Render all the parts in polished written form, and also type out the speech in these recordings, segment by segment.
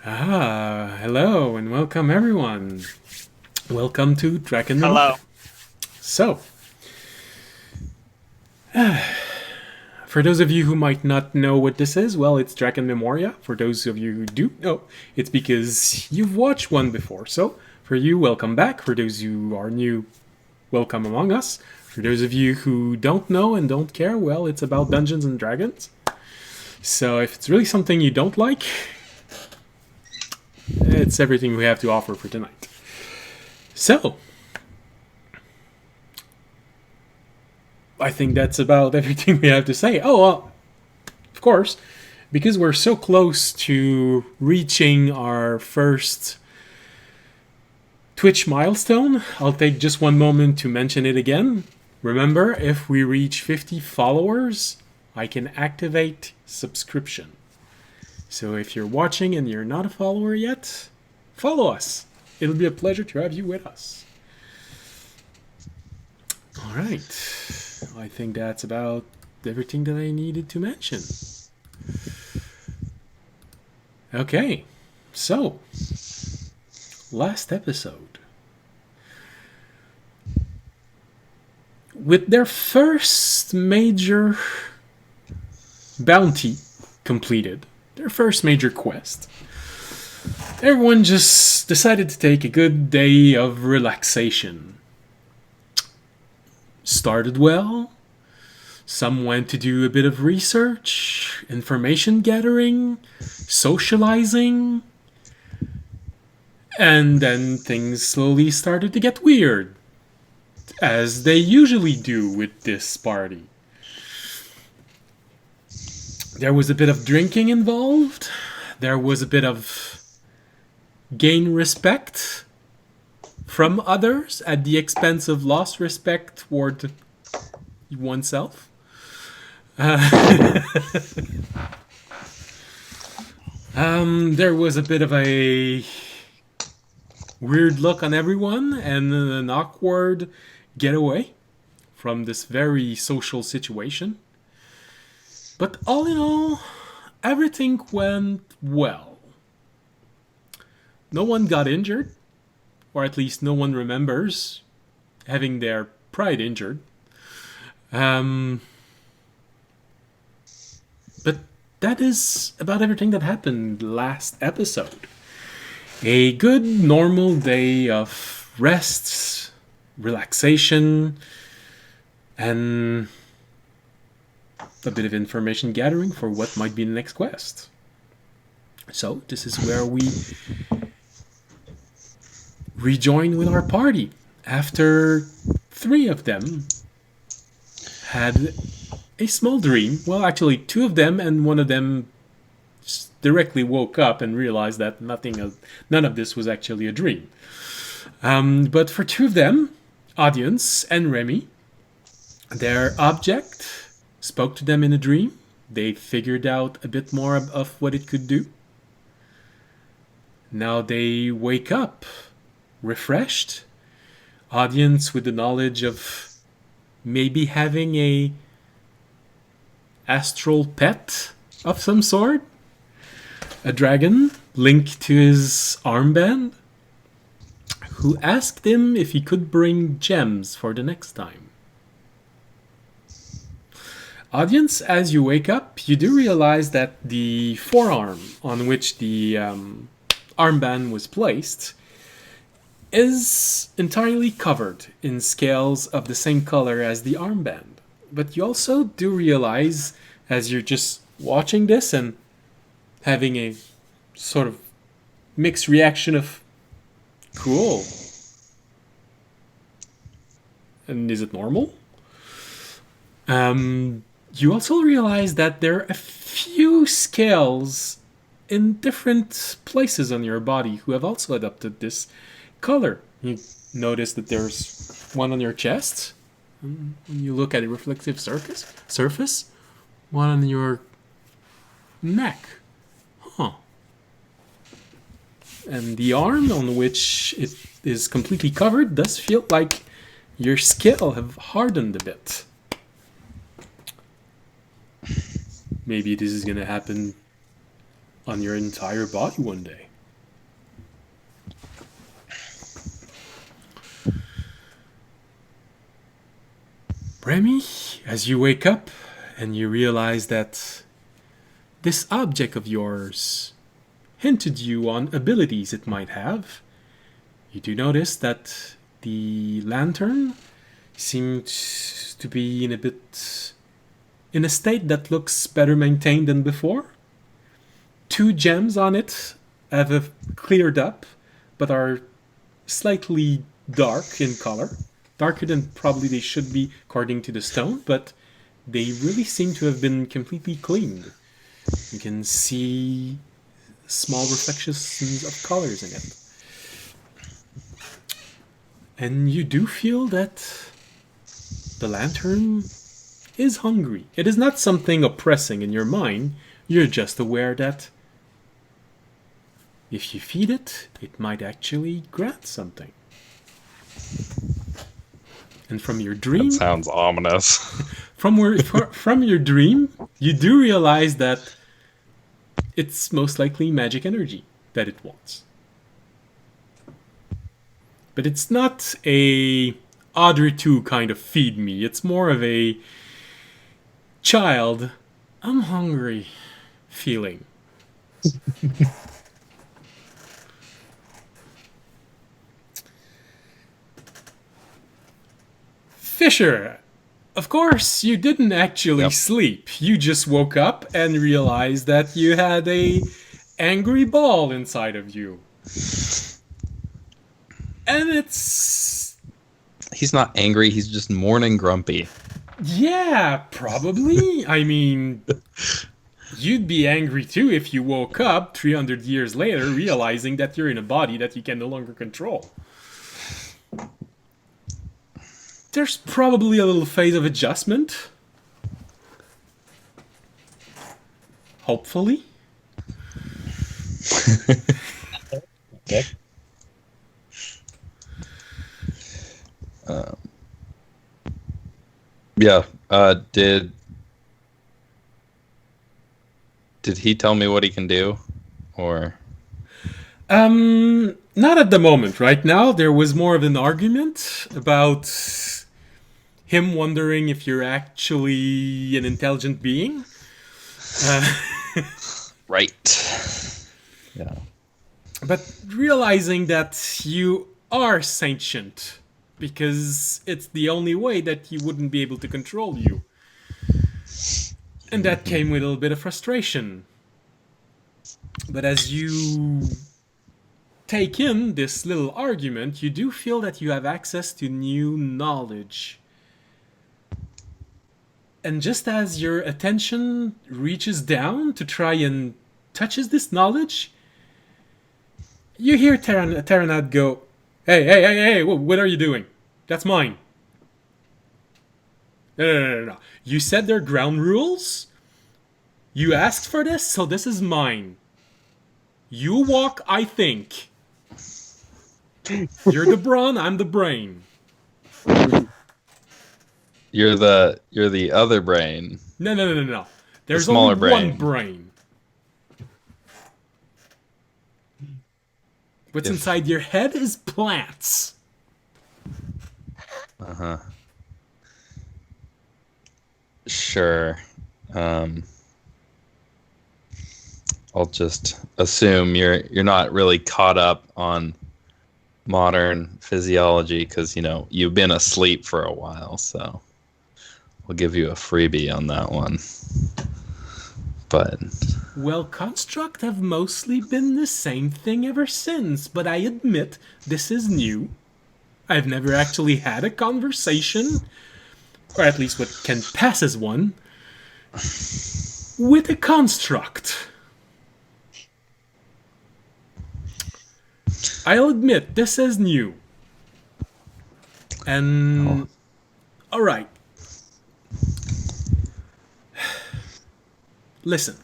Hello and welcome everyone. Welcome to Drakenmemoria. Hello. So, for those of you who might not know what this is, well, it's Drakenmemoria. For those of you who do know, it's because you've watched one before. So, for you, welcome back. For those who are new, welcome among us. For those of you who don't know and don't care, well, it's about Dungeons and Dragons. So, if it's really something you don't like, it's everything we have to offer for tonight. So, I think that's about everything we have to say. Oh, well, of course, because we're so close to reaching our first Twitch milestone, I'll take just one moment to mention it again. Remember, if we reach 50 followers, I can activate subscription. So if you're watching and you're not a follower yet, follow us. It'll be a pleasure to have you with us. All right. I think that's about everything that I needed to mention. Okay. So, last episode. With their first major bounty completed, their first major quest, everyone just decided to take a good day of relaxation. Started well. Some went to do a bit of research, information gathering, socializing, and then things slowly started to get weird, as they usually do with this party. There was a bit of drinking involved. There was a bit of gain respect from others at the expense of lost respect toward oneself. There was a bit of a weird look on everyone and an awkward getaway from this very social situation. But all in all, everything went well. No one got injured, or at least no one remembers having their pride injured. But that is about everything that happened last episode. A good normal day of rest, relaxation, and a bit of information gathering for what might be the next quest. So this is where we rejoin with our party after 3 of them had a small dream. Well, actually 2 of them, and one of them directly woke up and realized that none of this was actually a dream. But for 2 of them, Audience and Remy, their object spoke to them in a dream. They figured out a bit more of what it could do. Now they wake up refreshed. Audience with the knowledge of maybe having a astral pet of some sort. A dragon linked to his armband, who asked him if he could bring gems for the next time. Audience, as you wake up, you do realize that the forearm on which the armband was placed is entirely covered in scales of the same color as the armband. But you also do realize, as you're just watching this and having a sort of mixed reaction of cool, and is it normal? You also realize that there are a few scales in different places on your body who have also adopted this color. You notice that there's one on your chest. When you look at a reflective surface, one on your neck. Huh. And the arm on which it is completely covered does feel like your scale have hardened a bit. Maybe this is gonna happen on your entire body one day. Remy, as you wake up and you realize that this object of yours hinted you on abilities it might have, you do notice that the lantern seems to be in a state that looks better maintained than before. 2 gems on it have cleared up, but are slightly dark in color. Darker than probably they should be according to the stone, but they really seem to have been completely cleaned. You can see small reflections of colors in it. And you do feel that the lantern is hungry. It is not something oppressing in your mind. You're just aware that if you feed it, it might actually grant something. And from your dream... That sounds ominous. from your dream, you do realize that it's most likely magic energy that it wants. But it's not a Otter 2 kind of feed me. It's more of a child, I'm hungry feeling. Fisher, of course, you didn't actually sleep. You just woke up and realized that you had a angry ball inside of you. And it's... He's not angry, he's just morning grumpy. Yeah, probably. I mean, you'd be angry too if you woke up 300 years later realizing that you're in a body that you can no longer control. There's probably a little phase of adjustment. Hopefully. Okay. Yeah. Did he tell me what he can do, or? Not at the moment. Right now, there was more of an argument about him wondering if you're actually an intelligent being. Right. Yeah. But realizing that you are sentient, because it's the only way that he wouldn't be able to control you. And that came with a little bit of frustration. But as you take in this little argument, you do feel that you have access to new knowledge. And just as your attention reaches down to try and touches this knowledge, you hear Terranad go, Hey, what are you doing? That's mine. No. You said they're ground rules? You asked for this, so this is mine. You walk, I think. You're the brawn, I'm the brain. You're the other brain. No. There's smaller only one brain. What's inside your head is plants. Uh-huh. Sure. I'll just assume you're not really caught up on modern physiology because, you've been asleep for a while, so we'll give you a freebie on that one. But... Well, construct have mostly been the same thing ever since, but I admit this is new. I've never actually had a conversation, or at least what can pass as one, with a construct. I'll admit, this is new. And... Alright. Listen,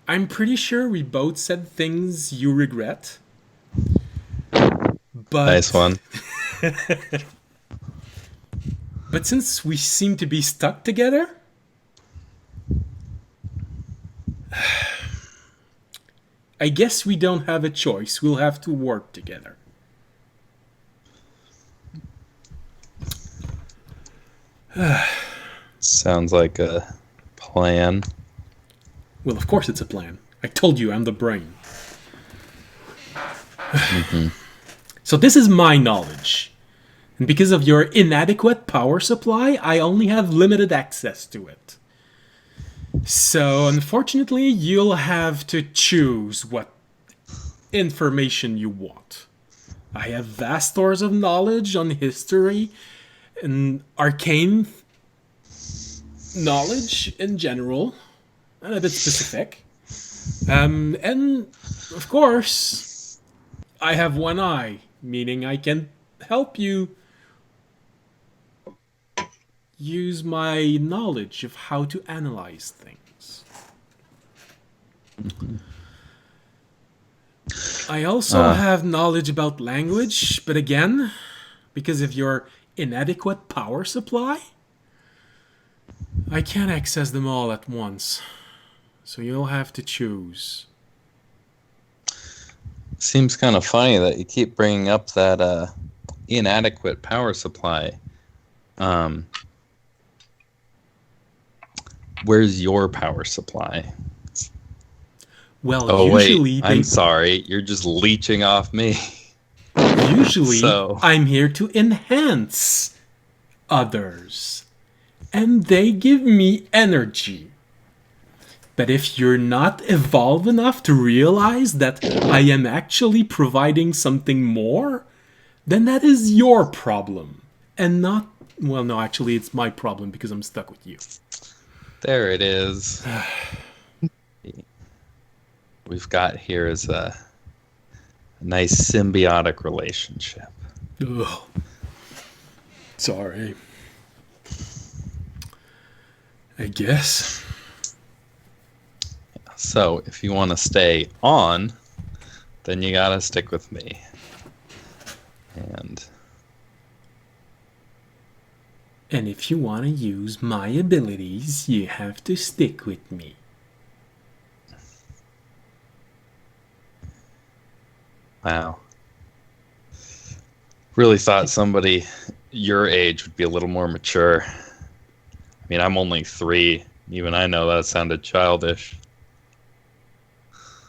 I'm pretty sure we both said things you regret. But... Nice one. But since we seem to be stuck together... I guess we don't have a choice. We'll have to work together. Sounds like a plan. Well, of course it's a plan. I told you I'm the brain. So this is my knowledge. And because of your inadequate power supply, I only have limited access to it. So, unfortunately, you'll have to choose what information you want. I have vast stores of knowledge on history and arcane knowledge in general, and a bit specific. And, of course, I have one eye, meaning I can help you use my knowledge of how to analyze things. I also have knowledge about language, but again, because of your inadequate power supply, I can't access them all at once. So you'll have to choose. Seems kind of funny that you keep bringing up that inadequate power supply. Where's your power supply? Well, Oh, usually wait, I'm sorry. You're just leeching off me. Usually, So- I'm here to enhance others. And they give me energy. But if you're not evolved enough to realize that I am actually providing something more, then that is your problem. And not... Well, no, actually, it's my problem because I'm stuck with you. There it is. We've got here is a nice symbiotic relationship. Ugh. Sorry. I guess. So, if you want to stay on, then you gotta stick with me. And if you want to use my abilities, you have to stick with me. wow. Really thought somebody your age would be a little more mature. I mean, I'm only 3. Even I know that sounded childish.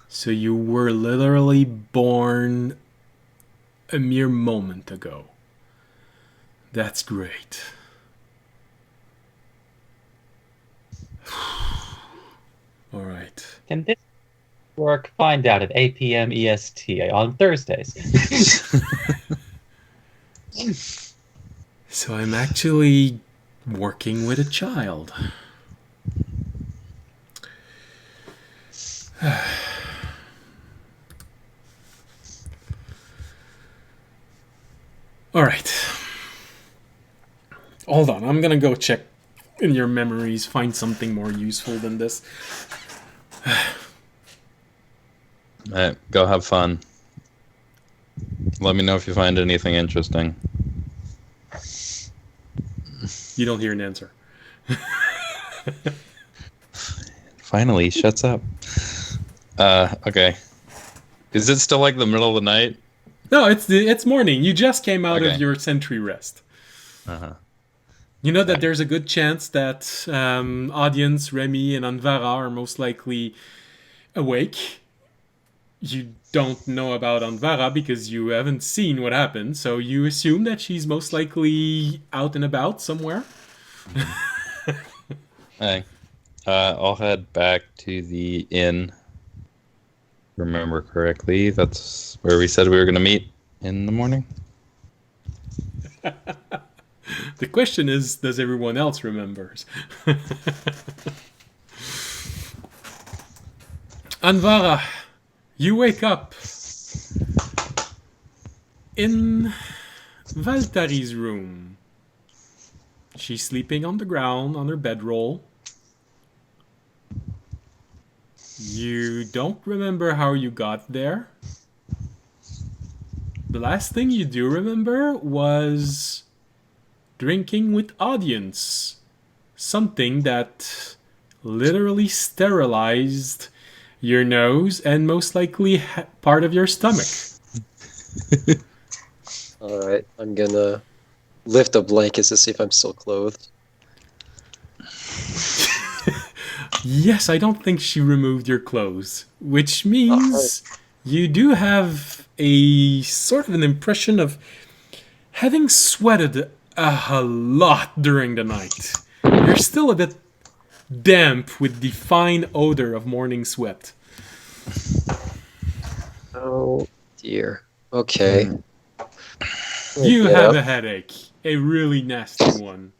So you were literally born a mere moment ago. That's great. All right. Can this work? Find out at 8 p.m. EST on Thursdays. So I'm actually working with a child. All right. Hold on, I'm gonna go check in your memories, find something more useful than this. Alright, go have fun. Let me know if you find anything interesting. You don't hear an answer. Finally, he shuts up. Okay. Is it still like the middle of the night? No, it's morning. You just came out Okay. of your sentry rest. Uh-huh. You know that there's a good chance that audience, Remy, and Anvara are most likely awake. You don't know about Anvara because you haven't seen what happened, so you assume that she's most likely out and about somewhere. Hey. I'll head back to the inn. Remember correctly, that's where we said we were going to meet in the morning. The question is, does everyone else remembers? Anvara, you wake up in Valtari's room. She's sleeping on the ground on her bedroll. You don't remember how you got there. The last thing you do remember was drinking with audience. Something that literally sterilized your nose and most likely part of your stomach. Alright, I'm gonna lift the blankets to see if I'm still clothed. Yes, I don't think she removed your clothes, which means you do have a sort of an impression of having sweated a lot during the night. You're still a bit damp with the fine odor of morning sweat. Oh dear. Okay. You Get have up. a headache, a really nasty one.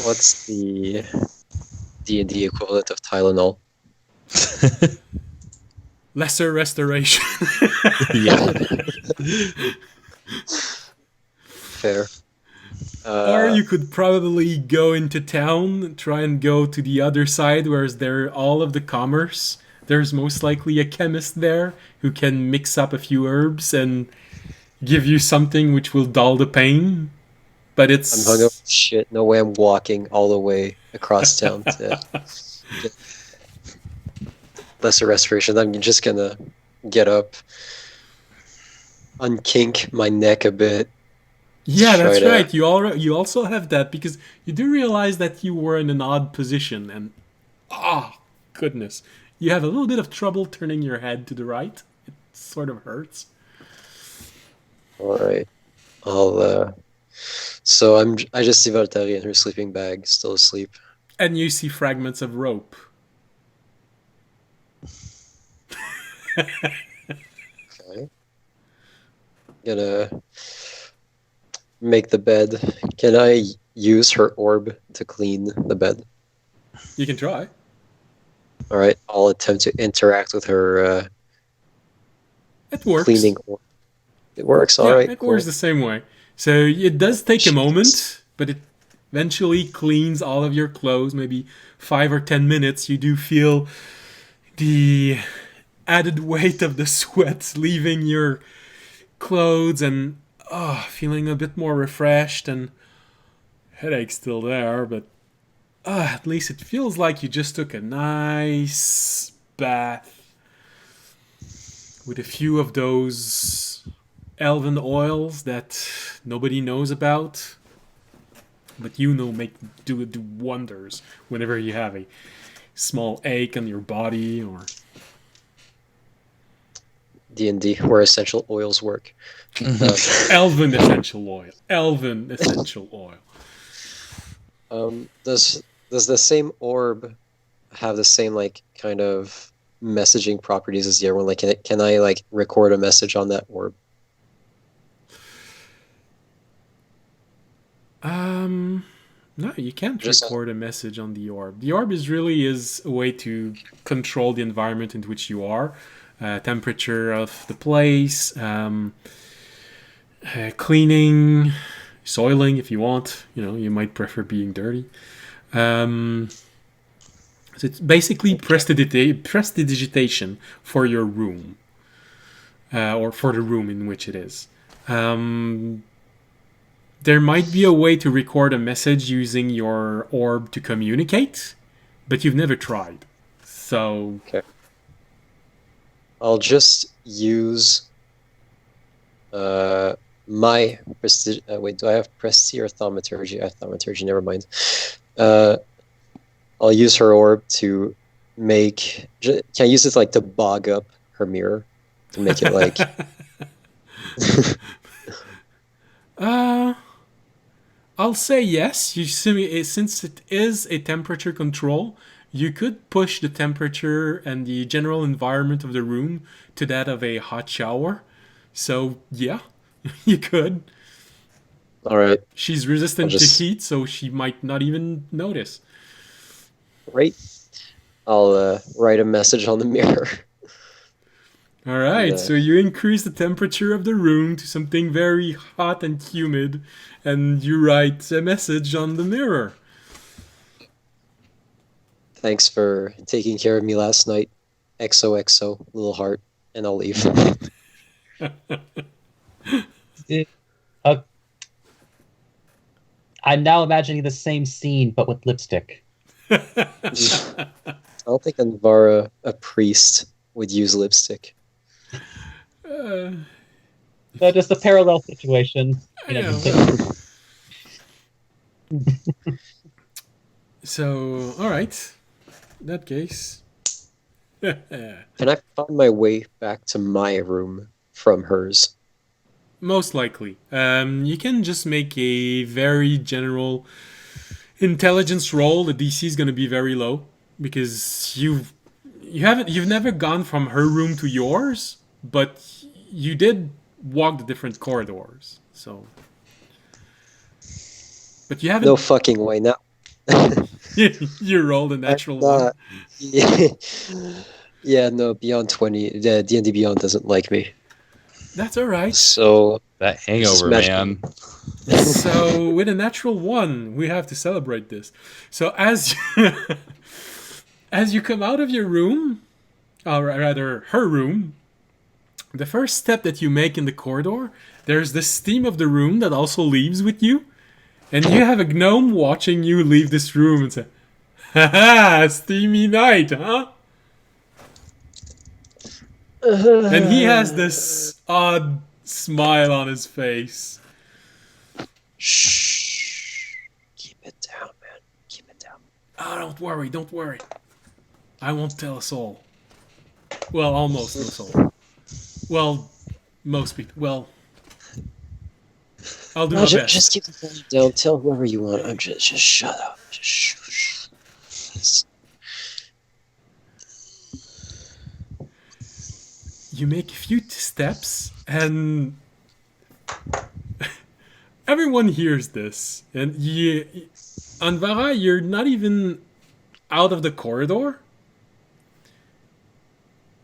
What's the D&D equivalent of Tylenol? Lesser restoration. Yeah. Fair. Or you could probably go into town, try and go to the other side where there all of the commerce. There's most likely a chemist there who can mix up a few herbs and give you something which will dull the pain. But I'm hung up. it's Shit, no way I'm walking all the way across town to get lesser restoration. I'm just gonna get up, unkink my neck a bit. yeah, that's Try to- right. You also have that because you do realize that you were in an odd position and goodness, you have a little bit of trouble turning your head to the right. It sort of hurts. All right. I'll. So I just see Valtteri in her sleeping bag, still asleep. And you see fragments of rope. Okay. Gonna make the bed. Can I use her orb to clean the bed? You can try. All right. I'll attempt to interact with her It works. cleaning orb. It works. All Yeah, right. it Cool. works the same way. So it does take a moment, but it eventually cleans all of your clothes. Maybe 5 or 10 minutes. You do feel the added weight of the sweat leaving your clothes and feeling a bit more refreshed and headache still there, but at least it feels like you just took a nice bath with a few of those elven oils that nobody knows about, but you know do wonders whenever you have a small ache on your body or D&D, where essential oils work. elven essential oil. Elven essential oil. Does the same orb have the same like kind of messaging properties as the other one? Like, can I like record a message on that orb? No, you can't Just- record a message on the orb. The orb is a way to control the environment in which you are, temperature of the place, cleaning, soiling if you want. You know, you might prefer being dirty. So it's basically prestidigitation for your room, or for the room in which it is. There might be a way to record a message using your orb to communicate, but you've never tried. So I'll just use my prestige. Wait, do I have prestige or thaumaturgy? I have thaumaturgy. Never mind. I'll use her orb to make. Can I use it like to bog up her mirror to make it like? I'll say yes. Since it is a temperature control, you could push the temperature and the general environment of the room to that of a hot shower. So yeah, you could. All right, She's resistant I'll just- to heat, so she might not even notice. great. I'll write a message on the mirror. All right, Yeah. so you increase the temperature of the room to something very hot and humid, and you write a message on the mirror. Thanks for taking care of me last night. XOXO, little heart, and I'll leave. I'm now imagining the same scene, but with lipstick. I don't think Anvara, a priest, would use lipstick. So just a parallel situation. I know. So, all right. In that case. Can I find my way back to my room from hers? Most likely. You can just make a very general intelligence roll. The DC is going to be very low because you've never gone from her room to yours, but you did walk the different corridors. So, but you haven't. No fucking way now. You rolled a I'm natural not. one. Yeah, no, Beyond 20, the D&D Beyond doesn't like me. That's all right. So, That hangover, Just man. So with a natural one, we have to celebrate this. So as you come out of your room, or rather her room, the first step that you make in the corridor, there's the steam of the room that also leaves with you, and you have a gnome watching you leave this room and say, "Ha, steamy night, huh?" And he has this odd smile on his face. shh. Keep it down, man. Keep it down. Oh, don't worry, don't worry. I won't tell a soul. Well, almost no soul. Well, most people. Well, I'll do my best. Just keep the phone down. Tell whoever you want. I'm just shut up. Just shh. You make a few steps, and everyone hears this. And Anvara, you're not even out of the corridor.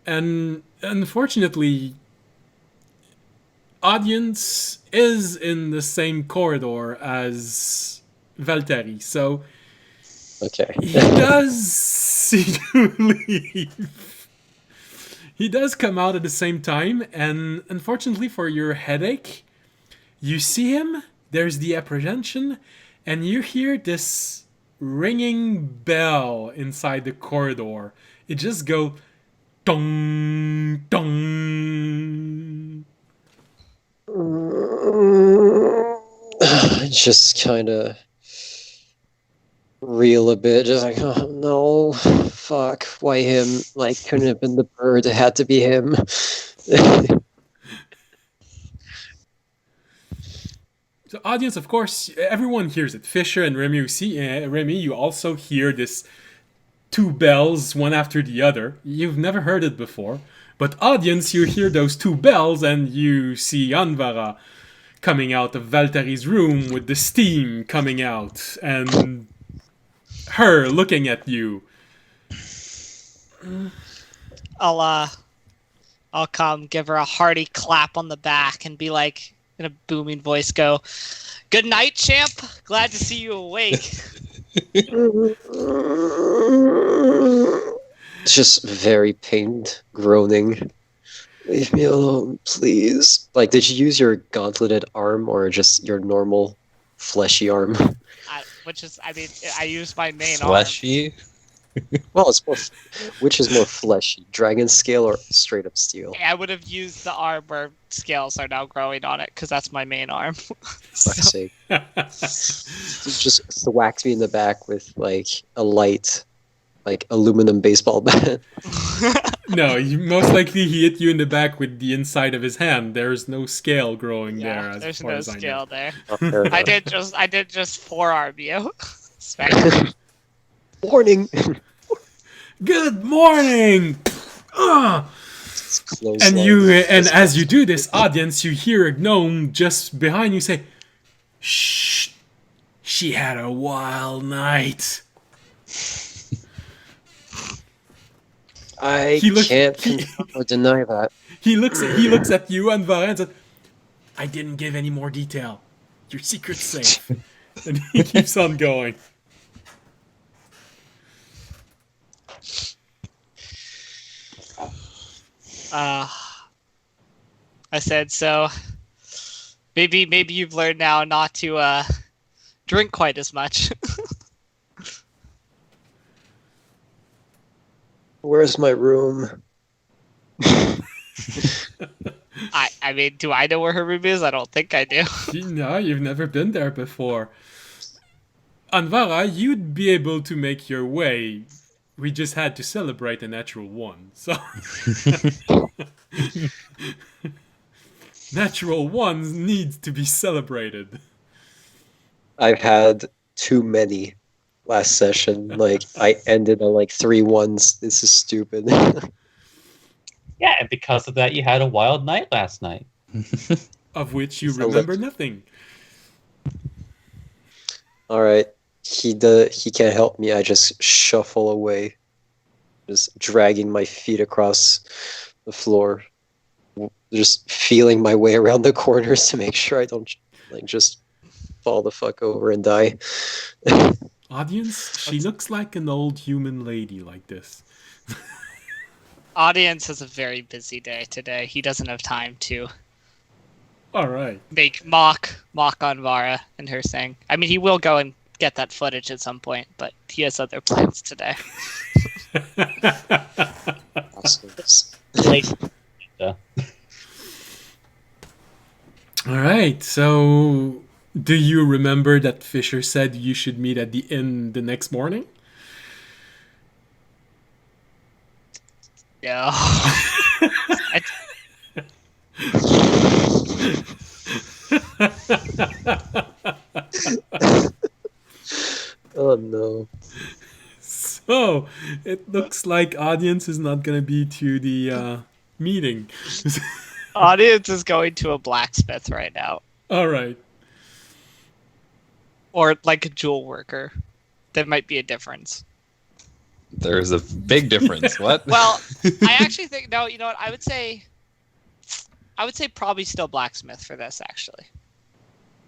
And unfortunately, audience is in the same corridor as Valtteri, so Okay. he does see you leave. He does come out at the same time, and unfortunately for your headache, you see him, there's the apprehension, and you hear this ringing bell inside the corridor. It just goes dong, dong. Just kind of reel a bit, just like, oh no, fuck, why him? Like, couldn't have been the bird, it had to be him. So, audience, of course, everyone hears it. Fisher and Remy, Remy, you also hear this two bells, one after the other. You've never heard it before. But, audience, you hear those two bells and you see Anvara coming out of Valtteri's room with the steam coming out and her looking at you. I'll come give her a hearty clap on the back and be like, in a booming voice, go, "Good night, champ. Glad to see you awake." It's just very pained, groaning. Leave me alone, please. Like, did you use your gauntleted arm or just your normal fleshy arm? I use my main Fleshy? Well, it's more. Which is more fleshy, dragon scale or straight up steel? arm. I would have used the arm where scales are now growing on it because that's my main arm. Fuck's sake. Just thwacked me in the back with like a light, like aluminum baseball bat. No, most likely he hit you in the back with the inside of his hand. There's no scale growing there. As there's far no as I know. scale there. Not fair I enough. did just forearm you. Warning. Good morning. Ugh. Close And line. as you do this, audience, you hear a gnome just behind you say, "Shh, she had a wild night." I can't confirm or deny that. He looks at you and Vara and says, "I didn't give any more detail. Your secret's safe." And he keeps on going. I said, so maybe you've learned now not to drink quite as much. Where's my room? I mean, do I know where her room is? I don't think I do. No, you've never been there before. Anvara, you'd be able to make your way. We just had to celebrate a natural one. So natural ones need to be celebrated. I've had too many last session. Like I ended on like 3-1s. This is stupid. Yeah, and because of that, you had a wild night last night. Of which you So remember nothing. All right, he can't help me. I just shuffle away, just dragging my feet across the floor, just feeling my way around the corners to make sure I don't like just fall the fuck over and die. Audience, she looks like an old human lady like this. Audience has a very busy day today. He doesn't have time to All right. make mock Anvara and her saying. I mean, he will go and get that footage at some point, but he has other plans today. Late. All right. So, do you remember that Fisher said you should meet at the inn the next morning? Yeah. Oh no. So, it looks like audience is not going to be to the meeting. Audience is going to a blacksmith right now. All right. Or like a jewel worker. There might be a difference. There's a big difference. What? Well, I actually think no. You know what? I would say probably still blacksmith for this. Actually,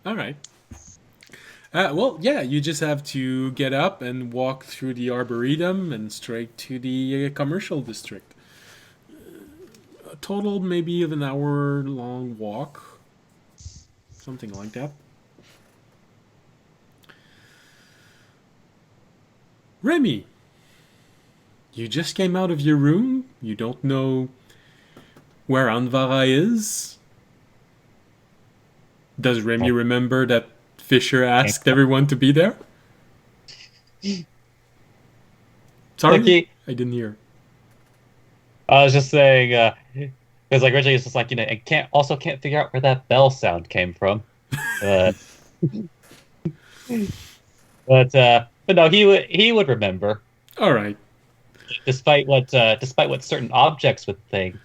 All right. Well, yeah, you just have to get up and walk through the arboretum and straight to the commercial district. A total maybe of an hour-long walk, something like that. Remy, you just came out of your room. You don't know where Anvara is. Does Remy remember that Fisher asked everyone to be there? Sorry, Okay. I didn't hear. I was just saying, because like originally it's just like, I can't figure out where that bell sound came from. But no, he would remember, All right. despite what certain objects would think.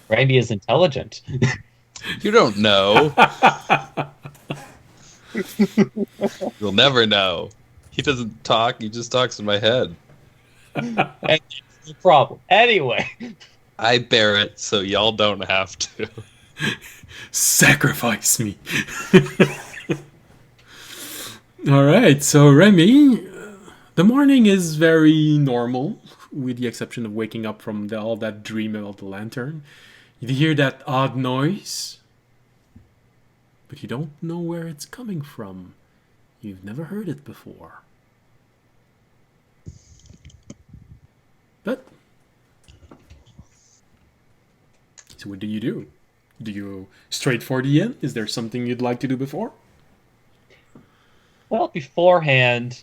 Randy is intelligent. You don't know. You'll never know. He doesn't talk. He just talks in my head. And that's the problem. Anyway, I bear it so y'all don't have to. Sacrifice me. All right. So Remy, the morning is very normal, with the exception of waking up from all that dream about the lantern. You hear that odd noise, but you don't know where it's coming from. You've never heard it before. But, so what do? Do you go straight for the inn? Is there something you'd like to do before? well, beforehand,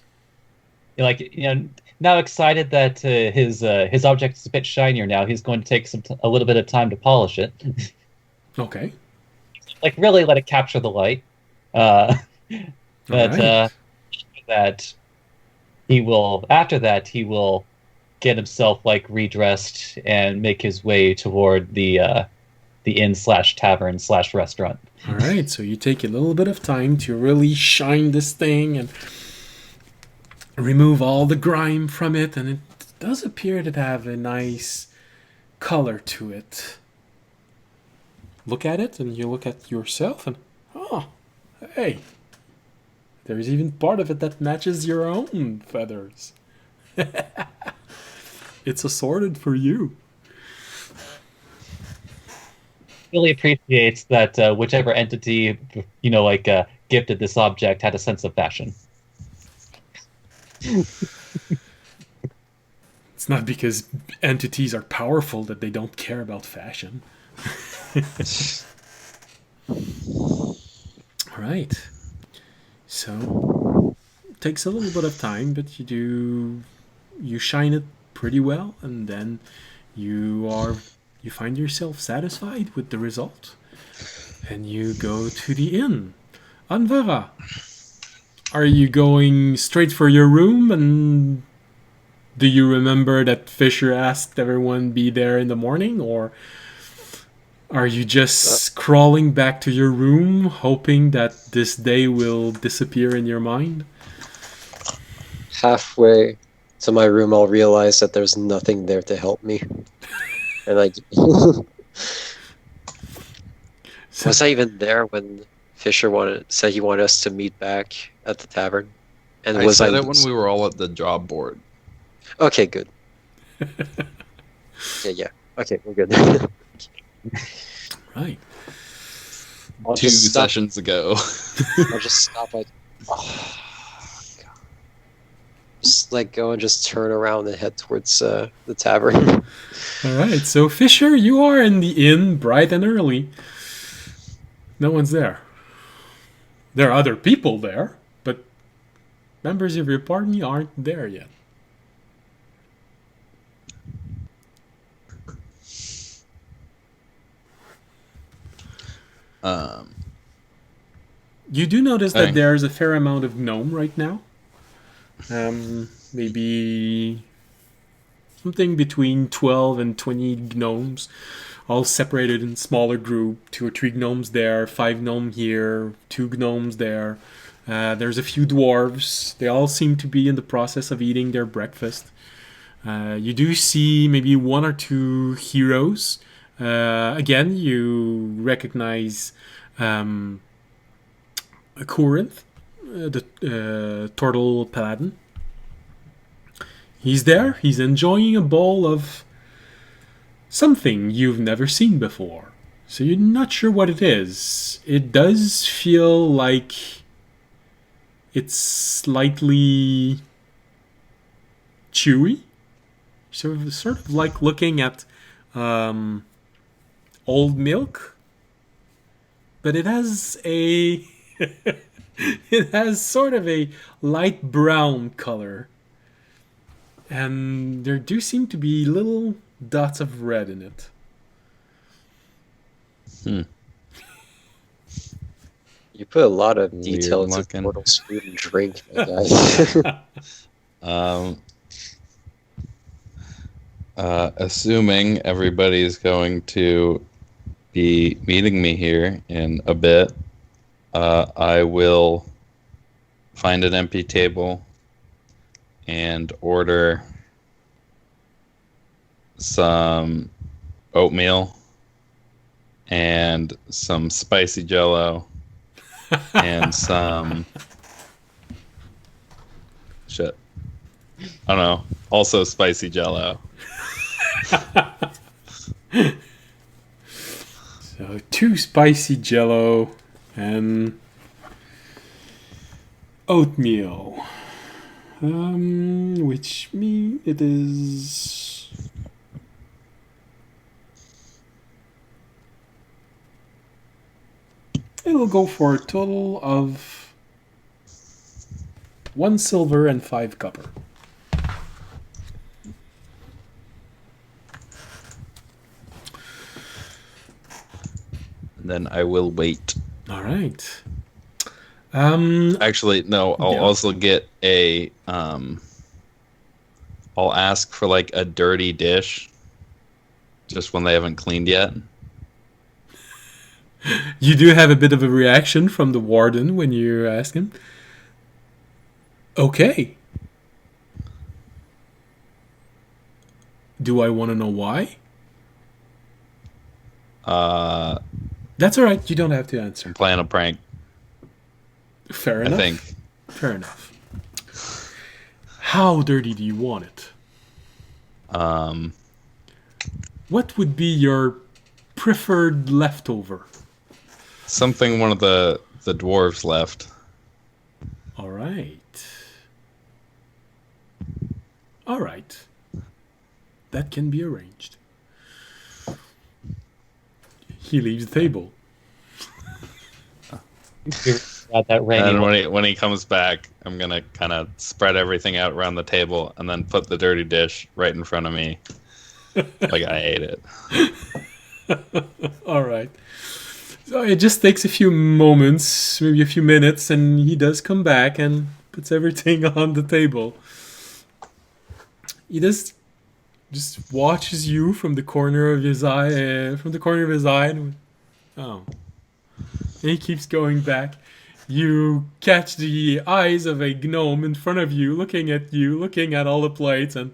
now excited that his object is a bit shinier now. He's going to take a little bit of time to polish it. Okay. Like really let it capture the light. But Alright. after that he will get himself like redressed and make his way toward the inn/tavern/restaurant. All right, so you take a little bit of time to really shine this thing and remove all the grime from it, and it does appear to have a nice color to it. Look at it, and you look at yourself, and oh, hey, there's even part of it that matches your own feathers. It's assorted for you. Really appreciates that whichever entity gifted this object had a sense of fashion. It's not because entities are powerful that they don't care about fashion. All right. So, takes a little bit of time, but you shine it pretty well, and then you find yourself satisfied with the result, and you go to the inn. Anvara, are you going straight for your room? And do you remember that Fisher asked everyone be there in the morning, or are you just crawling back to your room, hoping that this day will disappear in your mind? Halfway to my room, I'll realize that there's nothing there to help me. And like, was I even there when Fisher said he wanted us to meet back at the tavern? And I was said it when we were all at the job board. Okay, good. Yeah. Okay, we're good. Right. I'll 2 just stop. sessions ago. I'll just stop like, oh, God. Just let go and just turn around and head towards the tavern. All right. So Fisher, you are in the inn bright and early. No one's there. There are other people there, but members of your party aren't there yet. You do notice that Hey. there's a fair amount of gnome right now. Maybe something between 12 and 20 gnomes, all separated in smaller group. 2 or 3 gnomes there, 5 gnome here, 2 gnomes there. There's a few dwarves. They all seem to be in the process of eating their breakfast. You do see maybe 1 or 2 heroes. Again, you recognize Corinth, the turtle paladin. He's there. He's enjoying a bowl of something you've never seen before. So you're not sure what it is. It does feel like it's slightly chewy. Sort of like looking at old milk. But it has a it has sort of a light brown color. And there do seem to be little dots of red in it. You put a lot of Weird detail into looking. Portal's food and drink, my guy. Assuming everybody's going to be meeting me here in a bit, I will find an empty table and order some oatmeal and some spicy jello and some shit. I don't know. Also spicy jello. So 2 spicy jello and oatmeal. Which means it is... It'll go for a total of 1 silver and 5 copper. And then I will wait. All right. Actually, no, I'll Yeah. also get a I'll ask for like a dirty dish just when they haven't cleaned yet. You do have a bit of a reaction from the warden when you ask him. Okay. Do I want to know why? That's all right. You don't have to answer. Plan a prank, Fair I enough. think. Fair enough. How dirty do you want it? What would be your preferred leftover? Something one of the dwarves left. All right. All right. That can be arranged. He leaves the table. Got that rainy And one. when he comes back, I'm gonna kind of spread everything out around the table and then put the dirty dish right in front of me, like I ate it. All right. So it just takes a few moments, maybe a few minutes, and he does come back and puts everything on the table. He just watches you from the corner of his eye, and oh, and he keeps going back. You catch the eyes of a gnome in front of you, looking at all the plates, and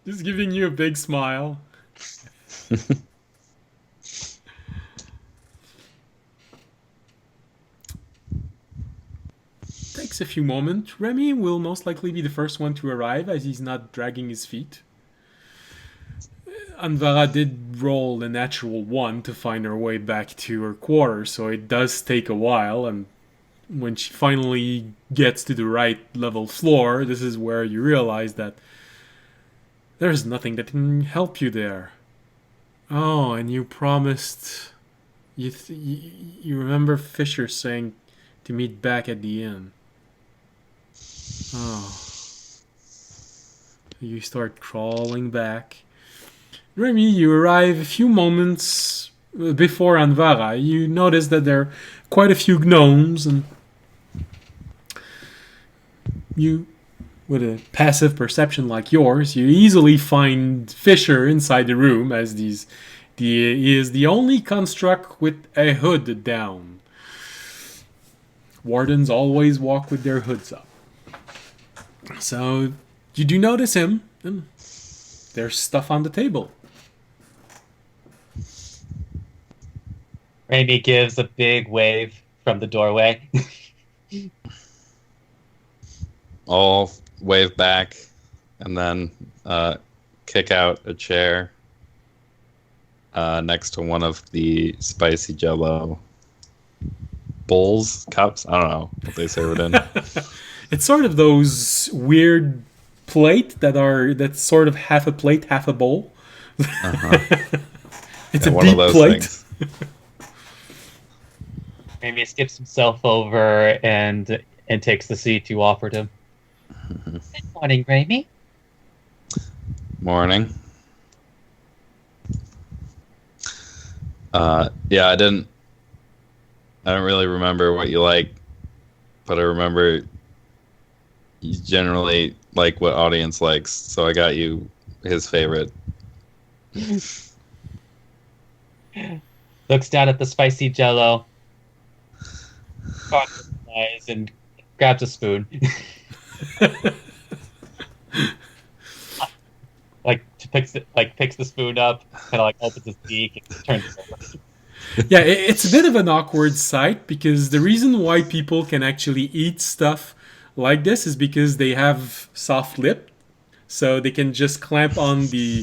just giving you a big smile. Takes a few moments. Remy will most likely be the first one to arrive as he's not dragging his feet. Anvara did roll a natural one to find her way back to her quarters, so it does take a while. And when she finally gets to the right level floor, this is where you realize that there's nothing that can help you there. Oh, and you promised. You remember Fisher saying to meet back at the inn. Oh. You start crawling back. Remy, you arrive a few moments before Anvara. You notice that there are quite a few gnomes, and you, with a passive perception like yours, you easily find Fisher inside the room, as he is the only construct with a hood down. Wardens always walk with their hoods up. So you do notice him, and there's stuff on the table. Rainy gives a big wave from the doorway. I'll wave back and then kick out a chair next to one of the spicy jello bowls, cups. I don't know what they serve it in. It's sort of those weird that's sort of half a plate, half a bowl. It's a one deep of those plate. things. Rainy skips himself over and takes the seat you offered him. Good morning, Rainy. Morning. Yeah, I don't really remember what you like, but I remember you generally like what audience likes, so I got you his favorite. Looks down at the spicy jello, eyes, and grabs a spoon. Picks the spoon up, kind of like opens his beak and turns it over. Yeah, it's a bit of an awkward sight because the reason why people can actually eat stuff like this is because they have soft lip, so they can just clamp on the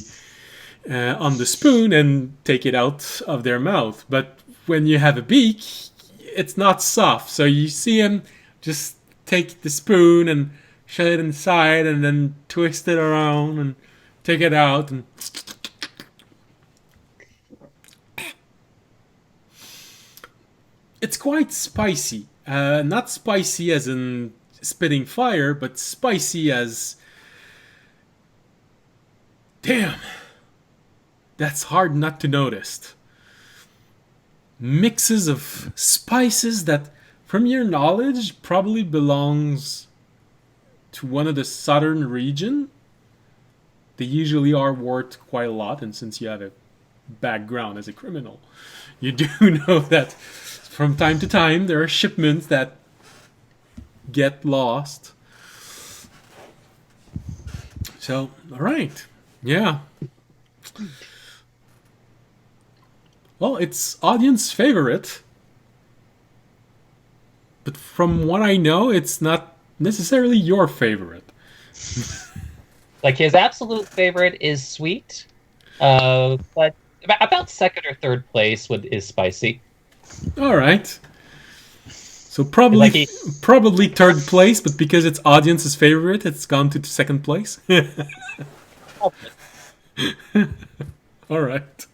spoon and take it out of their mouth. But when you have a beak, it's not soft, so you see him just take the spoon and shove it inside, and then twist it around and take it out and. It's quite spicy. Not spicy as in spitting fire, but spicy as. Damn! That's hard not to notice. Mixes of spices that, from your knowledge, probably belongs to one of the southern region. They usually are worth quite a lot, and since you have a background as a criminal, you do know that from time to time there are shipments that get lost. So, alright. Yeah. Well, it's audience favorite. But from what I know, it's not necessarily your favorite. Like, his absolute favorite is sweet, but about second or third place is spicy. Alright. So probably third place, but because it's audience's favorite, it's gone to second place. Alright.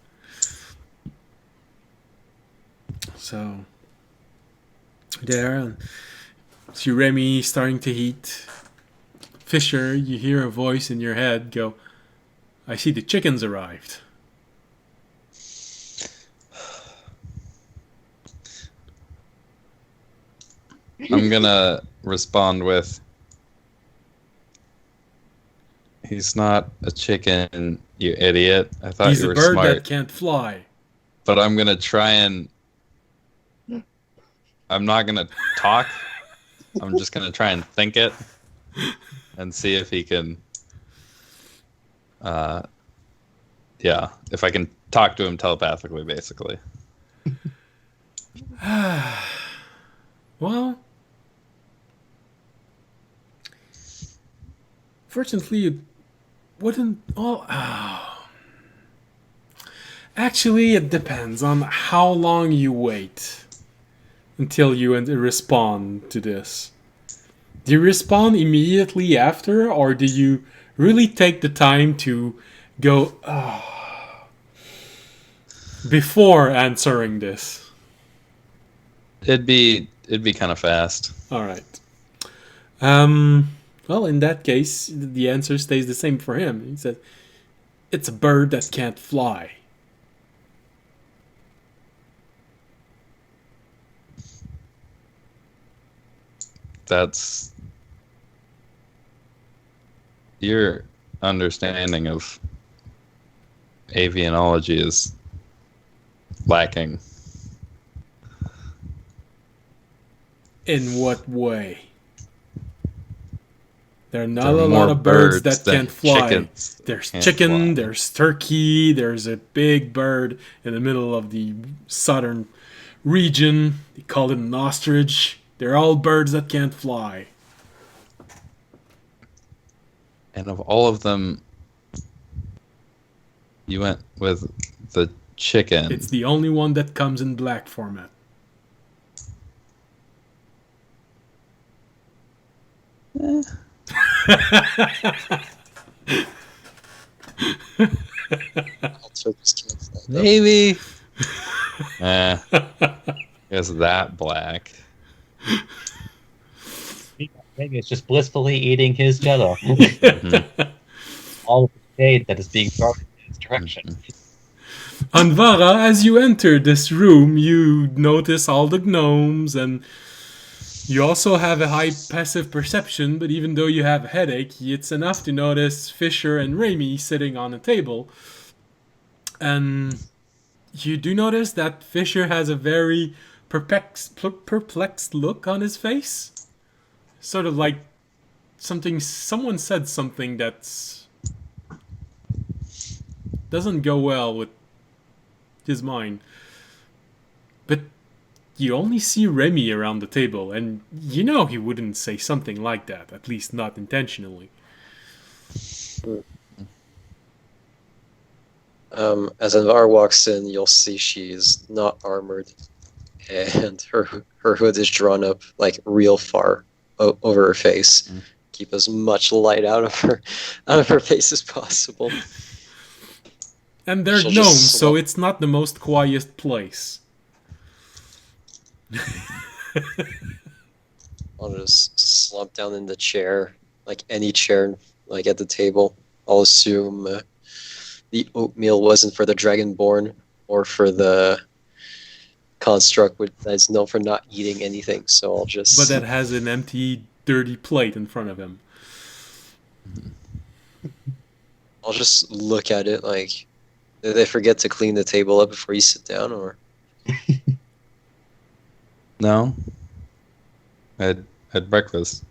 So there. And see Remy starting to eat. Fisher, you hear a voice in your head go, I see the chickens arrived. I'm gonna respond with, he's not a chicken, you idiot. I thought He's you a were bird smart. that can't fly. But I'm gonna try and... I'm not gonna talk. I'm just gonna try and think it and see if he can... yeah, if I can talk to him telepathically, basically. Well, fortunately, it wouldn't. Well, actually, it depends on how long you wait until you respond to this. Do you respond immediately after, or do you really take the time to go before answering this? It'd be kind of fast. All right. Well, in that case, the answer stays the same for him. He says, "It's a bird that can't fly." That's your understanding of avianology is lacking. In what way? There are not There are a more lot of birds birds that than can't fly. chickens There's can't chicken, fly. there's turkey, there's a big bird in the middle of the southern region. They call it an ostrich. They're all birds that can't fly. And of all of them, you went with the chicken. It's the only one that comes in black format. All turkeys can't fly, though. Maybe. Is that black? Maybe it's just blissfully eating his jello. Mhm. All of the shade that is being thrown in his direction. Anvara, as you enter this room, you notice all the gnomes, and you also have a high passive perception, but even though you have a headache, it's enough to notice Fisher and Raimi sitting on a table. And you do notice that Fisher has a very perplexed look on his face. Sort of like someone said something that's doesn't go well with his mind. But you only see Remy around the table, and you know he wouldn't say something like that, at least not intentionally. As Anvar walks in, you'll see she's not armored, and her hood is drawn up like real far over her face. Keep as much light out of her face as possible. And they're She'll gnomes, just so slump- it's not the most quiet place. I'll just slump down in the chair, like any chair, like at the table. I'll assume the oatmeal wasn't for the Dragonborn or for the construct that's known for not eating anything. So I'll just. But that has an empty, dirty plate in front of him. I'll just look at it like. Did they forget to clean the table up before you sit down, or? No. I had breakfast.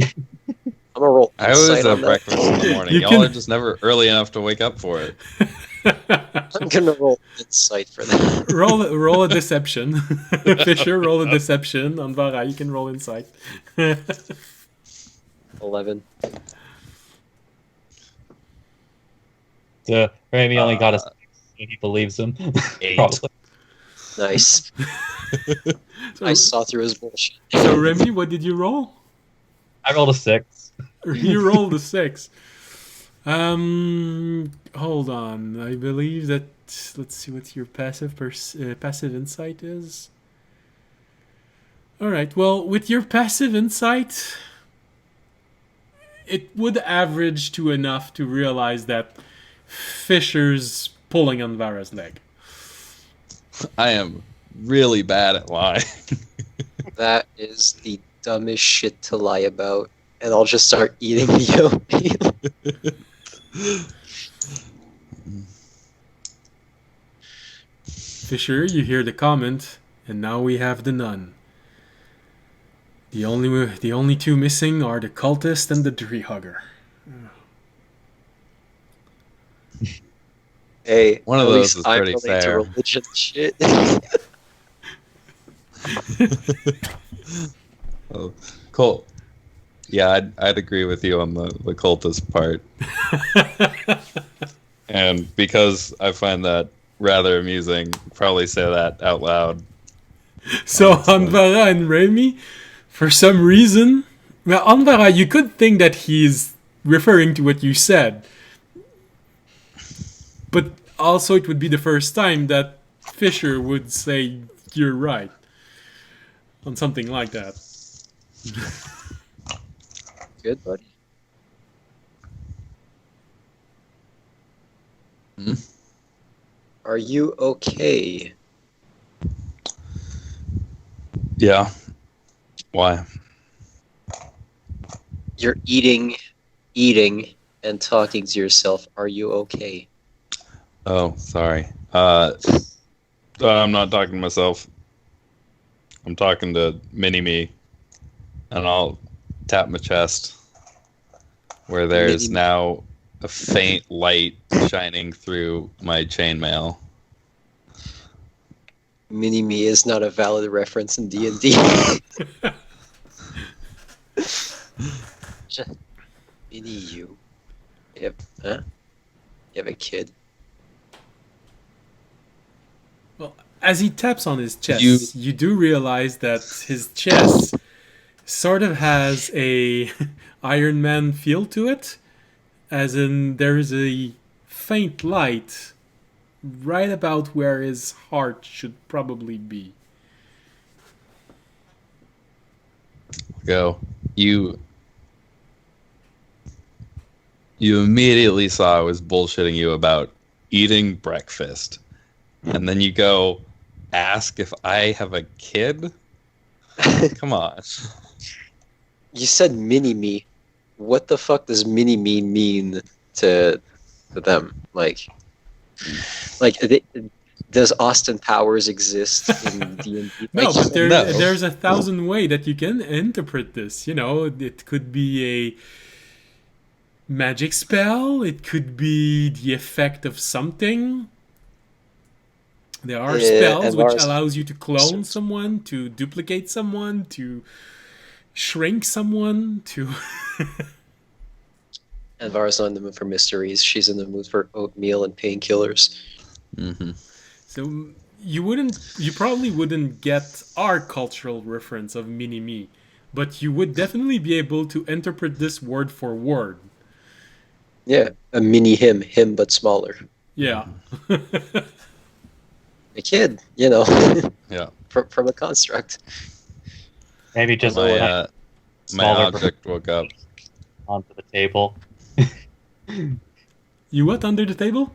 I'm gonna roll. I always insight have on that. breakfast in the morning. You Y'all can- are just never early enough to wake up for it. I'm gonna roll insight for that. roll a deception. Fisher, roll a deception. Anvara, you can roll insight. 11. Remy only got a 6, so he believes him. 8. Probably. Nice. So, I saw through his bullshit. so Remy, what did you roll? I rolled a 6. You rolled a 6. Hold on. I believe that let's see what your passive insight is. All right. Well, with your passive insight, it would average to enough to realize that Fisher's pulling on Vara's leg. I am really bad at lying. That is the dumbest shit to lie about, and I'll just start eating the oatmeal. Fisher, you hear the comment, and now we have the nun. The only two missing are the cultist and the tree hugger. Hey, One of at those least is I'm pretty related to fair. religion shit. Oh, Colt. Yeah, I'd agree with you on the cultist part. And because I find that rather amusing, probably say that out loud. So Anvara and Remy, for some reason, well, Anvara, you could think that he's referring to what you said, but also it would be the first time that Fisher would say you're right on something like that. Good, buddy. Hmm? Are you okay? Yeah. Why? You're eating, and talking to yourself. Are you okay? Oh, sorry. I'm not talking to myself. I'm talking to Mini-Me. And I'll tap my chest where there's Mini-Me. now a faint light shining through my chainmail. Mini-Me is not a valid reference in D&D. Mini-you. Yep. Huh? You have a kid? Well, as he taps on his chest, you do realize that his chest sort of has a Iron Man feel to it, as in there is a faint light right about where his heart should probably be. Go. You immediately saw I was bullshitting you about eating breakfast. And then you go ask if I have a kid? Come on. You said mini-me. What the fuck does mini-me mean to them? Like does Austin Powers exist in D&D? No, Like, but No. there's 1,000 ways that you can interpret this. You know, it could be a magic spell. It could be the effect of something. There are Yeah, spells and which Lars- allows you to clone someone, to duplicate someone, to shrink someone, to... And Vara's not in the mood for mysteries. She's in the mood for oatmeal and painkillers. Mm-hmm. So you probably wouldn't get our cultural reference of mini-me, but you would definitely be able to interpret this word for word. Yeah, a mini-him but smaller. Yeah. A kid, you know, Yeah. from a construct. Maybe just My, like my smaller object woke up. onto the table. You what under the table?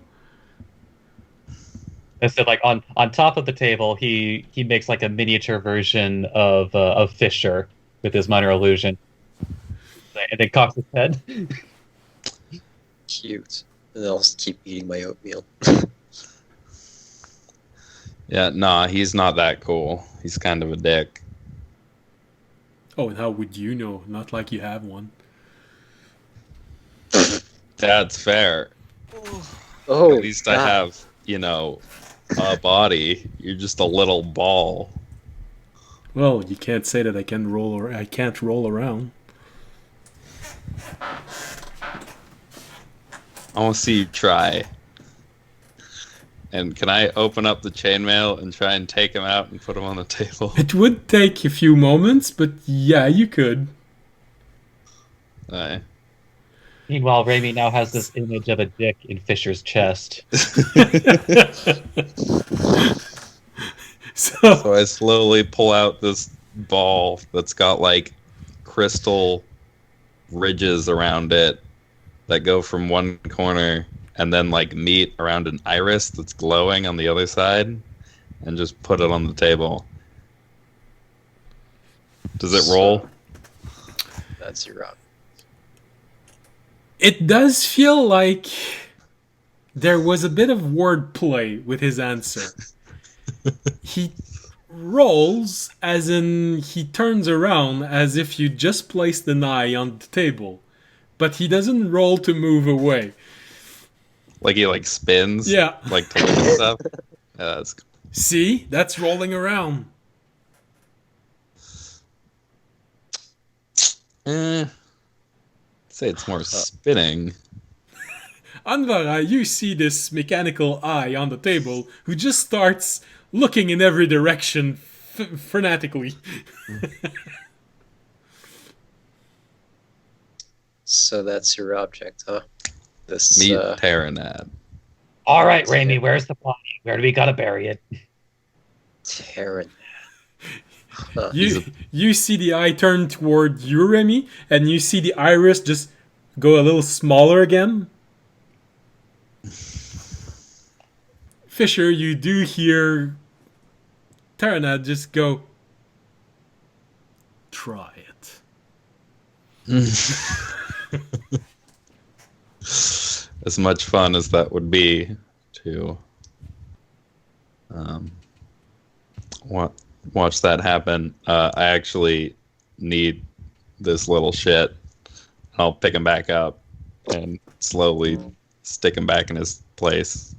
Instead, like on top of the table, he makes like a miniature version of Fisher with his minor illusion, and then cocks his head. Cute. And I'll just keep eating my oatmeal. Yeah, nah, he's not that cool. He's kind of a dick. Oh, and how would you know? Not like you have one. That's fair. Oh, At least I God. have, you know, a body. You're just a little ball. Well, you can't say that I can't roll around. I want to see you try. And can I open up the chainmail and try and take him out and put him on the table? It would take a few moments, but yeah, you could. Aye. Meanwhile, Raimi now has this image of a dick in Fisher's chest. So I slowly pull out this ball that's got like crystal ridges around it that go from one corner and then like meet around an iris that's glowing on the other side, and just put it on the table. Does it roll? That's your route. It does feel like there was a bit of wordplay with his answer. He rolls as in he turns around as if you just placed an eye on the table. But he doesn't roll to move away. Like he like spins? Yeah. Like to look at stuff? Yeah, that's cool. See? That's rolling around. Say it's more spinning. Anvara, you see this mechanical eye on the table who just starts looking in every direction frenetically. So that's your object, huh? This Meet Terranad. All right, Raimi, where's the body? Where do we gotta bury it? Terran. You see the eye turn toward you, Remy, and you see the iris just go a little smaller again. Fisher, you do hear Terranad just go, try it. As much fun as that would be to watch that happen, I actually need this little shit. I'll pick him back up and slowly stick him back in his place.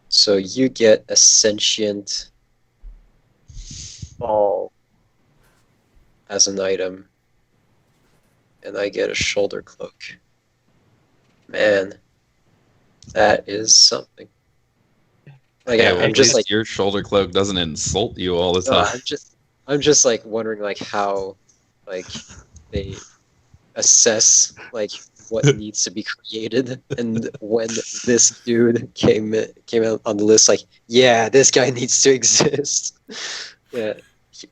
So you get a sentient ball as an item, and I get a shoulder cloak. Man, that is something. Like Yeah, well, I'm just like your shoulder cloak doesn't insult you all the time. I'm just like wondering like how like they assess like what needs to be created, and when this dude came out on the list, like, yeah, this guy needs to exist. Yeah,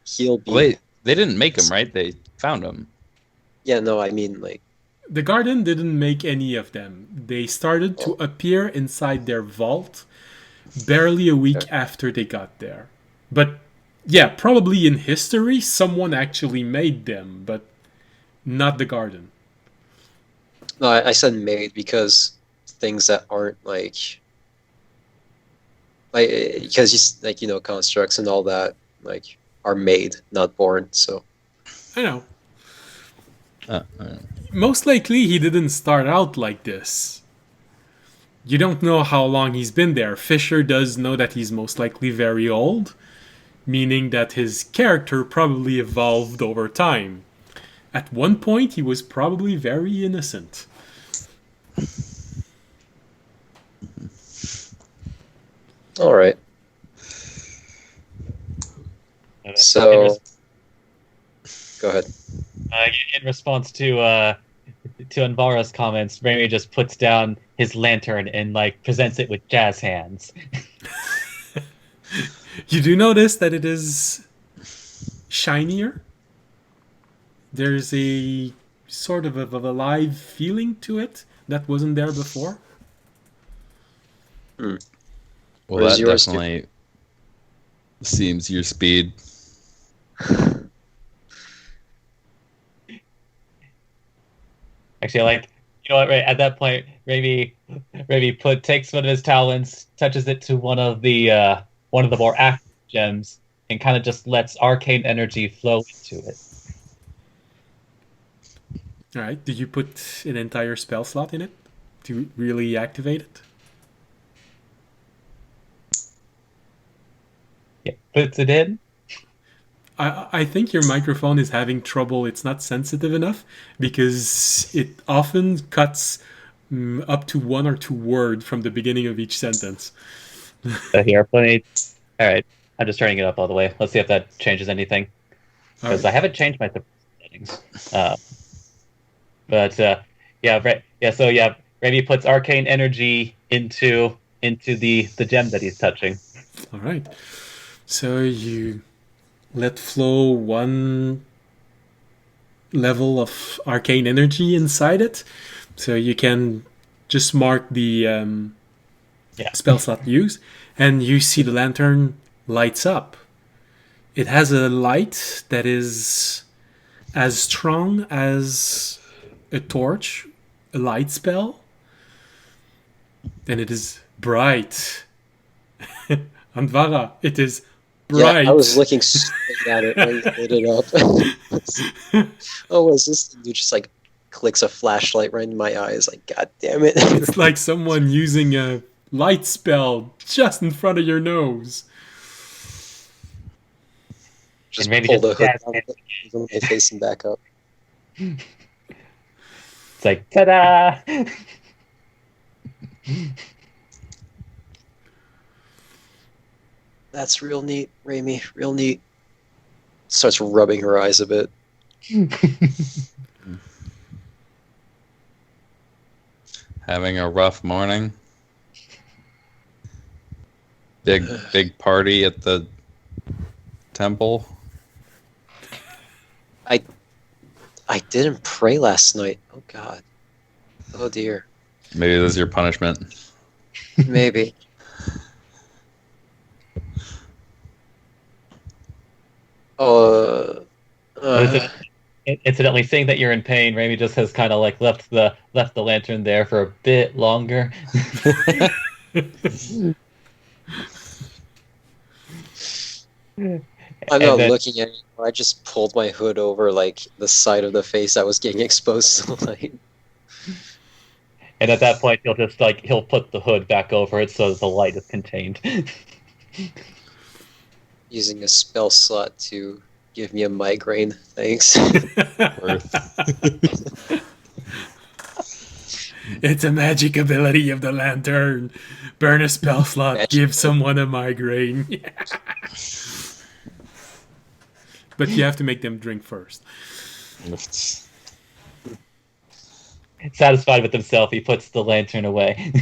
he'll be. Well, they didn't make him, right? They found him. Yeah, no, I mean like The garden didn't make any of them. They started to appear inside their vault barely a week after they got there. But yeah, probably in history, someone actually made them, but not the garden. no, I said made because things that aren't like because you like, you know, constructs and all that like are made, not born. So I know. Most likely he didn't start out like this. You don't know how long he's been there. Fisher does know that he's most likely very old, meaning that his character probably evolved over time. At one point, he was probably very innocent. all right. So go ahead. In response to Anvara's comments, Raimi just puts down his lantern and like presents it with jazz hands. You do notice that it is shinier. There's a sort of a alive feeling to it that wasn't there before. Well, What is that yours, definitely seems your speed. Actually, like, you know what? Right at that point, Raimi takes one of his talons, touches it to one of the more active gems, and kind of just lets arcane energy flow into it. All right. Did you put an entire spell slot in it to really activate it? Yeah, puts it in. I think your microphone is having trouble. It's not sensitive enough because it often cuts up to one or two words from the beginning of each sentence. So here, let me. All right. turning it up all the way. Let's see if that changes anything. Because I haven't changed my settings. So Raimi puts arcane energy into the gem that he's touching. All right. So you let flow one level of arcane energy inside it. So you can just mark the spell slot used, and you see the lantern lights up. It has a light that is as strong as a torch, a light spell, and it is bright. Anvara, it is bright. Yeah, I was looking straight at it when you lit it up. Oh, was this dude just like clicks a flashlight right in my eyes? Like, god damn it! It's like someone using a light spell just in front of your nose. Just maybe pull just the hood down and face him back up. It's like, ta-da! That's real neat, Raimi. Real neat. Starts rubbing her eyes a bit. Having a rough morning. Big party at the temple. I didn't pray last night. Oh god. Oh dear. Maybe this is your punishment. Maybe. Incidentally, seeing that you're in pain, Raimi just has kind of like left the lantern there for a bit longer. I'm not looking at it. I just pulled my hood over like the side of the face that was getting exposed to the light. And at that point, he'll put the hood back over it so that the light is contained. Using a spell slot to give me a migraine. Thanks. It's a magic ability of the lantern. Burn a spell slot, give someone a migraine. But you have to make them drink first. Satisfied with himself, he puts the lantern away.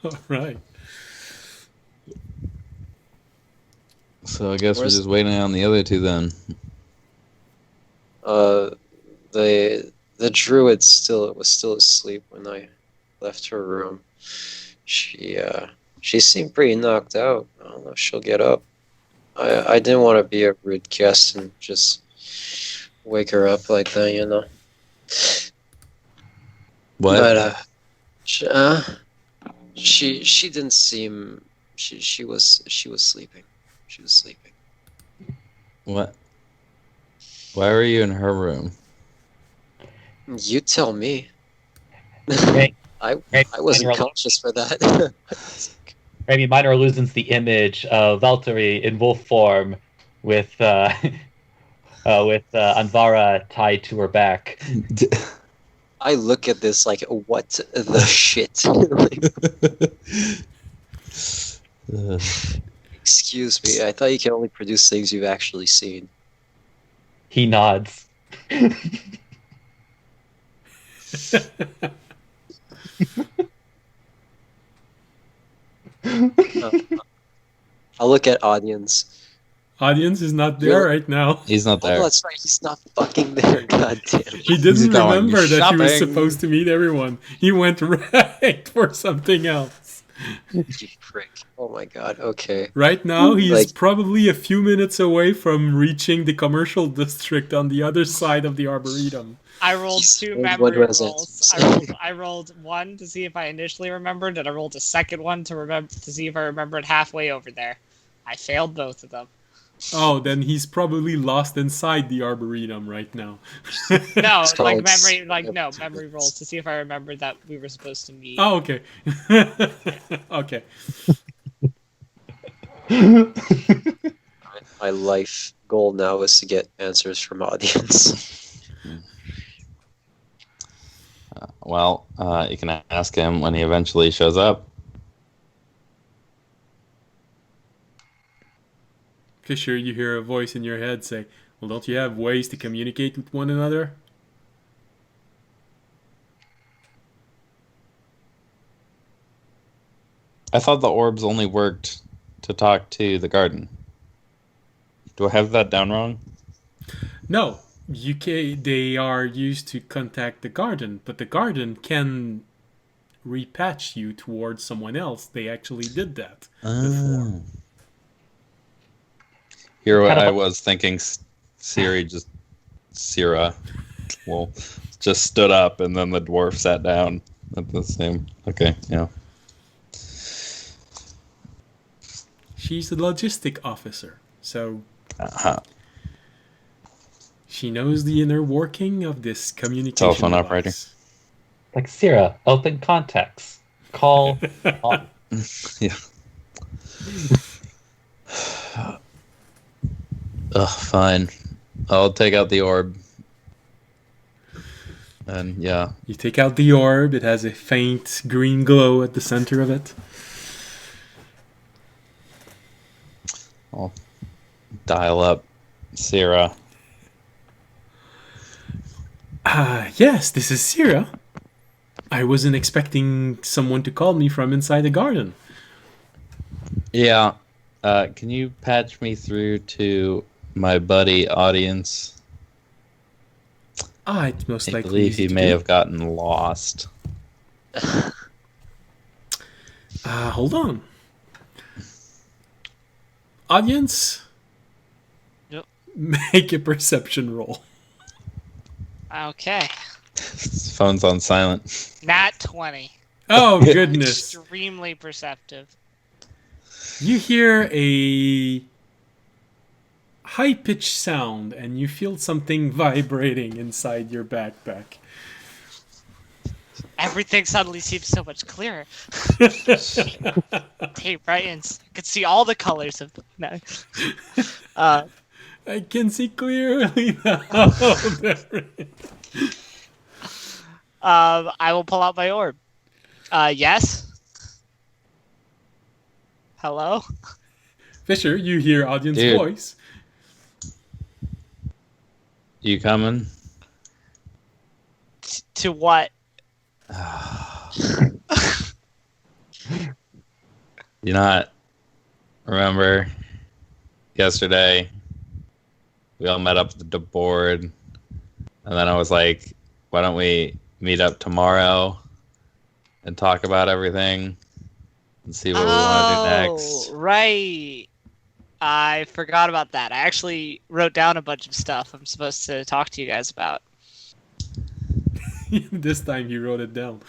All right. So I guess we're just waiting on the other two then. The druid was still asleep when I left her room. She seemed pretty knocked out. I don't know if she'll get up. I didn't want to be a rude guest and just wake her up like that, you know. What? But she didn't seem she was sleeping. She was sleeping. What? Why were you in her room? You tell me. Right. I wasn't conscious for that. Maybe Minor loses the image of Valtteri in wolf form with Anvara tied to her back. I look at this like, what the shit? Excuse me, I thought you can only produce things you've actually seen. He nods. I'll look at audience. Audience is not there right now. He's not there. Oh, that's right, he's not fucking there, god damn it. He didn't going remember that he was shopping. supposed to meet everyone. He went right for something else. You prick. Oh my god, okay. Right now, he's Like- probably a few minutes away from reaching the commercial district on the other side of the Arboretum. I rolled He's two the only memory one who has rolls. answers. I rolled one to see if I initially remembered, and I rolled a second one to see if I remembered halfway over there. I failed both of them. Oh, then he's probably lost inside the Arboretum right now. No, It's like called- memory rolls to see if I remembered that we were supposed to meet. Oh, okay. Okay. My life goal now is to get answers from audience. Well, you can ask him when he eventually shows up. Fisher, you hear a voice in your head say, "Well, don't you have ways to communicate with one another?" I thought the orbs only worked to talk to the garden. Do I have that down wrong? No, they are used to contact the garden, but the garden can repatch you towards someone else. They actually did that before. Here Kind of I like- was thinking Syrah, well, just stood up and then the dwarf sat down at the same. Okay, yeah. She's the logistic officer, so Uh-huh. she knows the inner working of this communication Telephone device. operator. Like Syrah, open contacts. Call on. Yeah. Ugh, fine. I'll take out the orb. And yeah. You take out the orb. It has a faint green glow at the center of it. I'll dial up Syrah. Yes, this is Syrah. I wasn't expecting someone to call me from inside the garden. Yeah. Can you patch me through to my buddy Audience? It's most I likely believe easy he to may do. have gotten lost. Hold on. Audience? Yep. Make a perception roll. Okay. His phone's on silent. Nat 20. Oh, goodness. Extremely perceptive. You hear a high-pitched sound and you feel something vibrating inside your backpack. Everything suddenly seems so much clearer. Hey, brightens. I could see all the colors of no. I can see clearly now. I will pull out my orb. Yes? Hello? Fisher, you hear audience Dude. voice. You coming? To what? You not remember yesterday we all met up at the board and then I was like, why don't we meet up tomorrow and talk about everything and see what we want to do next? Right. I forgot about that. I actually wrote down a bunch of stuff I'm supposed to talk to you guys about. This time you wrote it down.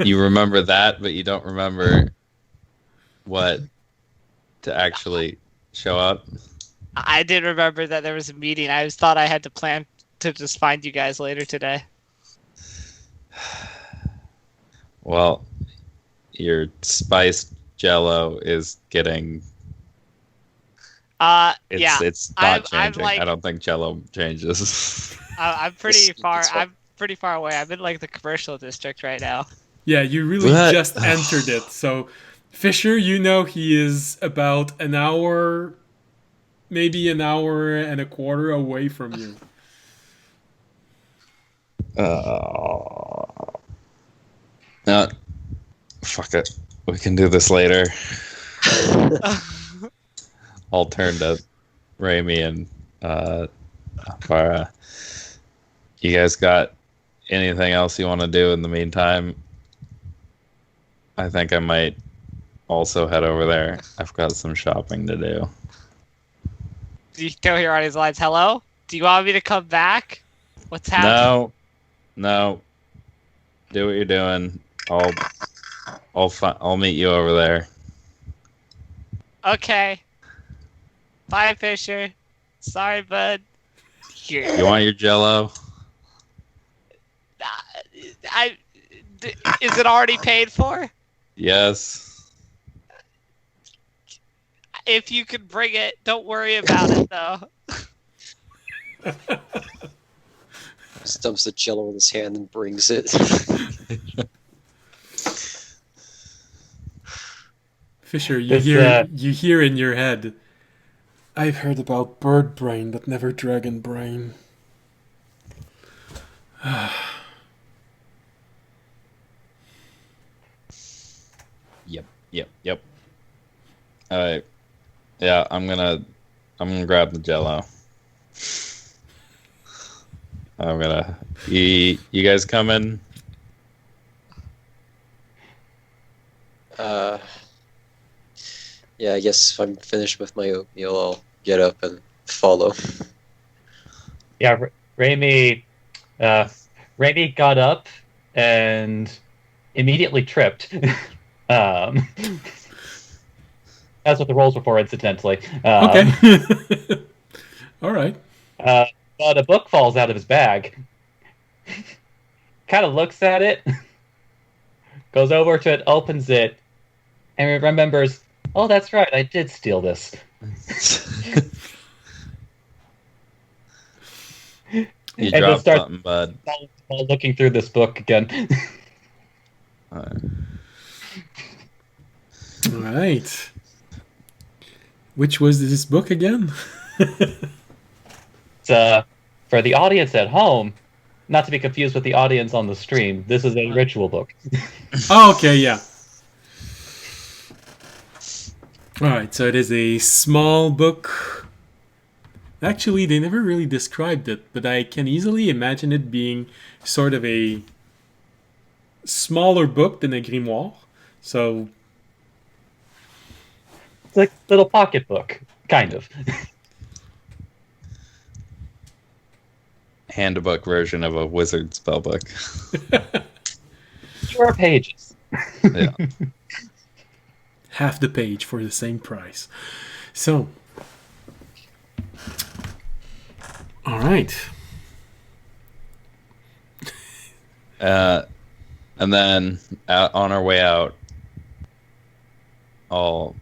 You remember that, but you don't remember what to actually show up. I did remember that there was a meeting. I just thought I had to plan to just find you guys later today. Well, your spiced jello is getting it's I'm not changing. like- I don't think jello changes. I'm pretty This- far. it's fine. I'm pretty far away. I'm in like the commercial district right now. Yeah, you really What? just entered it. So, Fisher, you know he is about an hour, maybe an hour and a quarter away from you. No, fuck it. We can do this later. I'll turn to Raimi and Farah. You guys got anything else you want to do in the meantime? I think I might also head over there. I've got some shopping to do. Do you go here on his lines? Hello? Do you want me to come back? What's happening? No. Do what you're doing. I'll meet you over there. Okay. Bye, Fisher. Sorry, bud. You want your jello? Is it already paid for? Yes. If you can bring it, don't worry about it, though. Just dumps the jello in his hand and brings it. Fisher, This, you hear in your head. I've heard about bird brain, but never dragon brain. Yep. All right. Yeah, I'm gonna grab the Jello. You guys coming? Yeah, I guess if I'm finished with my oatmeal, I'll get up and follow. Yeah, Raimi got up and immediately tripped. um, that's what the rolls were for, incidentally. Okay. All right. But a book falls out of his bag. Kind of looks at it, goes over to it, opens it, and remembers, oh, that's right, I did steal this. You And then dropped starts something, bud. looking through this book again. All right. Which was this book again? It's, for the audience at home, not to be confused with the audience on the stream, this is a ritual book. Oh, okay, yeah. All right, so it is a small book. Actually, they never really described it, but I can easily imagine it being sort of a smaller book than a grimoire. So, It's like a little pocketbook, kind of. Handbook version of a wizard spellbook. Fewer pages. Yeah. half the page for the same price. So, all right. And then on our way out, I'll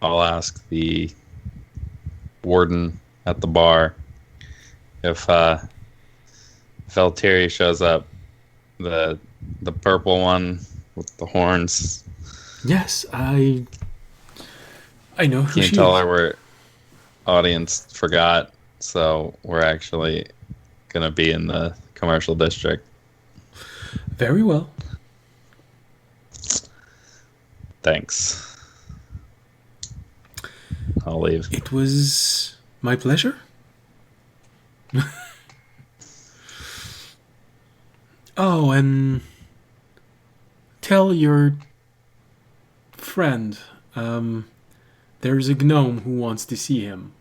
ask the warden at the bar if Valtteri shows up, the purple one with the horns. Yes, I know who Can you she tell is. her we're audience forgot, so we're actually gonna be in the commercial district. Very well. Thanks. I'll leave. It was my pleasure. Oh, and tell your friend there's a gnome who wants to see him.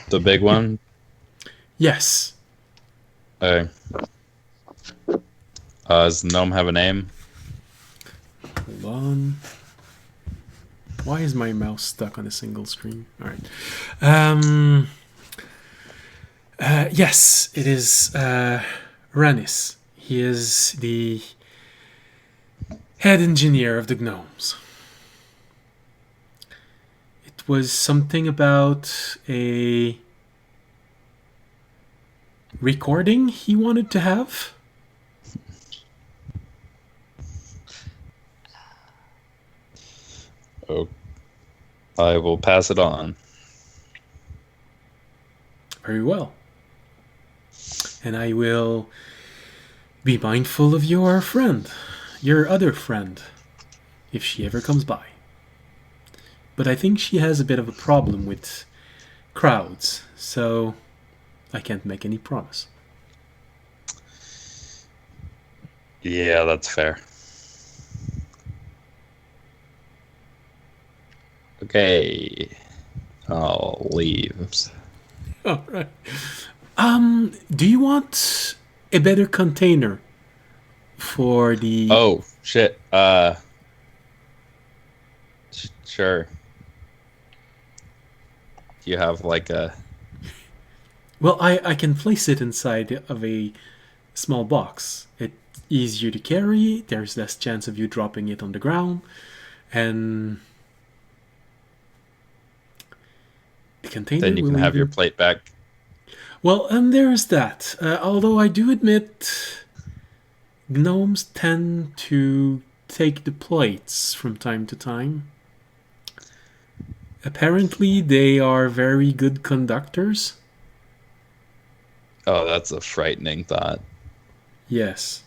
The big one. Yes. Does the gnome have a name? Hold on. Why is my mouse stuck on a single screen? All right. Yes, it is Ranis. He is the head engineer of the gnomes. It was something about a recording he wanted to have. Oh, I will pass it on. Very well. And I will be mindful of your friend, your other friend, if she ever comes by. But I think she has a bit of a problem with crowds, so I can't make any promise. Yeah, that's fair. Okay, I'll leave. All right. Do you want a better container for the? Oh shit. Sure. Do you have like a? Well, I can place it inside of a small box. It's easier to carry. There's less chance of you dropping it on the ground, and the container. Then you can will have your even- plate back. Well, and there's that. Although I do admit, gnomes tend to take the plates from time to time. Apparently, they are very good conductors. Oh, that's a frightening thought. Yes,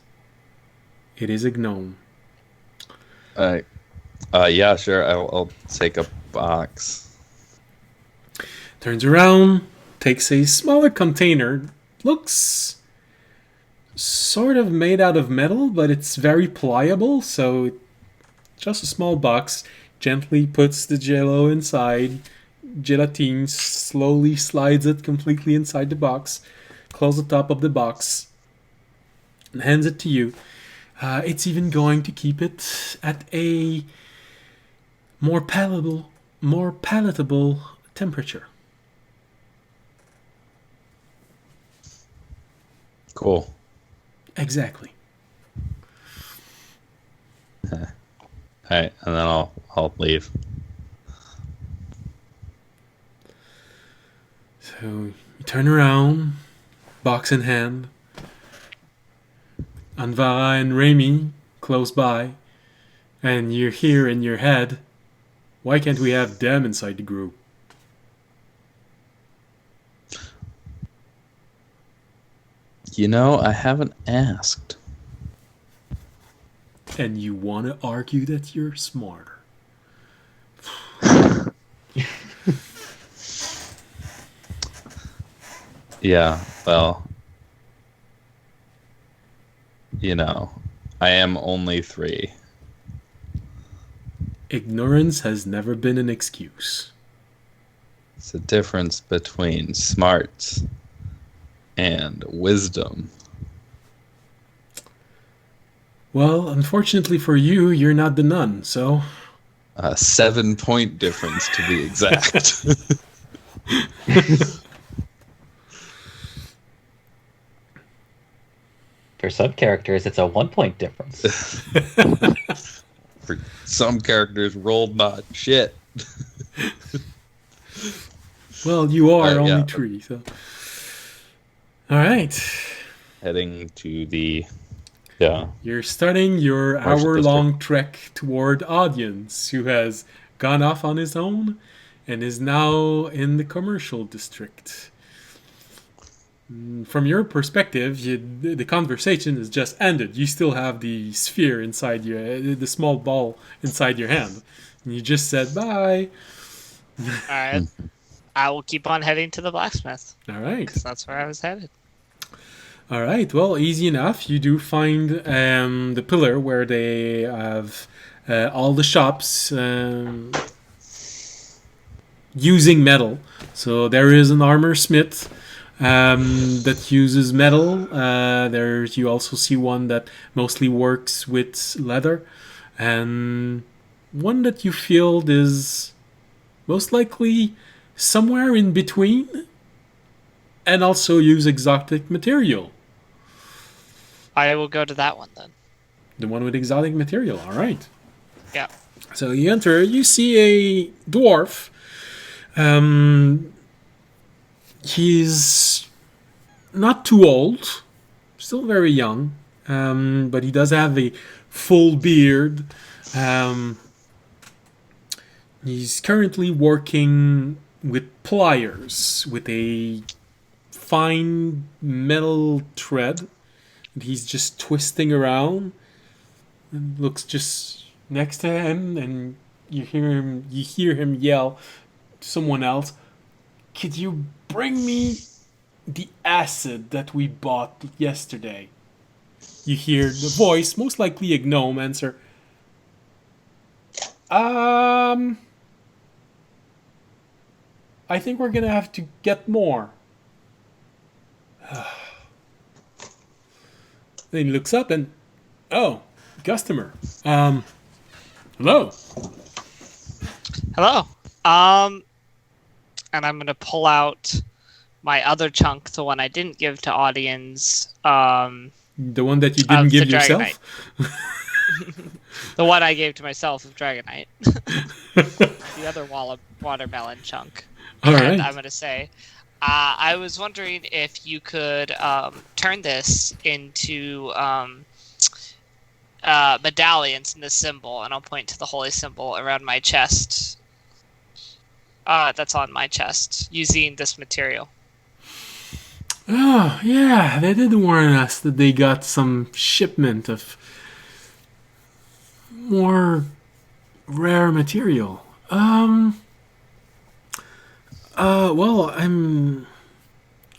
it is a gnome. Yeah, sure. I'll take a box. Turns around, takes a smaller container. Looks sort of made out of metal, but it's very pliable, so just a small box. Gently puts the jello inside. Gelatine slowly slides it completely inside the box. Close the top of the box. And hands it to you. It's even going to keep it at a more palatable temperature. Cool. Exactly. All right, and then I'll leave. So you turn around, box in hand. Anvara and Remy close by, and you hear in your head, why can't we have them inside the group? You know, I haven't asked. And you want to argue that you're smarter. Yeah, well, you know, I am only 3. Ignorance has never been an excuse. It's a difference between smarts and wisdom. Well, unfortunately for you, you're not the nun, so... A 7-point difference, to be exact. For some characters, it's a 1-point difference. For some characters, rolled not shit. Well, you are only yeah. 3, so... Alright. Heading to the... Yeah. You're starting your Martial hour-long trek toward Audience, who has gone off on his own and is now in the commercial district. From your perspective, the conversation is just ended. You still have the sphere inside the small ball inside your hand. And you just said bye. Alright. I will keep on heading to the blacksmith. Alright. Because that's where I was headed. Alright, well, easy enough. You do find the pillar where they have all the shops using metal. So there is an armor smith that uses metal. You also see one that mostly works with leather. And one that you feel is most likely somewhere in between and also use exotic material. I will go to that one then. The one with exotic material, alright. Yeah. So you enter, you see a dwarf. He's not too old, still very young, but he does have a full beard. He's currently working with pliers, with a fine metal thread. And he's just twisting around. And looks just next to him, and you hear him yell to someone else, "Could you bring me the acid that we bought yesterday?" You hear the voice, most likely a gnome, answer, I think we're gonna have to get more. Then he looks up and, oh, customer. Hello. Hello. And I'm gonna pull out my other chunk, the one I didn't give to Audience. The one that you didn't give yourself? The one I gave to myself of Dragonite. The other watermelon chunk. All And right. I'm gonna say, I was wondering if you could turn this into medallions in this symbol, and I'll point to the holy symbol around my chest. That's on my chest using this material. Oh, yeah, they did warn us that they got some shipment of more rare material. Well,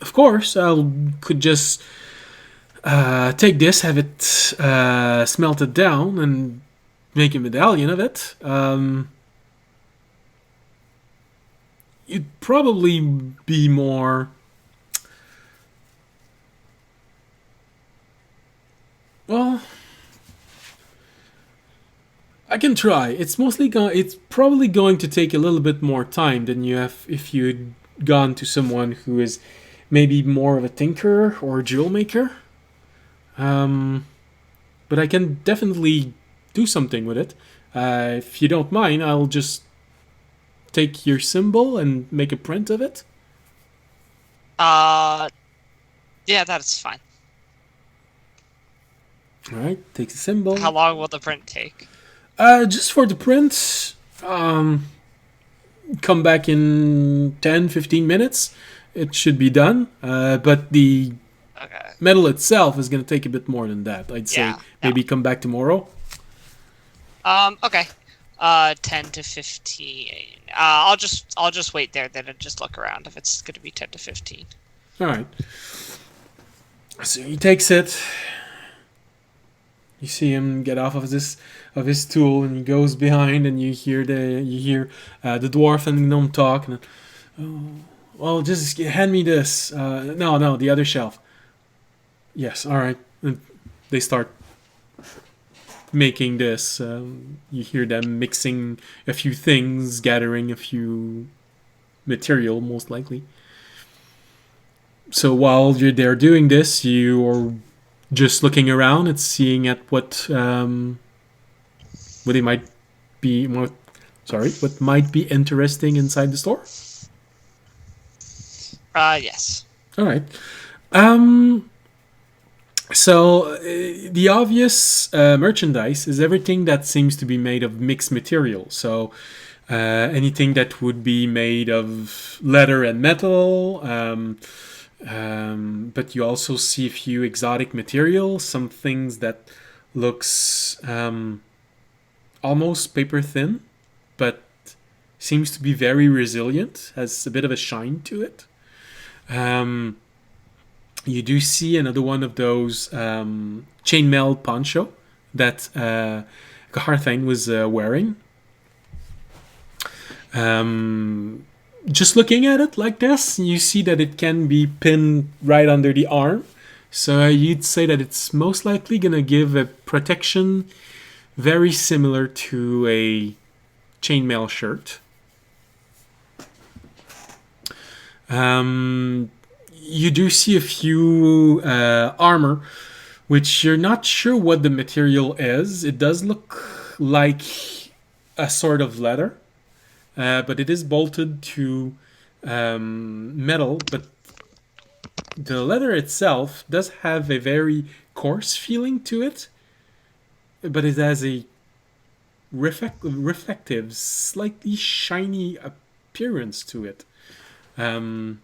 of course, could just take this, have it smelted down, and make a medallion of it. You'd probably be more. Well, I can try. It's probably going to take a little bit more time than you have if you'd gone to someone who is maybe more of a tinkerer or a jewel maker. But I can definitely do something with it. If you don't mind, I'll just take your symbol and make a print of it. Yeah, that's fine. All right, take the symbol. How long will the print take? Just for the print, come back in 10, 15 minutes. It should be done. But the Okay. metal itself is going to take a bit more than that. I'd say Yeah, maybe come back tomorrow. Okay. 10 to 15. I'll just wait there then and just look around if it's gonna be 10 to 15. All right. So he takes it. You see him get off of his stool, and he goes behind, and you hear the dwarf and the gnome talk. And well, just hand me this. No, the other shelf. Yes, all right. And they start making this. You hear them mixing a few things, gathering a few material, most likely. So while they're doing this, you're just looking around and seeing at what they might be. What might be interesting inside the store. Yes. All right. So the obvious merchandise is everything that seems to be made of mixed material. So anything that would be made of leather and metal. But you also see a few exotic materials, some things that looks almost paper thin, but seems to be very resilient, has a bit of a shine to it. You do see another one of those chainmail poncho that Garthane was wearing. Just looking at it like this, you see that it can be pinned right under the arm. So you'd say that it's most likely going to give a protection very similar to a chainmail shirt. You do see a few armor, which you're not sure what the material is. It does look like a sort of leather. But it is bolted to metal, but the leather itself does have a very coarse feeling to it, but it has a reflective, slightly shiny appearance to it. The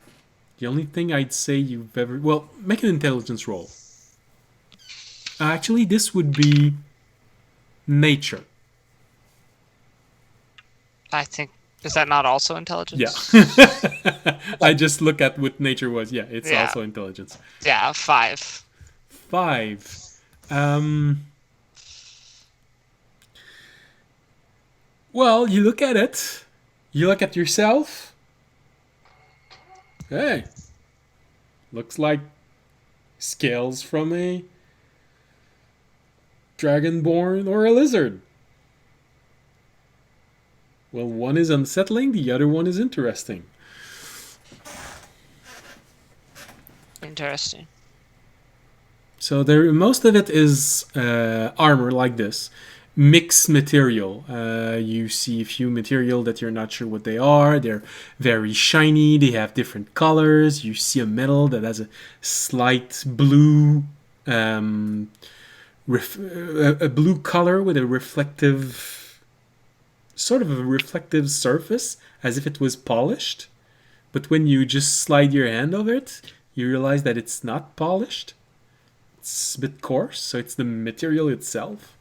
only thing I'd say you've ever... Well, make an intelligence roll. Actually, this would be nature. I think... Is that not also intelligence? Yeah. I just look at what nature was. Yeah, it's also intelligence. Yeah, 5. 5. Well, you look at it. You look at yourself. Hey. Looks like scales from a dragonborn or a lizard. Well, one is unsettling, the other one is interesting. Interesting. So most of it is armor like this. Mixed material. You see a few material that you're not sure what they are. They're very shiny. They have different colors. You see a metal that has a slight blue a blue color with a reflective, sort of a reflective surface, as if it was polished. But when you just slide your hand over it, you realize that it's not polished. It's a bit coarse, so it's the material itself.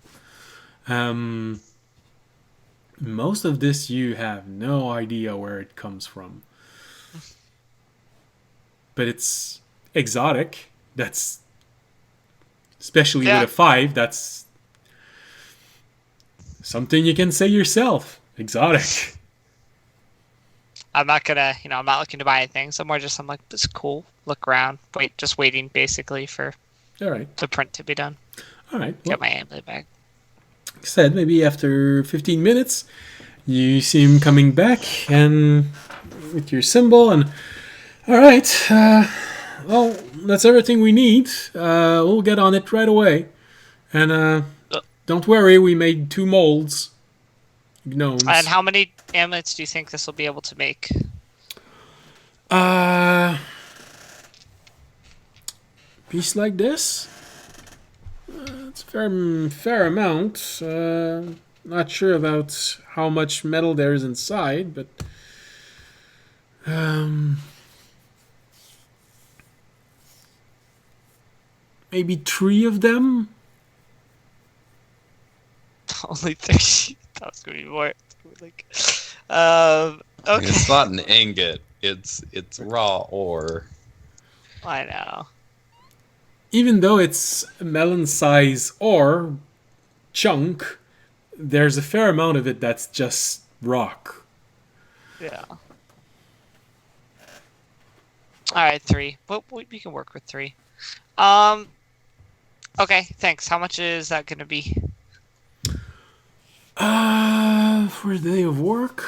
Most of this you have no idea where it comes from. But it's exotic. That's, especially with a 5, that's something you can say yourself. Exotic. I'm not gonna, I'm not looking to buy anything. So more just, I'm like, this is cool. Look around. Just waiting basically for All right. the print to be done. All right. Well, Get my amulet back. like I said, maybe after 15 minutes, you see him coming back and with your symbol. And all right. Well, that's everything we need. We'll get on it right away. And don't worry, we made 2 molds. Gnomes. And how many amulets do you think this will be able to make? Piece like this? It's a fair amount. Not sure about how much metal there is inside, but maybe 3 of them. Only 30. That was gonna be more. Like, okay. It's not an ingot. It's raw ore. I know. Even though it's a melon size or chunk, there's a fair amount of it that's just rock. Yeah. All right, 3. Well, we can work with 3. Okay, thanks. How much is that gonna be? For a day of work,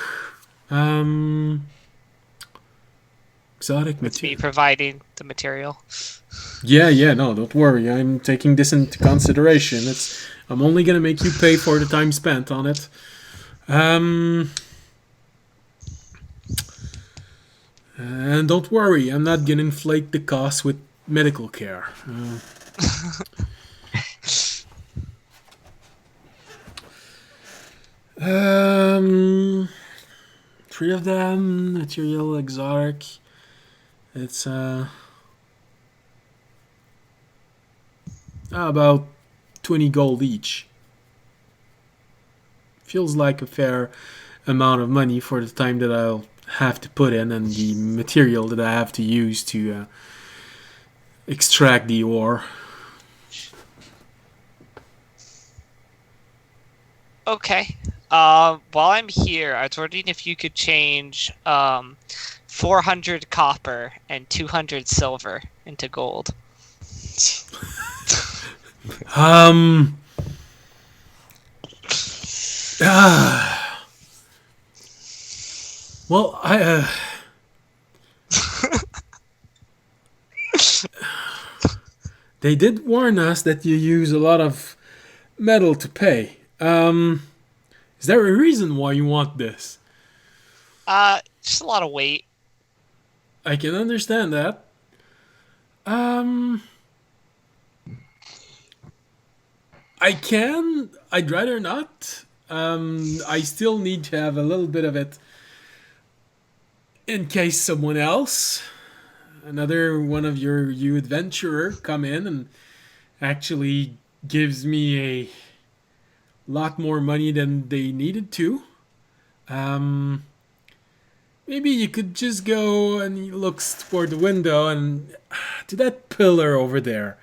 exotic It's me material. providing the material. Yeah, no, don't worry. I'm taking this into consideration. I'm only gonna make you pay for the time spent on it. And don't worry, I'm not gonna inflate the cost with medical care. Um, 3 of them, material exotic. It's about 20 gold each. Feels like a fair amount of money for the time that I'll have to put in and the material that I have to use to extract the ore. Okay. While I'm here, I was wondering if you could change 400 copper and 200 silver into gold. Well, they did warn us that you use a lot of metal to pay. Is there a reason why you want this? Just a lot of weight. I can understand that. I'd rather not. I still need to have a little bit of it in case someone else, another one of you adventurer, come in and actually gives me a lot more money than they needed to. Maybe you could just go, and he looks toward the window and to that pillar over there.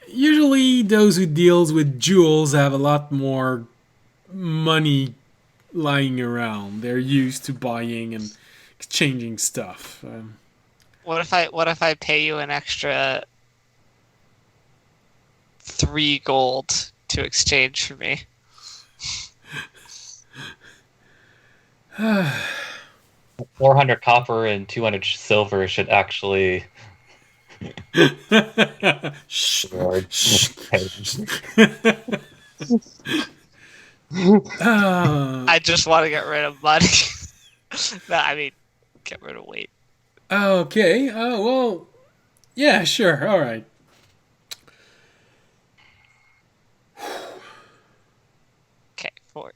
Usually those who deals with jewels have a lot more money lying around. They're used to buying and exchanging stuff. What if I pay you an extra 3 gold to exchange for me? 400 copper and 200 silver should actually. Shh. Lord. I just want to get rid of money. No, I mean, get rid of weight. Okay. Well, yeah, sure. All right. 4.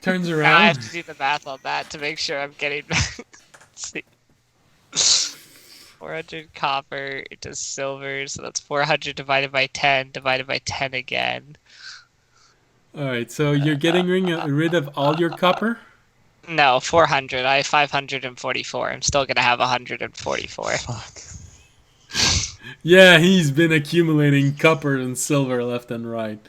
Turns Now I around. have to do the math on that to make sure I'm getting back. Let's see. 400 copper into silver, so that's 400 divided by 10 again. All right, so you're getting rid of all your copper? No, 400. I have 544. I'm still gonna have 144. Fuck. Yeah, he's been accumulating copper and silver left and right.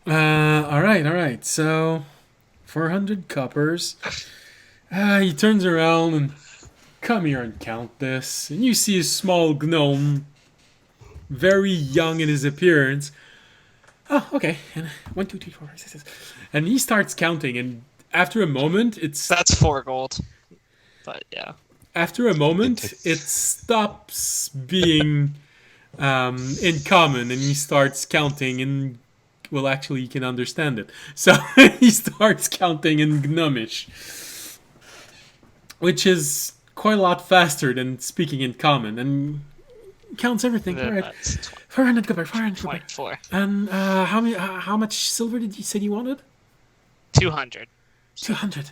All right. So, 400 coppers. He turns around and come here and count this. And you see a small gnome, very young in his appearance. Oh, okay. And 1, 2, 3, 4, 5, 6, 7. And he starts counting. And after a moment, That's 4 gold. But yeah. After a moment, it stops being in common, and he starts counting in. Well, actually, you can understand it. So he starts counting in Gnomish, which is quite a lot faster than speaking in common, and counts everything. All right, That's 400 copper, 400 copper. 24. And how much silver did you say you wanted? 200. 200.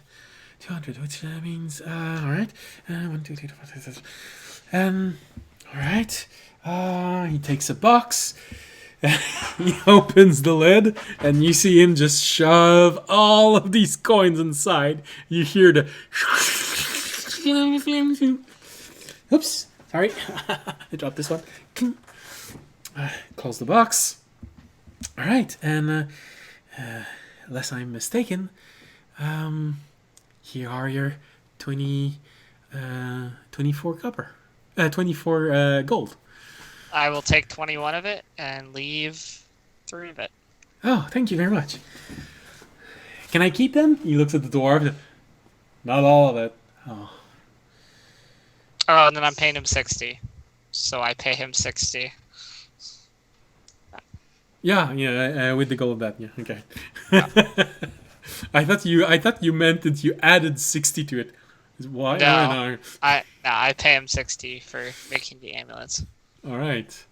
200, which means, alright. 1, 2, 3, 4, 5, 6, 7. Alright. He takes a box. He opens the lid, and you see him just shove all of these coins inside. You hear the. Oops. Sorry. I dropped this one. Close the box. Alright, and unless I'm mistaken, here are your 24 copper. 24 gold. I will take 21 of it and leave 3 of it. Oh, thank you very much. Can I keep them? He looks at the dwarf. Not all of it. Oh. Oh, and then I'm paying him 60. So I pay him 60. Yeah, with the gold that, yeah, okay. I thought you meant that you added 60 to it. Why? No, I pay him 60 for making the ambulance. All right.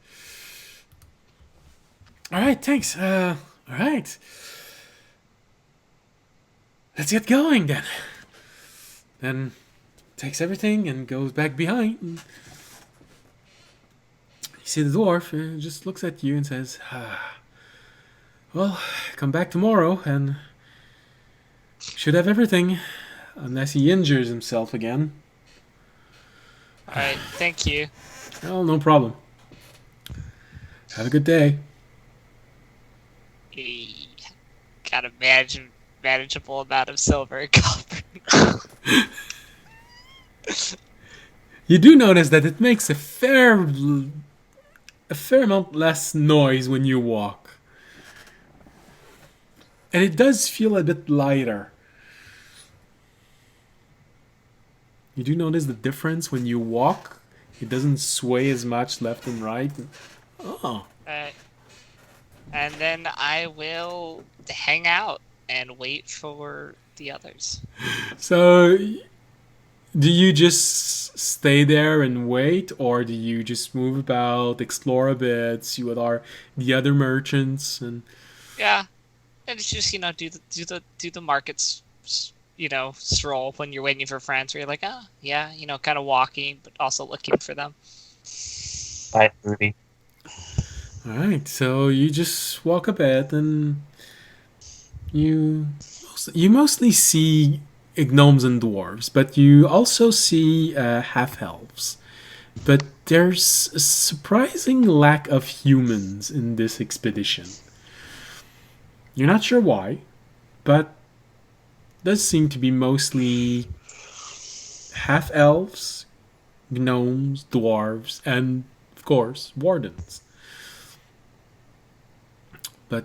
All right, thanks. All right. Let's get going then. Then takes everything and goes back behind. And you see the dwarf just looks at you and says, well, come back tomorrow and should have everything, unless he injures himself again. Alright, thank you. Oh, no problem. Have a good day. Got a manageable amount of silver and copper. You do notice that it makes a fair amount less noise when you walk. And it does feel a bit lighter. You do notice the difference when you walk. It doesn't sway as much left and right. Oh. And then I will hang out and wait for the others. So, do you just stay there and wait, or do you just move about, explore a bit, see what are the other merchants, and Yeah, and it's just do the markets, stroll when you're waiting for friends. Where you're like, kind of walking, but also looking for them. Bye, Ruby. all right? So you just walk a bit, and you mostly see gnomes and dwarves, but you also see half elves. But there's a surprising lack of humans in this expedition. You're not sure why, but it does seem to be mostly half elves, gnomes, dwarves, and of course wardens. But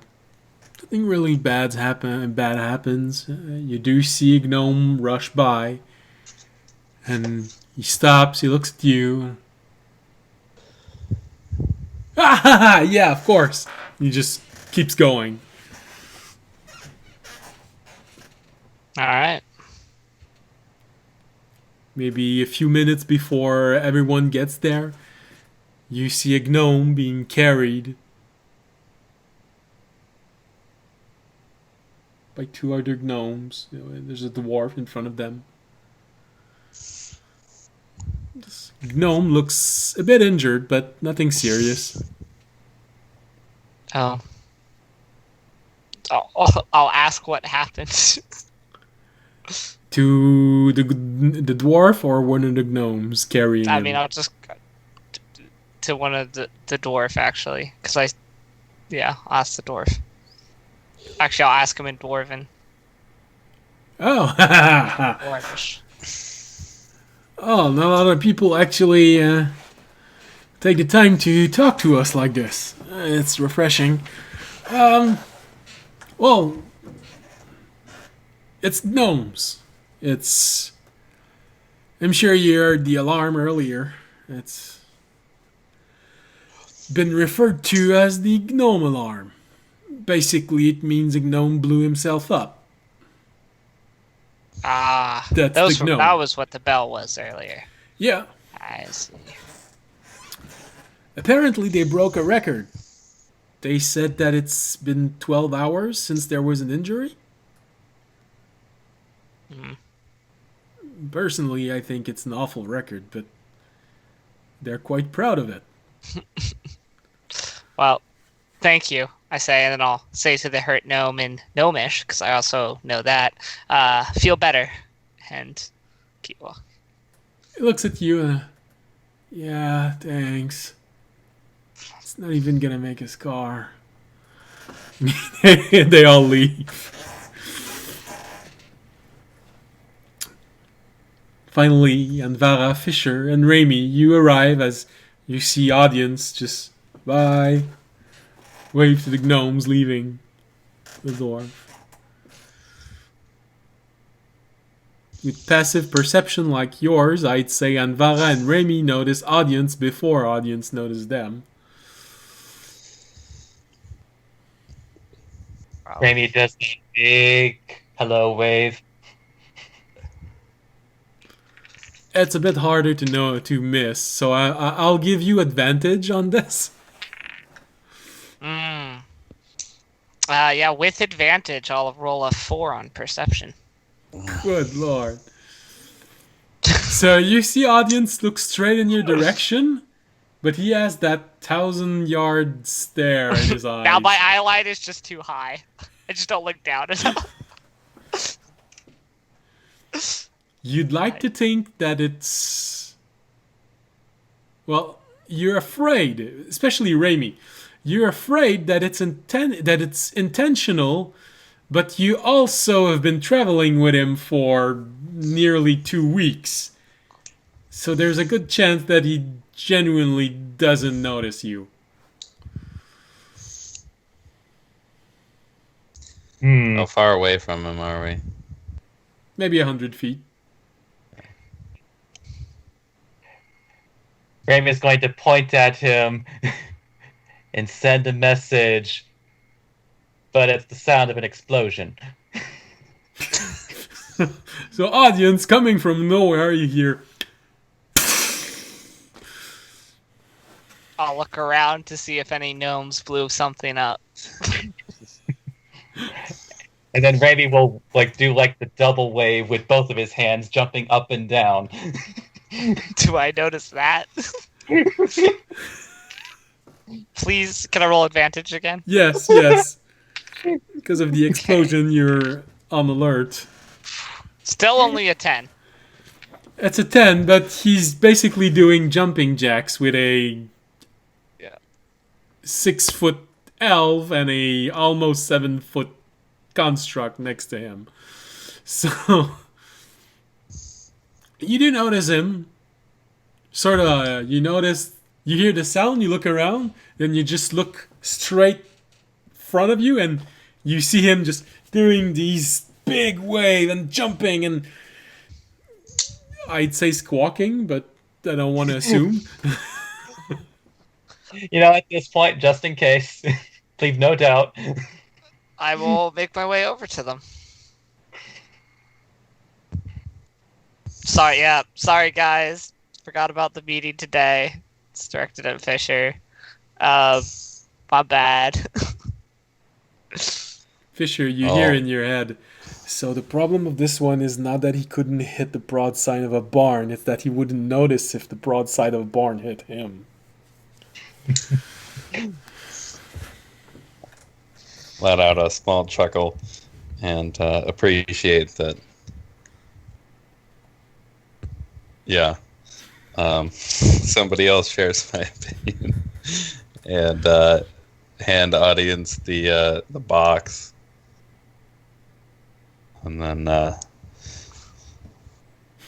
nothing really bad happens. You do see a gnome rush by, and he stops. He looks at you. Yeah, of course. He just keeps going. All right. Maybe a few minutes before everyone gets there, you see a gnome being carried by two other gnomes. There's a dwarf in front of them. This gnome looks a bit injured, but nothing serious. Oh. I'll ask what happened. To the dwarf or one of the gnomes carrying him? I mean, I'll just to one of the dwarf actually, because I'll ask the dwarf. Actually, I'll ask him in Dwarven. Oh, Dwarvish. oh, not a lot of people actually take the time to talk to us like this. It's refreshing. Well, it's gnomes. I'm sure you heard the alarm earlier. It's been referred to as the gnome alarm. Basically, it means a gnome blew himself up. Ah, That's the gnome. that was what the bell was earlier. Yeah. I see. Apparently, they broke a record. They said that it's been 12 hours since there was an injury. Mhm. Personally, I think it's an awful record, but they're quite proud of it. Well, thank you, I say, and then I'll say to the hurt gnome in Gnomish, because I also know that, feel better, and keep walking. He looks at you and, yeah, thanks. It's not even gonna make a scar. They all leave. Finally, Anvara, Fisher, and Raimi, you arrive as you see audience just bye. Wave to the gnomes leaving the dwarf. With passive perception like yours, I'd say Anvara and Raimi notice audience before audience notice them. Raimi does a big hello wave. It's a bit harder to miss, so I'll give you advantage on this. Yeah, with advantage, I'll roll a 4 on perception. Good lord. So you see audience look straight in your direction, but he has that 1,000-yard stare in his eyes. Now my eye line is just too high. I just don't look down enough. You'd like to think that it's... Well, you're afraid, especially Raimi. You're afraid that it's intentional, but you also have been traveling with him for nearly 2 weeks. So there's a good chance that he genuinely doesn't notice you. How far away from him are we? Maybe 100 feet. Raimi is going to point at him and send a message, but it's the sound of an explosion. So audience, coming from nowhere, you hear... I'll look around to see if any gnomes blew something up. And then Raimi will do the double wave with both of his hands jumping up and down. Do I notice that? Please, can I roll advantage again? Yes, yes. Because of the explosion, you're on alert. Still only a 10. It's a 10, but he's basically doing jumping jacks with a 6-foot elf and a almost 7-foot construct next to him. So you do notice him. Sort of, you hear the sound, you look around, then you just look straight in front of you, and you see him just doing these big wave and jumping and I'd say squawking, but I don't want to assume. At this point, just in case, leave no doubt. I will make my way over to them. Sorry guys. Forgot about the meeting today. It's directed at Fisher. My bad. Fisher, you hear in your head. So the problem of this one is not that he couldn't hit the broadside of a barn, it's that he wouldn't notice if the broadside of a barn hit him. Let out a small chuckle and appreciate that. Yeah. Somebody else shares my opinion. And hand audience the box. And then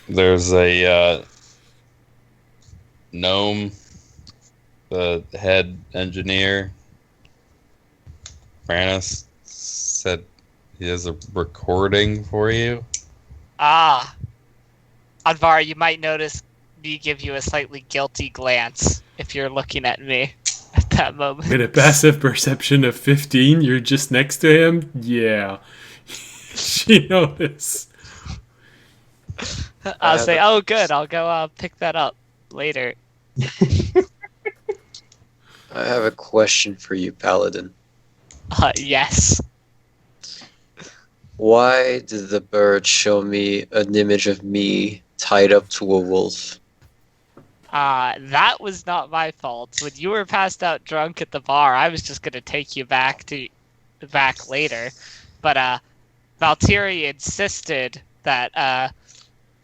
there's a gnome, the head engineer. Francis said he has a recording for you. Ah. Advar, you might notice me give you a slightly guilty glance if you're looking at me at that moment. With a passive perception of 15, you're just next to him? Yeah. She noticed. I'll say, oh, good, I'll go pick that up later. I have a question for you, Paladin. Yes. Why did the bird show me an image of me tied up to a wolf? That was not my fault. When you were passed out drunk at the bar, I was just gonna take you back later. But Valtteri insisted that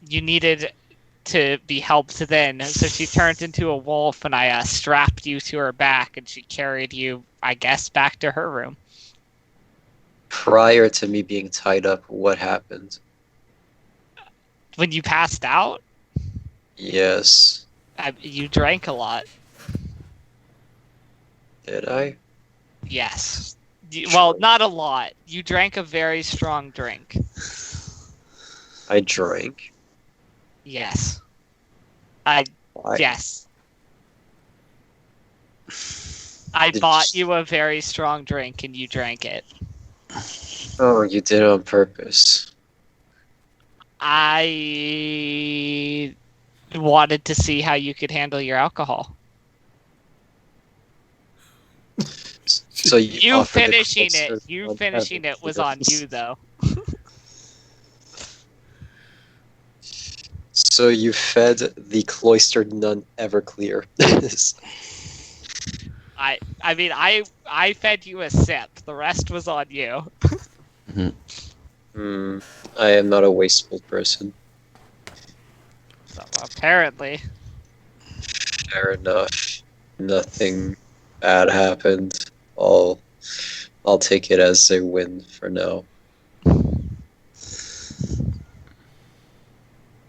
you needed to be helped then, so she turned into a wolf, and I strapped you to her back, and she carried you, I guess, back to her room. Prior to me being tied up, what happened? When you passed out, Yes. you drank a lot. Did I? Yes. Well, not a lot. You drank a very strong drink. I drank. Yes. Why? Yes. I Did bought you- you a very strong drink and you drank it. Oh, you did it on purpose. I wanted to see how you could handle your alcohol. So You offered to finishing cloister it. You none finishing ever it was on clear. you, though. So you fed the cloistered nun Everclear. I mean, I fed you a sip. The rest was on you. I am not a wasteful person. So, apparently. Fair enough. Nothing bad happened. I'll take it as a win for now.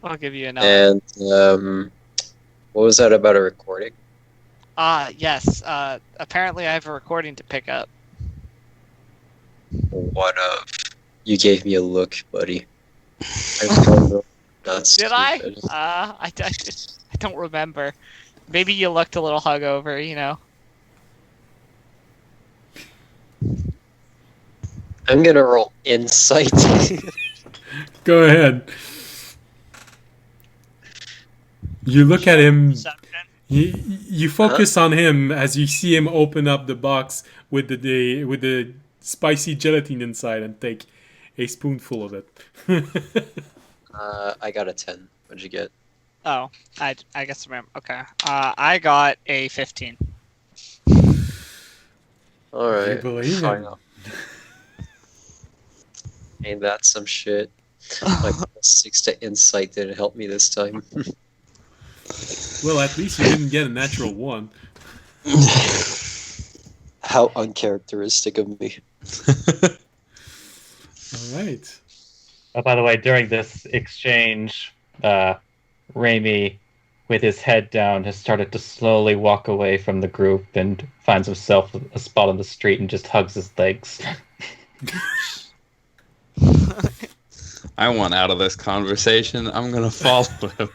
I'll give you another. And what was that about a recording? Yes. Apparently I have a recording to pick up. What of? You gave me a look, buddy. That's Did I? stupid. I don't remember. Maybe you looked a little hungover, you know. I'm gonna roll insight. Go ahead. You look at him. Perception. You focus on him as you see him open up the box with the spicy gelatin inside and take a spoonful of it. I got a 10. What'd you get? Oh, I guess remember. Okay. I got a 15. You Alright. believe fine. him? Ain't that some shit? My +6 to insight didn't help me this time. Well, at least you didn't get a natural one. How uncharacteristic of me. All right. Oh, by the way, during this exchange, Raimi, with his head down, has started to slowly walk away from the group and finds himself a spot on the street and just hugs his legs. I want out of this conversation. I'm gonna follow him.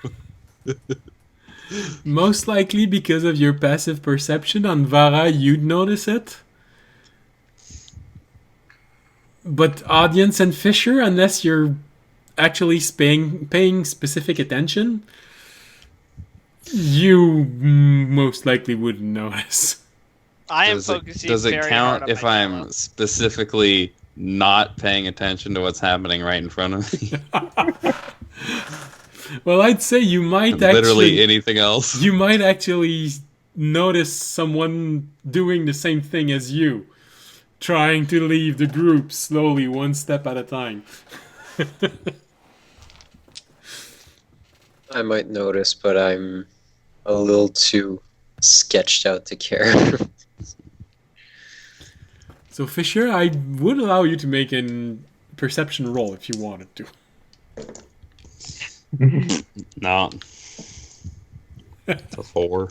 Most likely because of your passive perception on Vara, you'd notice it. But audience and Fisher, unless you're actually paying specific attention, you most likely wouldn't notice. I am Does focusing it very hard count on if my I'm yellow. specifically not paying attention to what's happening right in front of me. Well, I'd say you might Literally anything else. You might actually notice someone doing the same thing as you, trying to leave the group slowly, one step at a time. I might notice, but I'm a little too sketched out to care. So, Fisher, I would allow you to make a perception roll if you wanted to. No. It's a 4.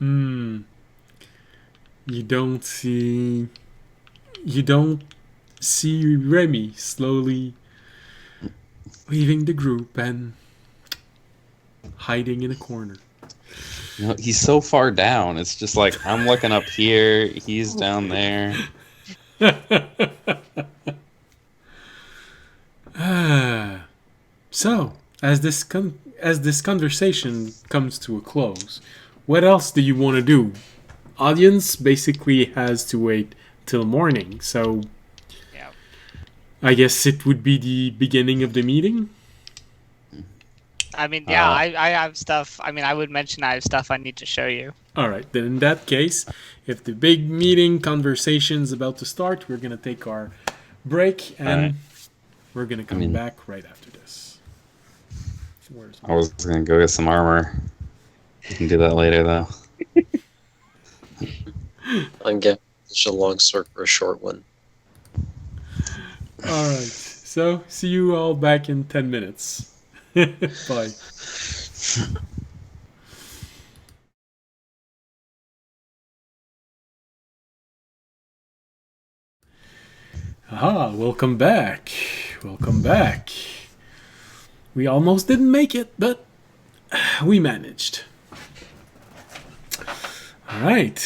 You don't see Remy slowly leaving the group and hiding in a corner. You know, he's so far down. It's just like I'm looking up here, he's down there. So, as this conversation comes to a close, what else do you want to do? Audience basically has to wait till morning, so Yeah. I guess it would be the beginning of the meeting. I mean, yeah, I have stuff. I mean, I would mention I have stuff I need to show you. All right, then in that case, if the big meeting conversation's about to start, we're gonna take our break and we're gonna come back right after this. I was gonna go get some armor. You can do that later, though. I'm getting such a long sword for a short one. All right, so see you all back in 10 minutes. Bye. Aha, welcome back. Welcome back. We almost didn't make it, but we managed. All right.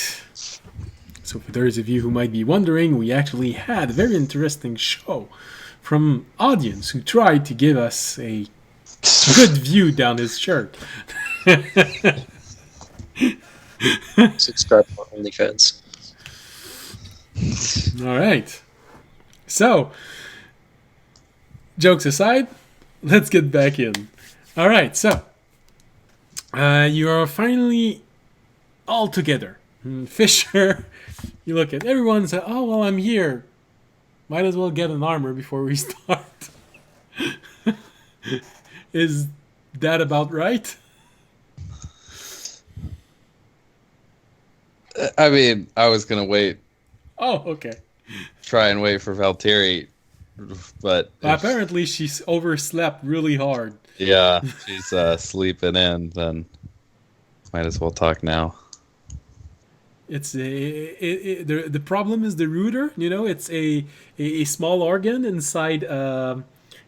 So for those of you who might be wondering, we actually had a very interesting show from audience who tried to give us a good view down his shirt. Subscribe to OnlyFans. All right. So, jokes aside, let's get back in. All right. So, you are finally all together. Fisher, you look at everyone and say, "Oh well, I'm here. Might as well get an armor before we start." Is that about right? I mean, I was gonna wait. Oh, okay. Try and wait for Valtteri, but Apparently, she's overslept really hard. yeah, she's sleeping in. Then might as well talk now. It's the problem is the rooter. You know, it's a small organ inside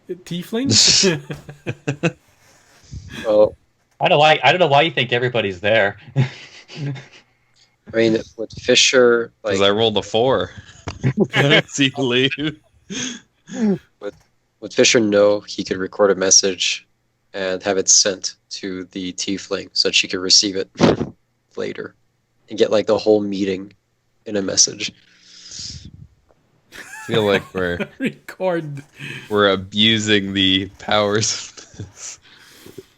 tiefling. Well, I don't know why you think everybody's there. I mean, with Fisher, like, Because I rolled a 4. See you leave. with Fisher, no, he could record a message and have it sent to the tiefling so that she could receive it later and get like the whole meeting in a message. I feel like Record. we're abusing the powers of this.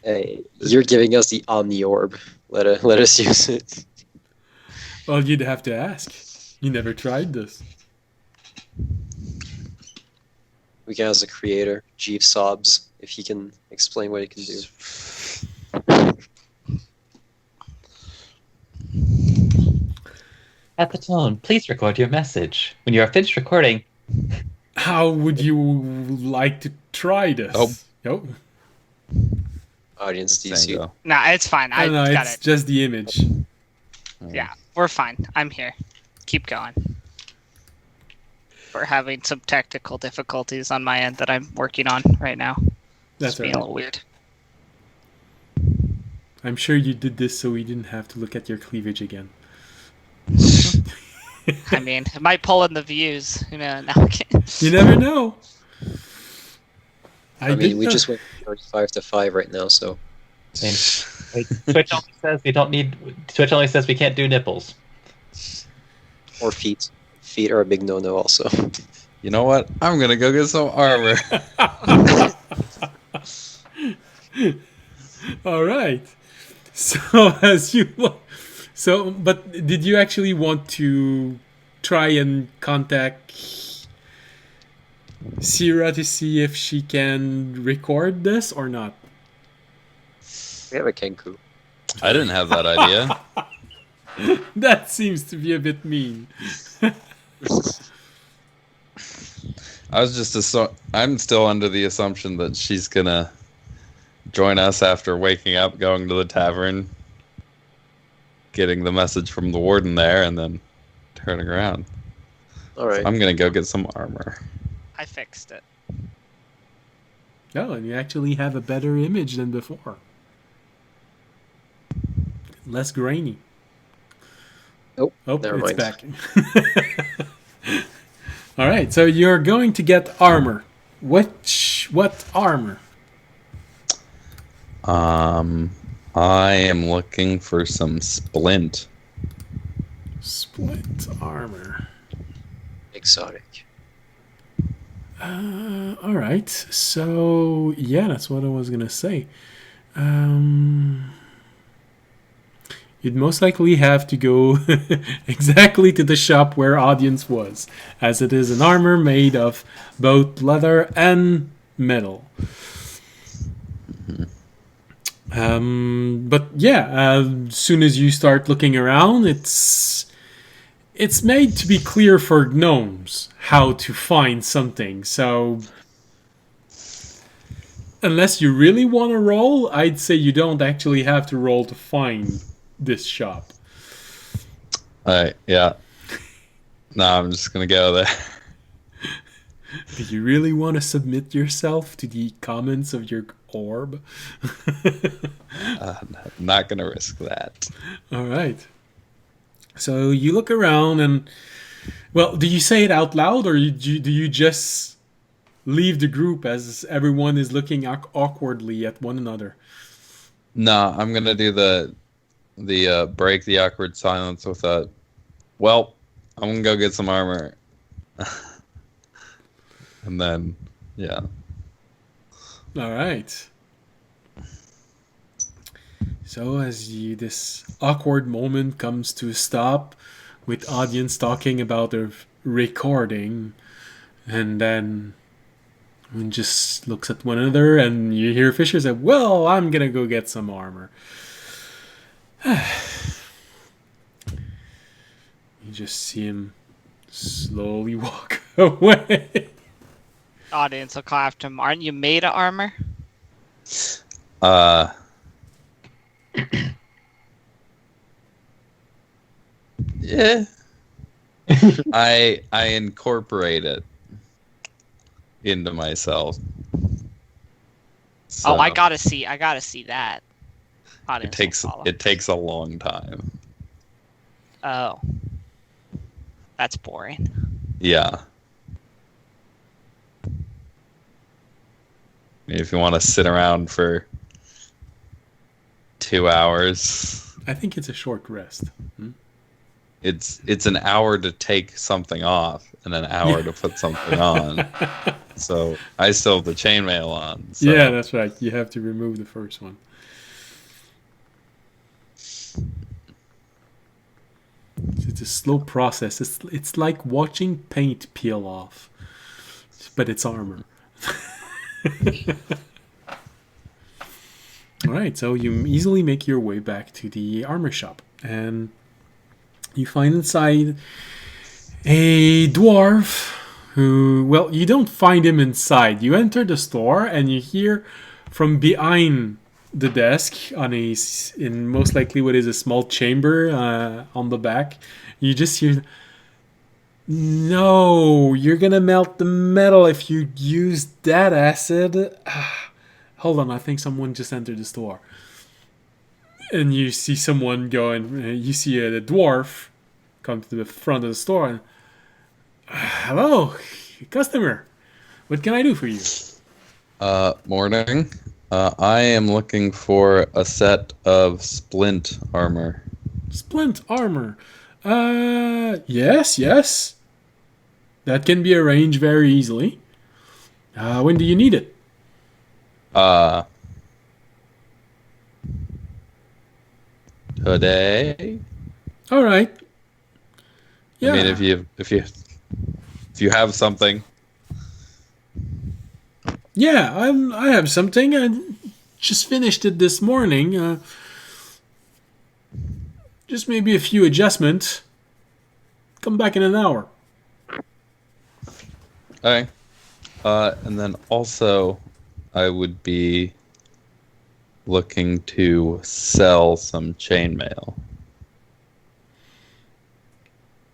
Hey, you're giving us the Omni Orb. Let us use it. Well, you'd have to ask. You never tried this. We can ask the creator, Jeeves Sobs, if he can explain what he can do. At the tone, please record your message. When you are finished recording, How would you like to try this? Oh. Audience DC. Tango. Nah, it's fine. I No, got it's it. just the image. Yeah, we're fine. I'm here. Keep going. We're having some technical difficulties on my end that I'm working on right now. That's It's being right. a little weird. I'm sure you did this so we didn't have to look at your cleavage again. I mean, it might pull in the views. You know, no, I'm kidding. You never know. I mean, we did just went 35-5 right now, so Twitch only says we don't need. Twitch only says we can't do nipples. or feet. Feet are a big no-no also. You know what? I'm gonna go get some armor. All right. So as you look, but did you actually want to try and contact Sierra to see if she can record this or not? We have a Kenku. I didn't have that idea. That seems to be a bit mean. I was just I'm still under the assumption that she's gonna join us after waking up, going to the tavern, getting the message from the warden there, and then turning around. All right. So I'm gonna go get some armor. I fixed it. Oh, and you actually have a better image than before. Less grainy. Nope. Oh, Never it's mind. back. All right, so you're going to get armor. What armor? I am looking for some splint. Split armor. Exotic. All right. So yeah, that's what I was gonna say. You'd most likely have to go exactly to the shop where audience was, as it is an armor made of both leather and metal. But yeah, as soon as you start looking around, it's made to be clear for gnomes how to find something. So unless you really want to roll, I'd say you don't actually have to roll to find this shop. Yeah. No, I'm just gonna go there. Do you really want to submit yourself to the comments of your orb? I'm not gonna risk that. All right. So you look around and, well, do you say it out loud or do you just leave the group as everyone is looking awkwardly at one another? No, I'm gonna do the break the awkward silence with a, well, I'm gonna go get some armor. And then, yeah. All right. So as this awkward moment comes to a stop, with audience talking about their recording, and then one just looks at one another, and you hear Fisher say, "Well, I'm gonna go get some armor." You just see him slowly walk away. Audience will call after him. Aren't you made of armor? Yeah. I incorporate it into myself. So Oh, I gotta see that. it Audience takes will follow. it takes a long time. Oh, that's boring. Yeah. If you want to sit around for 2 hours, I think it's a short rest. it's an hour to take something off and an hour to put something on. So I still have the chainmail on. So. Yeah, that's right. You have to remove the first one. It's a slow process. It's like watching paint peel off, but it's armor. All right, so you easily make your way back to the armor shop, and you find inside a dwarf who, well, you don't find him inside. You enter the store, and you hear from behind the desk in most likely what is a small chamber on the back. You just hear, "No, you're gonna melt the metal if you use that acid." Hold on, I think someone just entered the store. And you see someone go and you see the dwarf come to the front of the store and, "Hello, customer. What can I do for you?" Morning. I am looking for a set of splint armor. "Splint armor. Yes. That can be arranged very easily. When do you need it? Today. All right. Yeah. I mean, if you have something. Yeah, I have something. I just finished it this morning. Just maybe a few adjustments. Come back in an hour. Okay. And then also, I would be looking to sell some chainmail.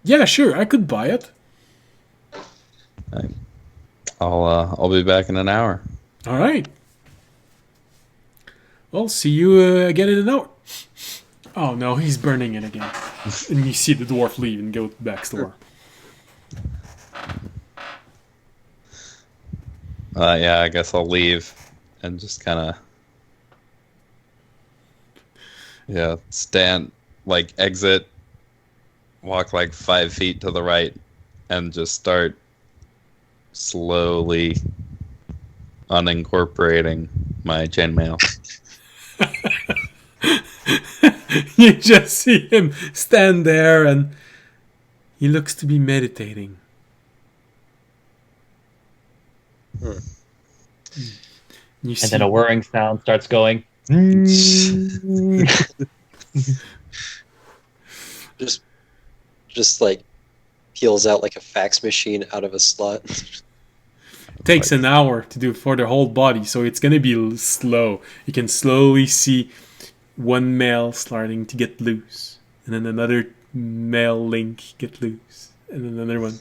Yeah, sure. I could buy it. Okay. I'll be back in an hour. All right. Well, see you again in an hour. Oh no, he's burning it again. And you see the dwarf leave and go back store. Yeah, I guess I'll leave and just kind of stand, like exit, walk like 5 feet to the right, and just start slowly unincorporating my chainmail. You just see him stand there and he looks to be meditating. Hmm. You see, And then a whirring sound starts going. Just like peels out like a fax machine out of a slot. takes an hour to do for the whole body, so it's gonna be slow. You can slowly see one male starting to get loose, and then another male link get loose, and then another one,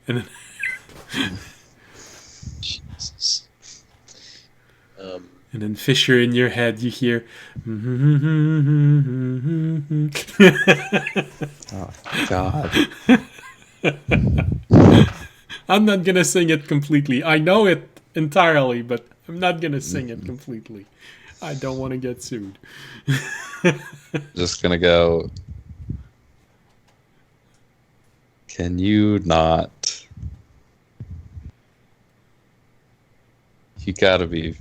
and then Jesus. and then Fisher in your head you hear. Oh God! I'm not gonna sing it completely. I know it entirely, but I'm not gonna sing it completely. I don't want to get sued. Just gonna go. Can you not? You gotta be.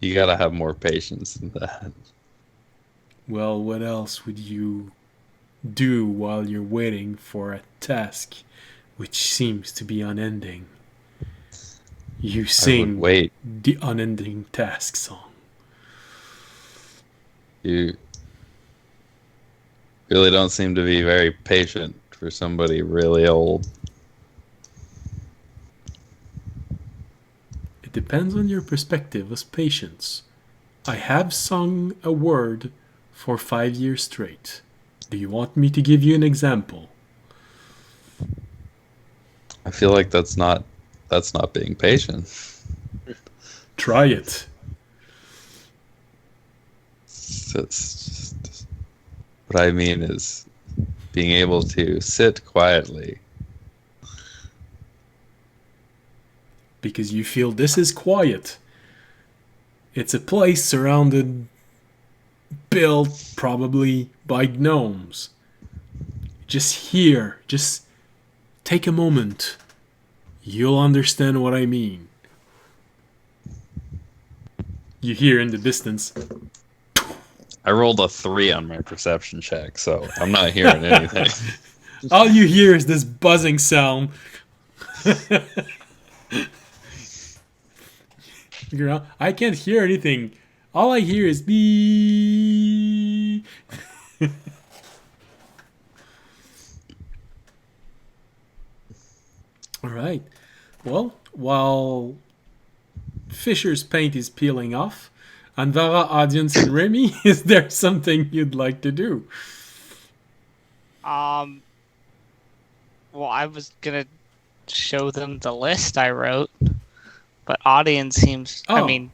You gotta have more patience than that. Well, what else would you do while you're waiting for a task which seems to be unending? You I would sing wait. the unending task song. You really don't seem to be very patient for somebody really old. It depends on your perspective as patience. I have sung a word for 5 years straight. Do you want me to give you an example? I feel like that's not being patient. Try it. It's just, what I mean is being able to sit quietly. Because you feel this is quiet. It's a place surrounded, built probably by gnomes. Just here, just take a moment. You'll understand what I mean. You hear in the distance. I rolled a 3 on my perception check, so I'm not hearing anything. All you hear is this buzzing sound. I can't hear anything. All I hear is bee. All right. Well, while Fisher's paint is peeling off, Anvara, audience, and Remy, is there something you'd like to do? Well, I was gonna show them the list I wrote, but audience seems. Oh. I mean,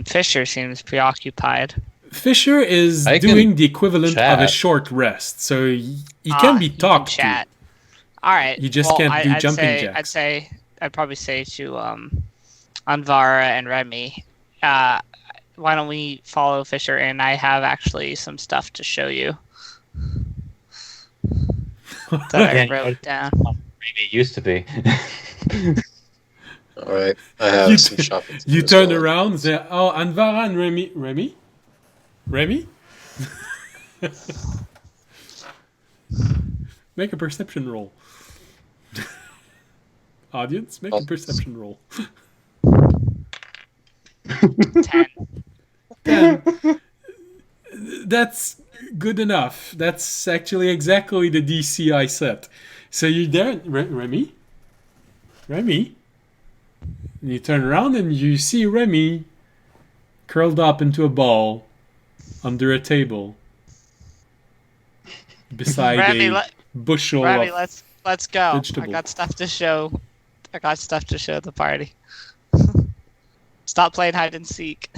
Fisher seems preoccupied. Fisher is I can doing the equivalent of a chat. short rest, so he can be You can talked to. chat. All right. You just can't do jumping say, jacks. I'd probably say to Anvara and Remy, why don't we follow Fisher in? I have actually some stuff to show you that I Yeah, wrote down. Maybe it used to be. Alright, I have You, some shopping to you do as turn well. around and say, "Oh, Anvara and Remy, Remy, make a perception roll." Audience, make a perception roll. 10. 10. That's good enough. That's actually exactly the DC I set. So you're there, Remy? Remy? And you turn around and you see Remy curled up into a ball under a table beside Remy, a bushel Remy, of let's go. vegetable. I got stuff to show. I got stuff to show the party. Stop playing hide and seek.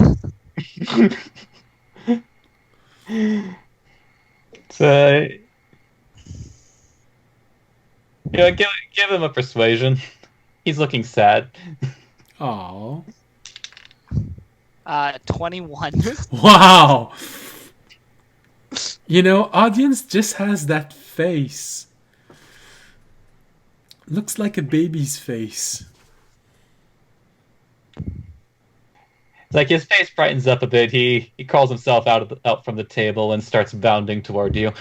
So, give him a persuasion. He's looking sad. Aww. 21. Wow! You know, audience just has that face. Looks like a baby's face. It's like his face brightens up a bit. He calls himself out from the table and starts bounding toward you.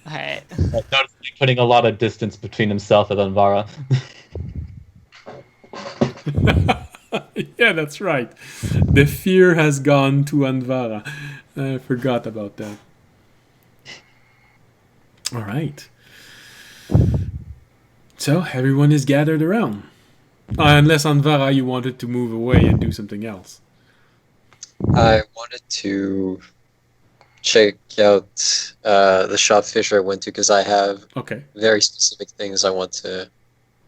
Alright. Noticeably putting a lot of distance between himself and Anvara. Yeah, that's right. The fear has gone to Anvara. I forgot about that. All right. So everyone is gathered around. Unless Anvara, you wanted to move away and do something else. I wanted to check out the shop Fisher went to because I have Okay. very specific things I want to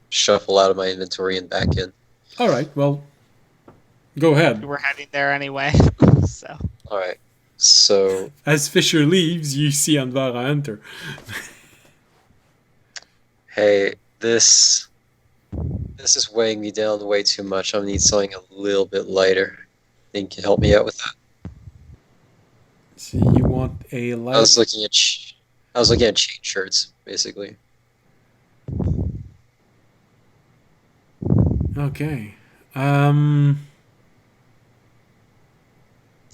shuffle out of my inventory and back in. All right. Well, go ahead. We're heading there anyway. So. Alright, so As Fisher leaves, you see Anvara enter. hey, this is weighing me down way too much. I need something a little bit lighter. Think you can help me out with that? So you want a light? I was looking at chain shirts, basically. Okay.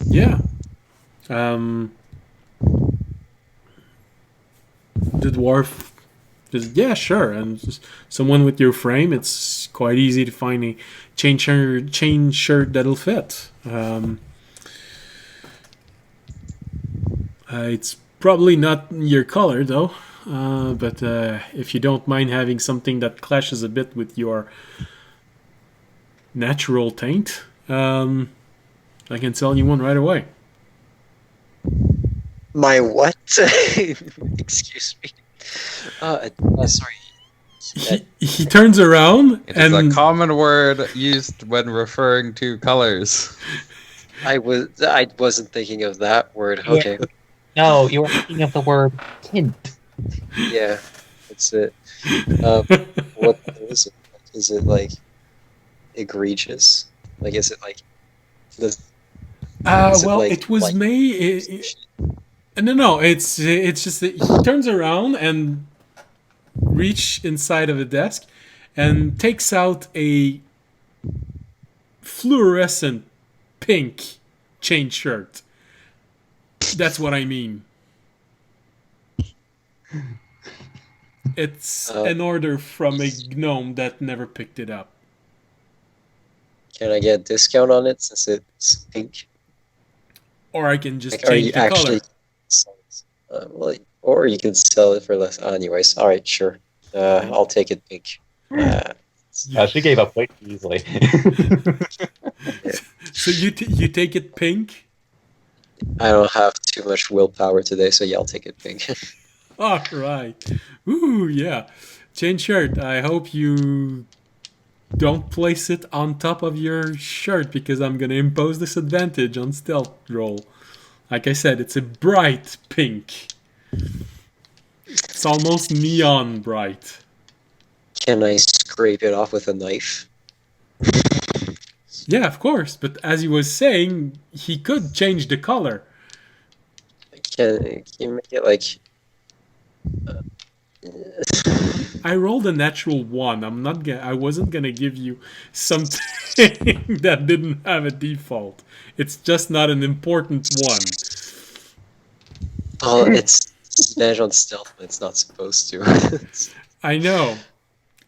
Yeah. The dwarf just, yeah, sure. And just someone with your frame, it's quite easy to find a chain shirt that'll fit. It's probably not your color though. But if you don't mind having something that clashes a bit with your natural taint, I can sell you one right away. My what? Excuse me. Sorry. He turns around It is and a common word used when referring to colors. I wasn't thinking of that word. Okay. No, you were thinking of the word tint. Yeah, that's it. What is it? Is it like egregious? Like, is it like the? Is well, like, it was like, made. No. It's just that he turns around and reach inside of a desk and takes out a fluorescent pink chain shirt. That's what I mean. It's an order from a gnome that never picked it up. Can I get a discount on it since it's pink? Or I can just Like, are change you the color. actually? Well, or you can sell it for less. Anyways, all right, sure. I'll take it pink. She gave up way too easily. So you take it pink? I don't have too much willpower today, so yeah, I'll take it pink. All right. Ooh, yeah. Chain shirt. I hope you don't place it on top of your shirt because I'm going to impose disadvantage on stealth roll. Like I said, it's a bright pink. It's almost neon bright. Can I scrape it off with a knife? Yeah, of course. But as he was saying, he could change the color. Can you make it like? I rolled a natural 1. I wasn't gonna give you something that didn't have a default. It's just not an important one. Oh, it's advantage on stealth, but it's not supposed to. I know.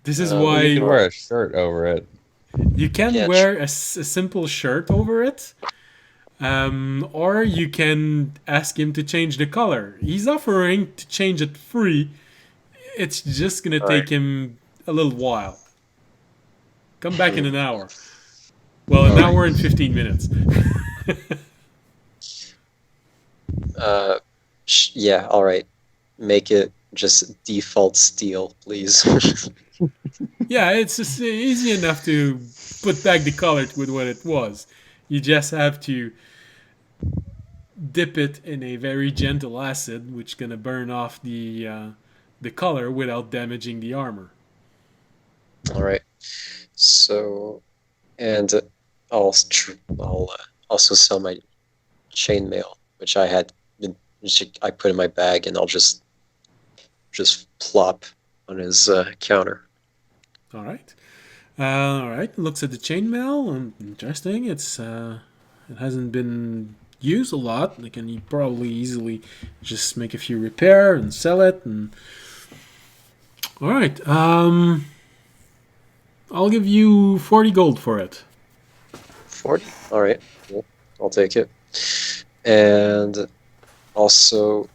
This is You You why could wear a shirt over it. you can Yeah, wear a simple shirt over it. Or you can ask him to change the color. He's offering to change it free. It's just gonna take him a little while. Come back in an hour. Well, an hour and 15 minutes. Yeah, all right. Make it just default steel, please. Yeah, it's just easy enough to put back the color with what it was. You just have to dip it in a very gentle acid, which gonna burn off the color without damaging the armor. All right. So, and I'll also sell my chainmail, which I put in my bag, and I'll just plop on his counter. All right. All right. Looks at the chainmail. Interesting. It hasn't been used a lot. They can probably easily just make a few repair and sell it. And all right. I'll give you 40 gold for it. 40. All right. Cool. I'll take it. And also,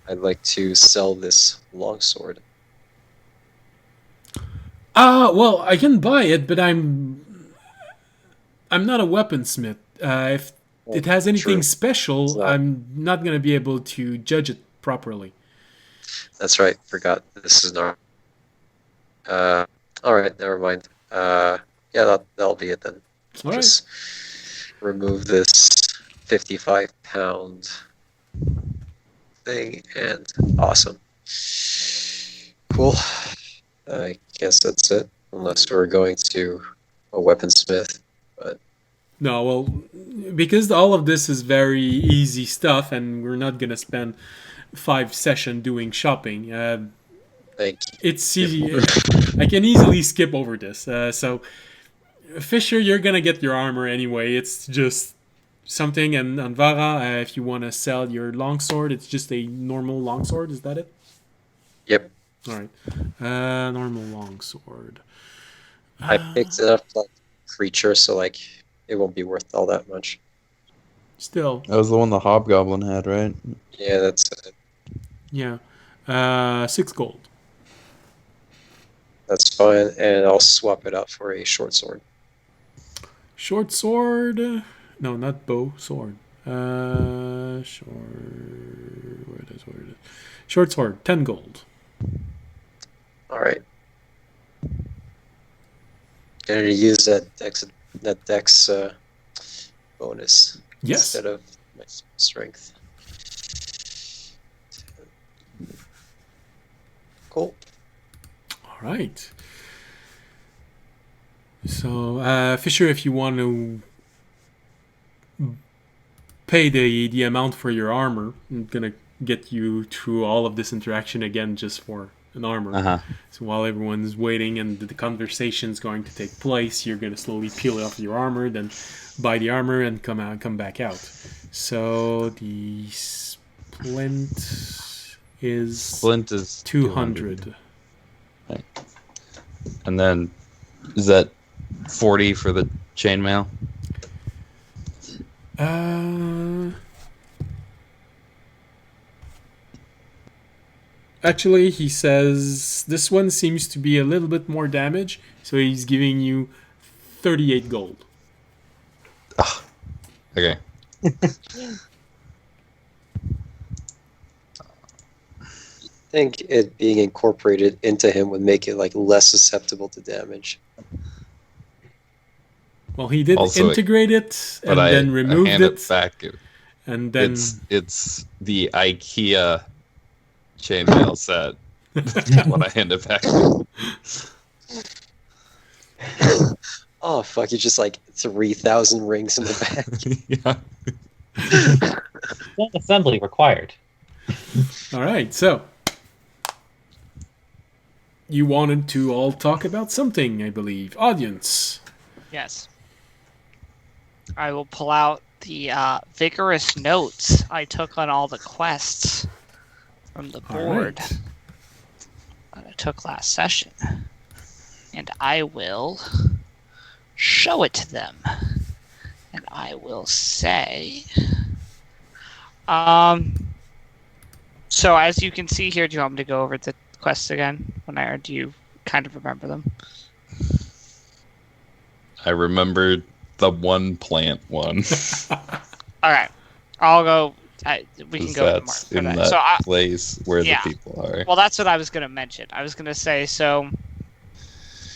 I'd like to sell this longsword. Well, I can buy it, but I'm not a weaponsmith. If it has anything True. special, So- I'm not gonna be able to judge it properly. That's right. Forgot. This is not. All right. Never mind. Yeah, that'll be it then. All right. Just remove this 55-pound thing, and awesome. Cool. I guess that's it. Unless we're going to a weaponsmith. No, well, because all of this is very easy stuff, and we're not gonna spend 5 sessions doing shopping. Thank you. It's easy. I can easily skip over this. So, Fisher, you're gonna get your armor anyway. It's just something, and Anvara, if you want to sell your longsword, it's just a normal longsword. Is that it? Yep. All right. Normal longsword. I picked it up like creature, so like it won't be worth all that much. Still, That was the one the hobgoblin had, right? Yeah, that's it. yeah. 6 gold. That's fine, and I'll swap it out for a short sword. Short sword. No, not bow. Sword. Short. Where it is? Where it is? Short sword. 10 gold. All right. Gonna use that dex bonus Yes. instead of my strength. Cool. All right. So, Fisher, if you want to pay the amount for your armor, I'm gonna get you through all of this interaction again just for an armor. Uh-huh. So while everyone's waiting and the conversation's going to take place, you're gonna slowly peel off your armor, then buy the armor and come back out. So the splint is Splint is 200. And then, is that 40 for the chainmail? Actually, he says this one seems to be a little bit more damage, so he's giving you 38 gold. Okay. I think it being incorporated into him would make it like less susceptible to damage. Well, he did Also, integrate it and But I then removed hand it, it back. and then It's the IKEA chainmail set when I hand it back. Oh fuck! You just like 3,000 rings in the back. Yeah. Full assembly required. all right. So you wanted to all talk about something, I believe. Audience. Yes. I will pull out the vigorous notes I took on all the quests from the All board right. that I took last session. And I will show it to them. And I will say... So as you can see here, do you want me to go over the quests again? Or do you kind of remember them? I remembered the one plant one. All right, I'll go. We can 'Cause go to that's Mark in for that that. place where yeah. the people are. Well, that's what I was going to mention. I was going to say, so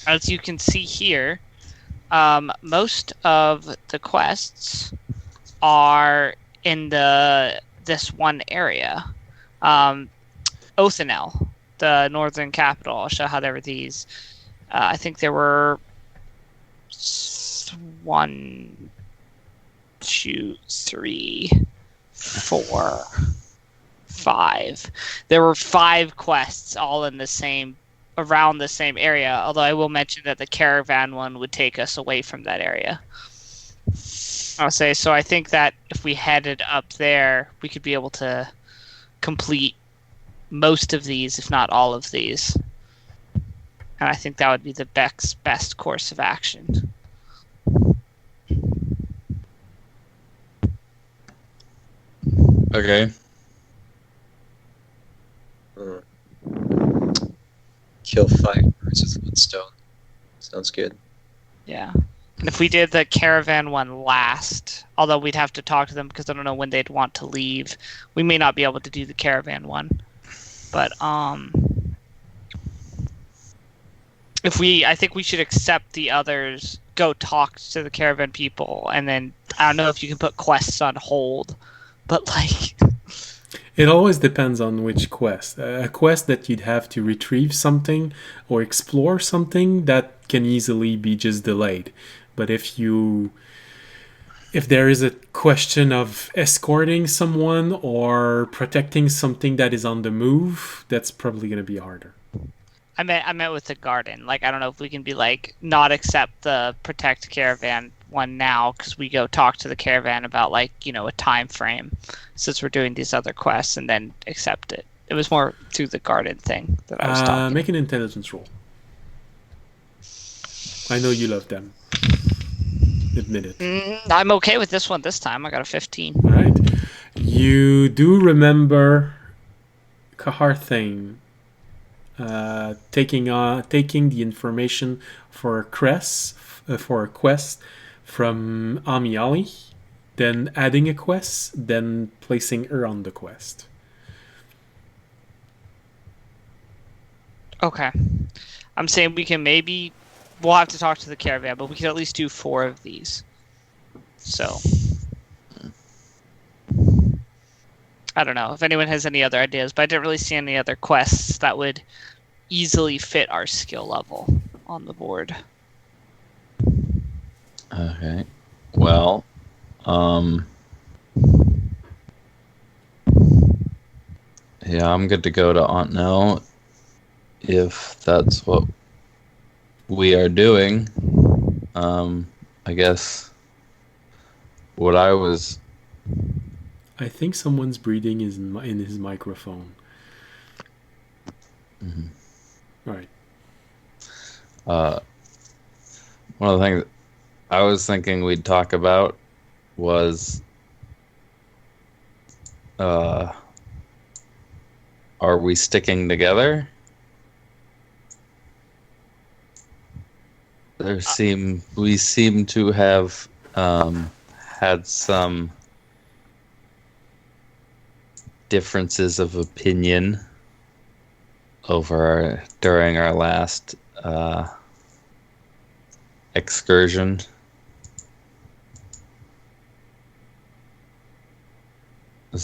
as you can see here, most of the quests are in this one area. Othanel, the northern capital. I'll show how there were these. I think there were 1, 2, 3, 4, 5. There were 5 quests all in around the same area, although I will mention that the caravan one would take us away from that area. I'll say, so I think that if we headed up there, we could be able to complete most of these, if not all of these. And I think that would be the best course of action. Okay. Kill 5 birds with 1 stone. Sounds good. Yeah. And if we did the caravan one last, although we'd have to talk to them because I don't know when they'd want to leave, we may not be able to do the caravan one. But I think we should accept the others, go talk to the caravan people, and then I don't know if you can put quests on hold, but like It always depends on which quest. A quest that you'd have to retrieve something or explore something, that can easily be just delayed. But if there is a question of escorting someone or protecting something that is on the move, that's probably going to be harder. I meant with the garden. Like, I don't know if we can be like, not accept the protect caravan one now because we go talk to the caravan about like, a time frame since we're doing these other quests, and then accept it. It was more through the garden thing that I was talking. Make an intelligence roll. I know you love them. Admit it. I'm okay with this one this time. I got a 15. All right. You do remember Kaharthane taking the information for a quest from Amiali, then adding a quest, then placing her on the quest. Okay. I'm saying we'll have to talk to the caravan, but we can at least do 4 of these. So I don't know if anyone has any other ideas, but I didn't really see any other quests that would easily fit our skill level on the board. Okay. Well, yeah, I'm good to go to Aunt Nell if that's what we are doing. I guess what I was... I think someone's breathing is in his microphone. Mm-hmm. All right. One of the things I was thinking we'd talk about was are we sticking together? We seem to have had some differences of opinion during our last excursion. Did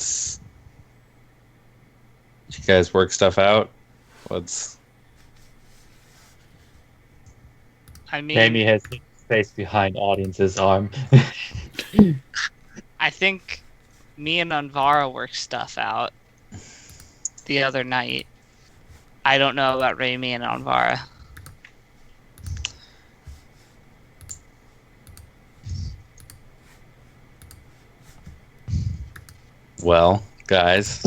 you guys work stuff out? I mean, Jamie has space behind audience's arm. I think me and Anvara worked stuff out the other night. I don't know about Raimi and Anvara. Well, guys,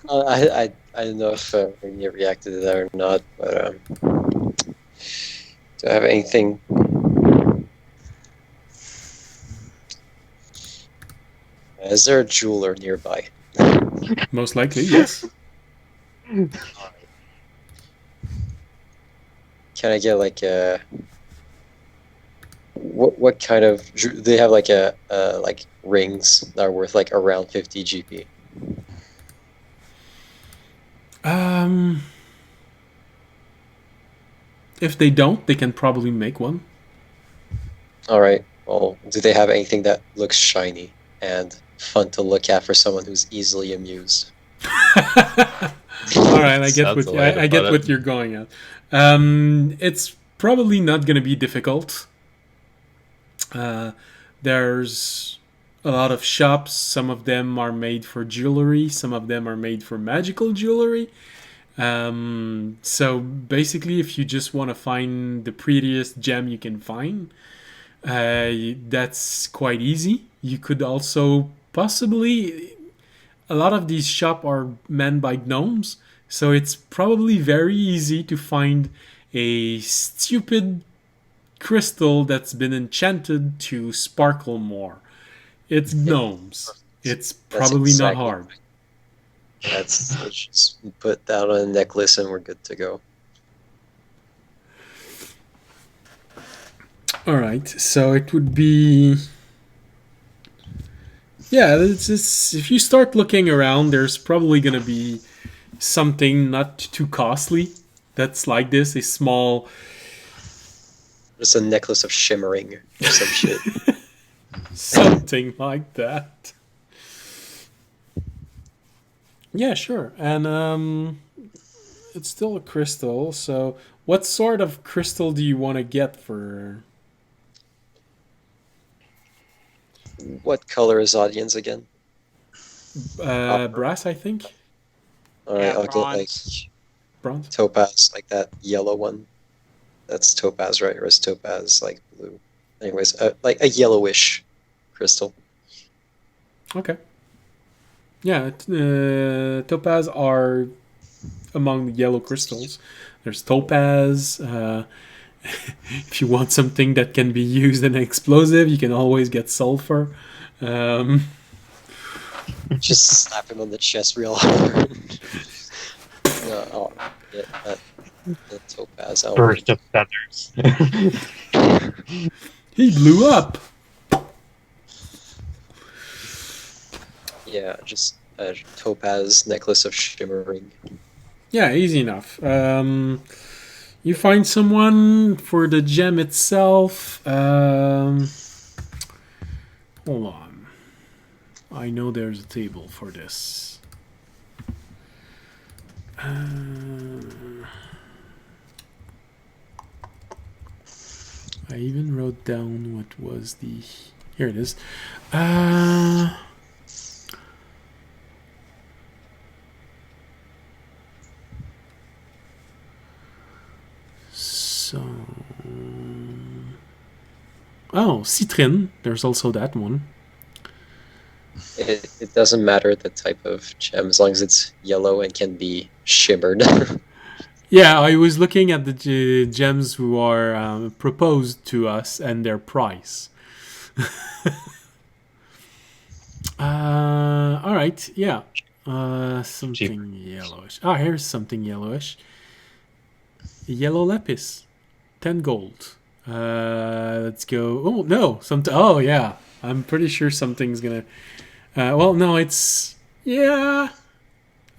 I don't know if you reacted to that or not, but do I have anything? Is there a jeweler nearby? Most likely, yes. Can I get like a what kind of they have like a like rings that are worth like around 50 GP? If they don't, they can probably make one. All right. Well, do they have anything that looks shiny and fun to look at for someone who's easily amused? All right, I get Sounds what a way to I get put what it. you're going at. It's probably not going to be difficult. There's a lot of shops. Some of them are made for jewelry. Some of them are made for magical jewelry. So basically, if you just want to find the prettiest gem you can find, that's quite easy. You could also possibly, a lot of these shops are manned by gnomes, so it's probably very easy to find a stupid crystal that's been enchanted to sparkle more. It's gnomes. It's That's probably not exactly hard. Let's just put that on a necklace and we're good to go. All right, so it would be, yeah. It's if you start looking around, there's probably gonna be something not too costly that's like this, a small Just a necklace of shimmering or some shit. something like that. Yeah, sure. And it's still a crystal. So, what sort of crystal do you want to get for? What color is audience again? Brass, I think. All right, Yeah, I'll get like bronze. Bronze. topaz, like that yellow one. That's topaz, right? Or is topaz like blue? Anyways, like a yellowish crystal. Okay. Yeah, topaz are among the yellow crystals. There's topaz. If you want something that can be used in an explosive, you can always get sulfur. Um, Just slap him on the chest real hard. No, I'll get the topaz out. Burst of feathers. he blew up. Yeah, just a topaz necklace of shimmering. Yeah, easy enough. You find someone for the gem itself. Hold on. I know there's a table for this. I even wrote down what was the. Here it is. So. Oh, citrin. There's also that one. It doesn't matter the type of gem as long as it's yellow and can be shimmered. Yeah, I was looking at the gems who are proposed to us and their price. All right, yeah. Something yellowish. Ah, here's something yellowish. Yellow lapis, 10 gold. Let's go. Oh no, Oh yeah, I'm pretty sure something's gonna. Well, no, it's yeah.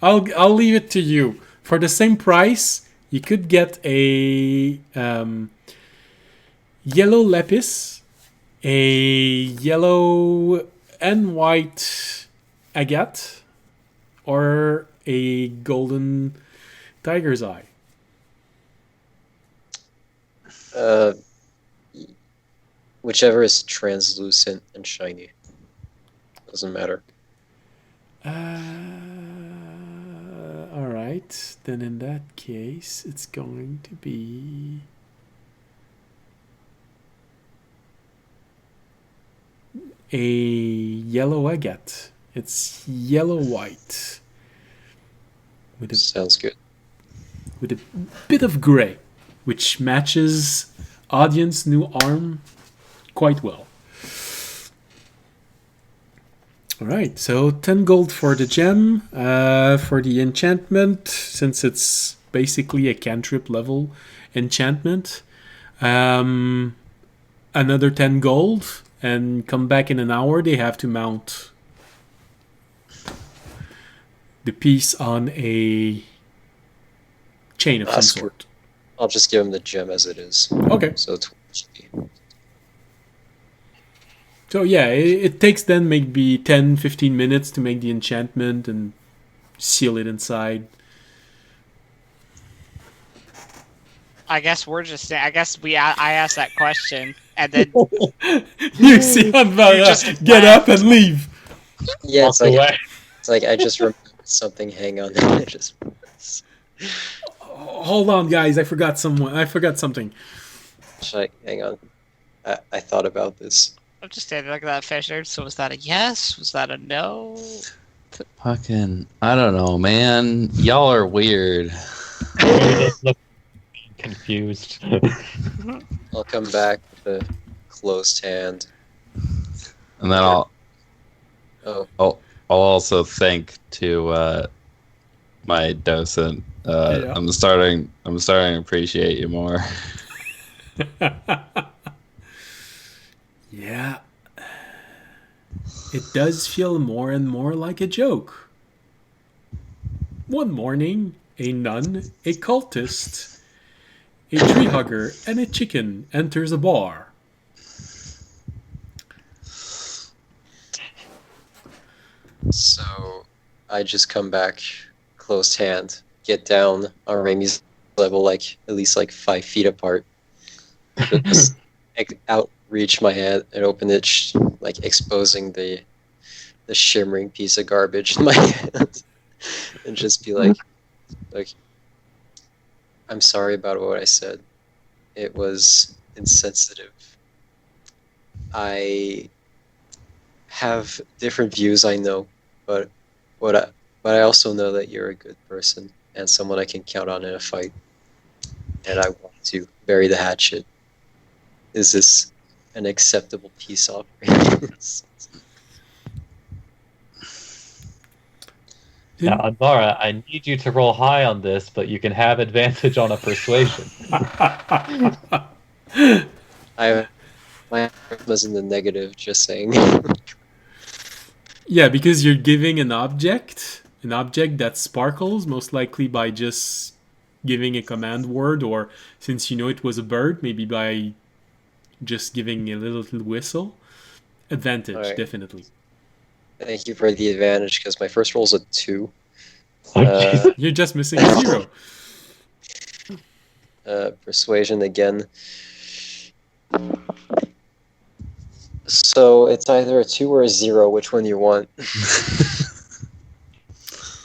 I'll leave it to you. For the same price, you could get a yellow lapis, a yellow and white agate, or a golden tiger's eye. Whichever is translucent and shiny. Doesn't matter. All right. right, then in that case, it's going to be a yellow agate. It's yellow-white Sounds good. with a bit of gray, which matches audience new arm quite well. All right, so 10 gold for the gem. For the enchantment, since it's basically a cantrip level enchantment, another 10 gold, and come back in an hour. They have to mount the piece on a chain of some sort. I'll just give him the gem as it is. Okay. So 20. So yeah, it takes then maybe 10, 15 minutes to make the enchantment and seal it inside. I guess we're just. I guess I asked that question, and then You see Anvara just get up and leave. Yeah, Walk away. it's like I just remembered something. Hang on. I just. Hold on, guys. I forgot something. Hang on. I thought about this. I'm just standing looking at that Fisher. So was that a yes? Was that a no? Fucking, I don't know, man. Y'all are weird. You just look confused. I'll come back with a closed hand. And then I'll also thank to my docent. Yeah. I'm starting to appreciate you more. Yeah. It does feel more and more like a joke. One morning, a nun, a cultist, a tree hugger, and a chicken enters a bar. So I just come back, closed hand, get down on Remy's level, like at least like 5 feet apart. Just outreach my hand and open it, like exposing the shimmering piece of garbage in my hand, and just be like, I'm sorry about what I said. It was insensitive. I have different views, I know, but I also know that you're a good person and someone I can count on in a fight. And I want to bury the hatchet. Is this an acceptable peace offering? Now, Anvara, I need you to roll high on this, but you can have advantage on a persuasion. My was in the negative, just saying. Yeah, because you're giving an object that sparkles, most likely by just giving a command word, or since you know it was a bird, maybe by just giving a little whistle. Advantage, Alright. Definitely. Thank you for the advantage, because my first roll's a 2. You're just missing a 0. Persuasion again. So it's either a 2 or a 0. Which one do you want?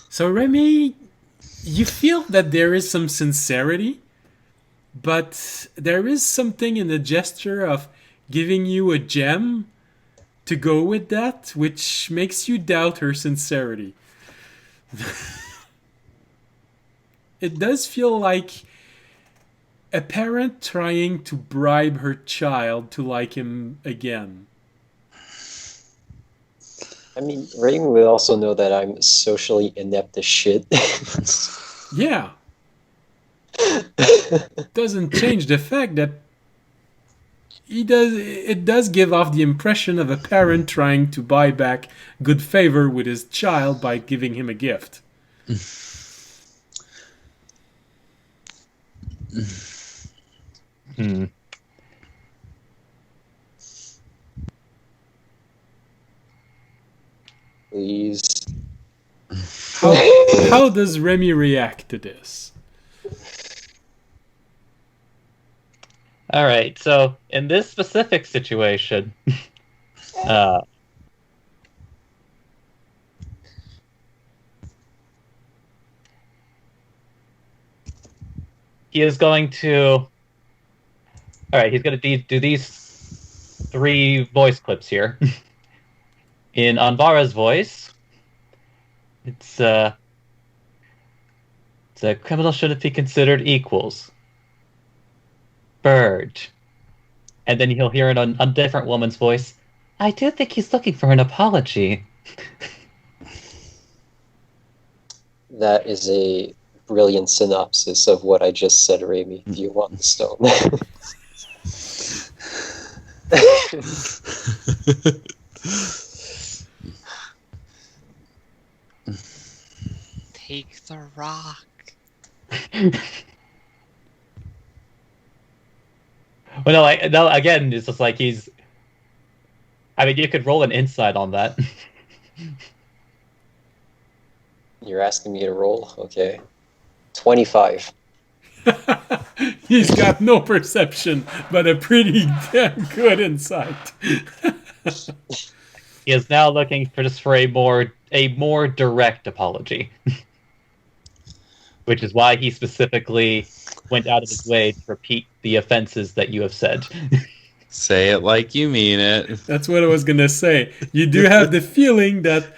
So Remy, you feel that there is some sincerity, but there is something in the gesture of giving you a gem to go with that, which makes you doubt her sincerity. It does feel like a parent trying to bribe her child to like him again. I mean, Raymond would also know that I'm socially inept as shit. Yeah. Doesn't change the fact that it does give off the impression of a parent trying to buy back good favor with his child by giving him a gift. Please. How does Remy react to this? All right, so in this specific situation, uh, he is going to. All right, he's going to do these 3 voice clips here. In Anvara's voice, it's a criminal shouldn't be considered equals. Bird. And then he'll hear it on a different woman's voice. I do think he's looking for an apology. That is a brilliant synopsis of what I just said, Raimi. Do you want the stone? Take the rock. Well, no, again, it's just like he's. I mean, you could roll an insight on that. You're asking me to roll? Okay. 25. He's got no perception, but a pretty damn good insight. He is now looking for a more direct apology, which is why he specifically went out of his way to repeat the offenses that you have said. Say it like you mean it. That's what I was gonna say. You do have the feeling that,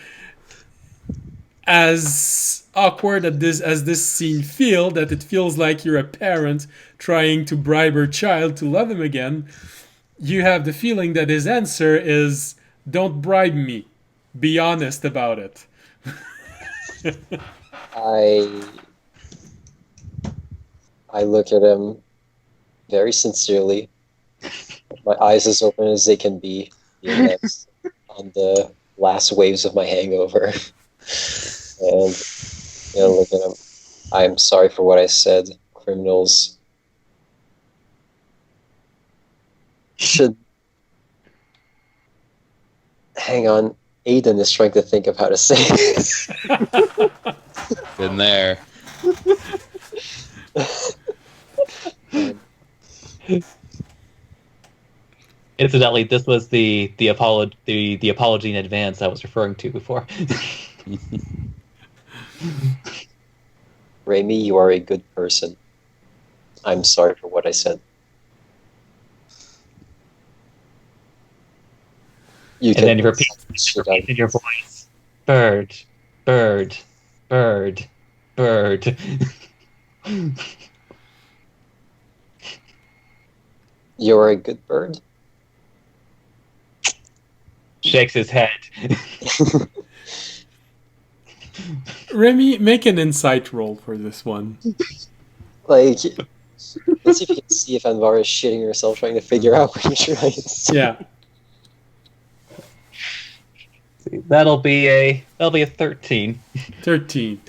as awkward as this scene that it feels like you're a parent trying to bribe her child to love him again. You have the feeling that his answer is, "Don't bribe me. Be honest about it." I look at him very sincerely. My eyes as open as they can be, on the last waves of my hangover. And look at him. I'm sorry for what I said. Criminals should. Hang on. Aiden is trying to think of how to say this. Been there. Incidentally, this was the apology in advance I was referring to before. Raimi, you are a good person. I'm sorry for what I said. You And then you repeat in your voice. Bird, bird, bird, bird. You're a good bird. Shakes his head. Remy, make an insight roll for this one. Let's see if you can see if Anvara is shitting herself trying to figure out what you're trying to say. Yeah. That'll be a 13. 13.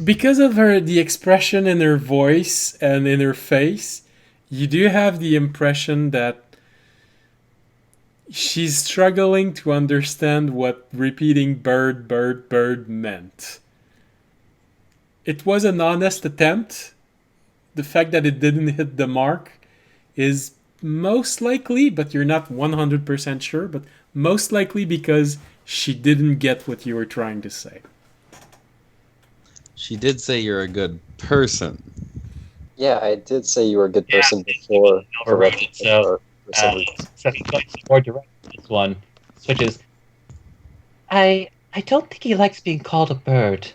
Because of the expression in her voice and in her face, you do have the impression that she's struggling to understand what repeating bird, bird, bird meant. It was an honest attempt. The fact that it didn't hit the mark is most likely, but you're not 100% sure, but most likely because she didn't get what you were trying to say. She did say you're a good person. Yeah, I did say you were a good person before. Overrated, so he's going to be more direct with this one, which is, I don't think he likes being called a bird.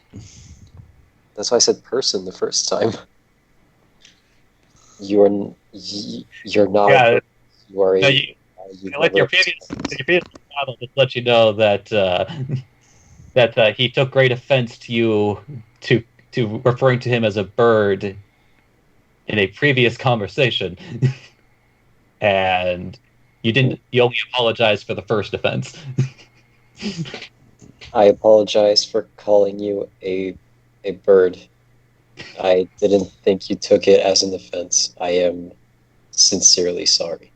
That's why I said person the first time. You're not. Yeah, a bird. You are no, a. with your previous battle, just let you know that that he took great offense to you to referring to him as a bird in a previous conversation, and you only apologized for the first offense. I apologize for calling you a bird. I didn't think you took it as an offense. I am sincerely sorry.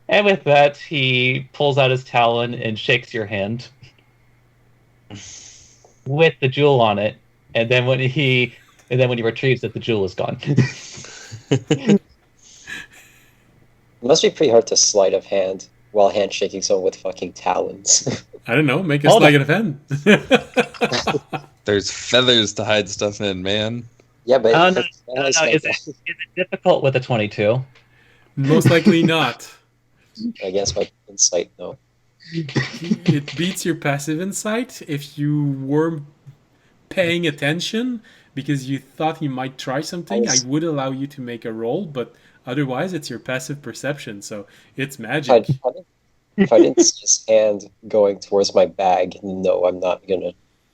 And with that, he pulls out his talon and shakes your hand with the jewel on it. And then when he retrieves it, the jewel is gone. It must be pretty hard to sleight of hand while handshaking someone with fucking talons. I don't know. Make a Hold sleight of hand. There's feathers to hide stuff in, man. Yeah, but Oh, no, it's no, always no. like Is it difficult with a 22? Most likely not. I guess my insight, no. It beats your passive insight if you were paying attention because you thought he might try something. I would allow you to make a roll, but otherwise it's your passive perception, so it's magic. If I didn't see his hand going towards my bag, no, I'm not gonna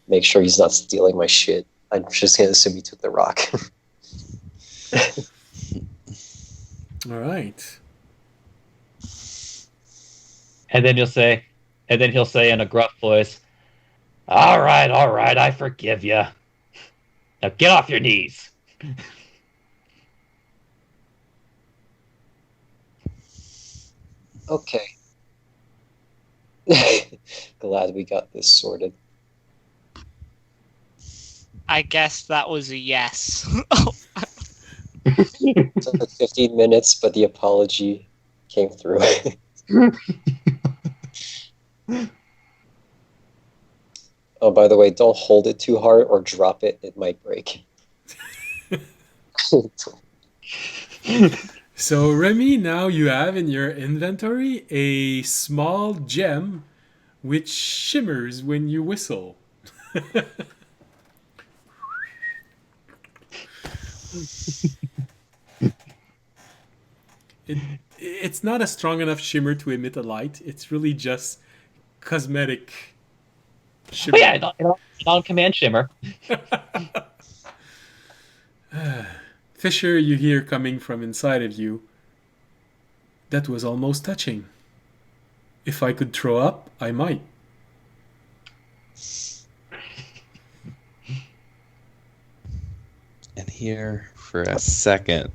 make sure he's not stealing my shit. I'm just gonna assume he took the rock. All right. And then he'll say in a gruff voice, all right, I forgive you. Now get off your knees. Okay. Glad we got this sorted. I guess that was a yes. It took 15 minutes, but the apology came through. Oh, by the way, don't hold it too hard or drop it. It might break. So, Remy, now you have in your inventory a small gem which shimmers when you whistle. It's not a strong enough shimmer to emit a light. It's really just cosmetic shimmer. Oh, yeah, on-command shimmer. Fisher, you hear coming from inside of you. That was almost touching. If I could throw up, I might. And here, for a second,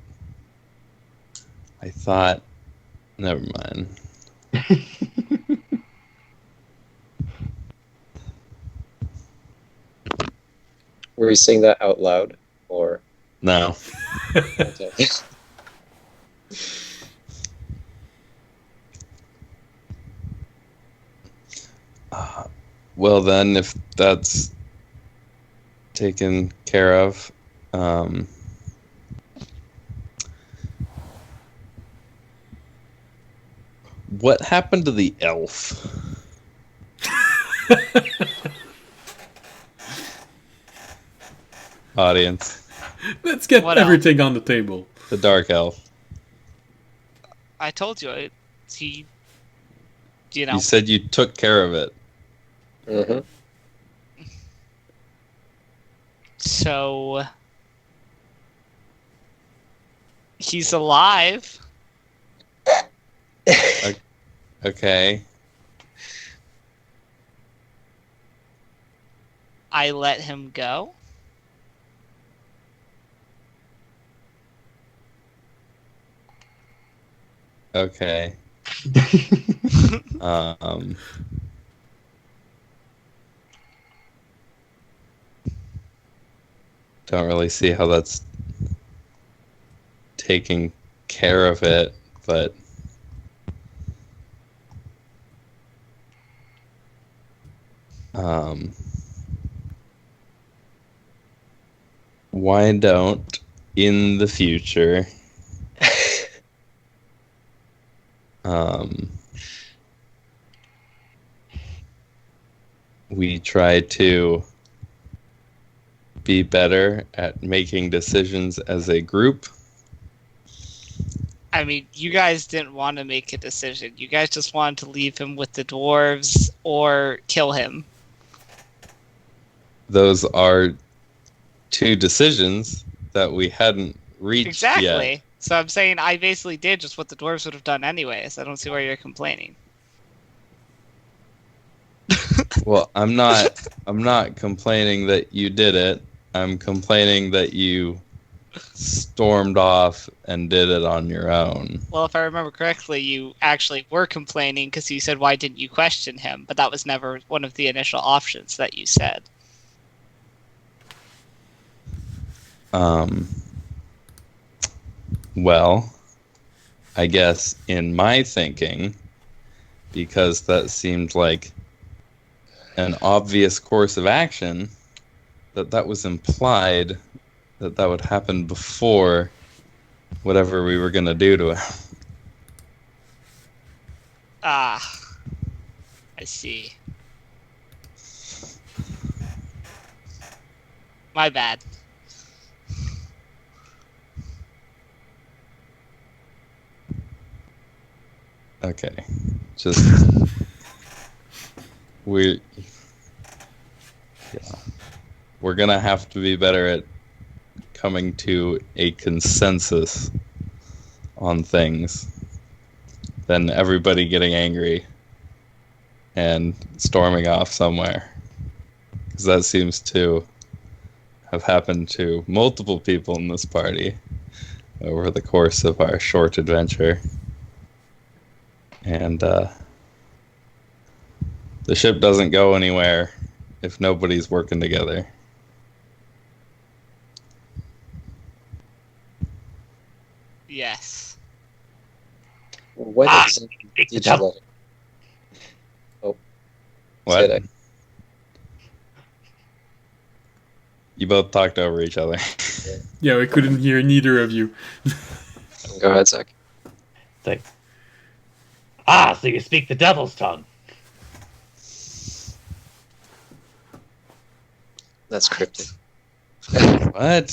I thought, never mind. Were you saying that out loud? Or No. okay. Well, then, if that's taken care of, what happened to the elf? Audience, Let's get What everything on the table. the dark elf. I told you, he, you know, You said you took care of it. Mm-hmm. so he's alive. Okay. I let him go. Okay. Um, don't really see how that's taking care of it, but why don't in the future we try to be better at making decisions as a group? I mean, you guys didn't want to make a decision. You guys just wanted to leave him with the dwarves or kill him. Those are two decisions that we hadn't reached Exactly. yet. So I'm saying I basically did just what the dwarves would have done anyways. I don't see why you're complaining. Well, I'm not complaining that you did it. I'm complaining that you stormed off and did it on your own. Well, if I remember correctly, you actually were complaining because you said, why didn't you question him? But that was never one of the initial options that you said. Well, I guess in my thinking, because that seemed like an obvious course of action, that was implied that would happen before whatever we were going to do to him. Ah, I see. My bad. Okay. Just we're going to have to be better at coming to a consensus on things than everybody getting angry and storming off somewhere. Because that seems to have happened to multiple people in this party over the course of our short adventure. And the ship doesn't go anywhere if nobody's working together. Yes. When Ah, exactly did you let it? Oh, What? say that. You both talked over each other. Yeah, we couldn't hear neither of you. Go ahead, Zach. It's like, ah, so you speak the devil's tongue. That's cryptic. What?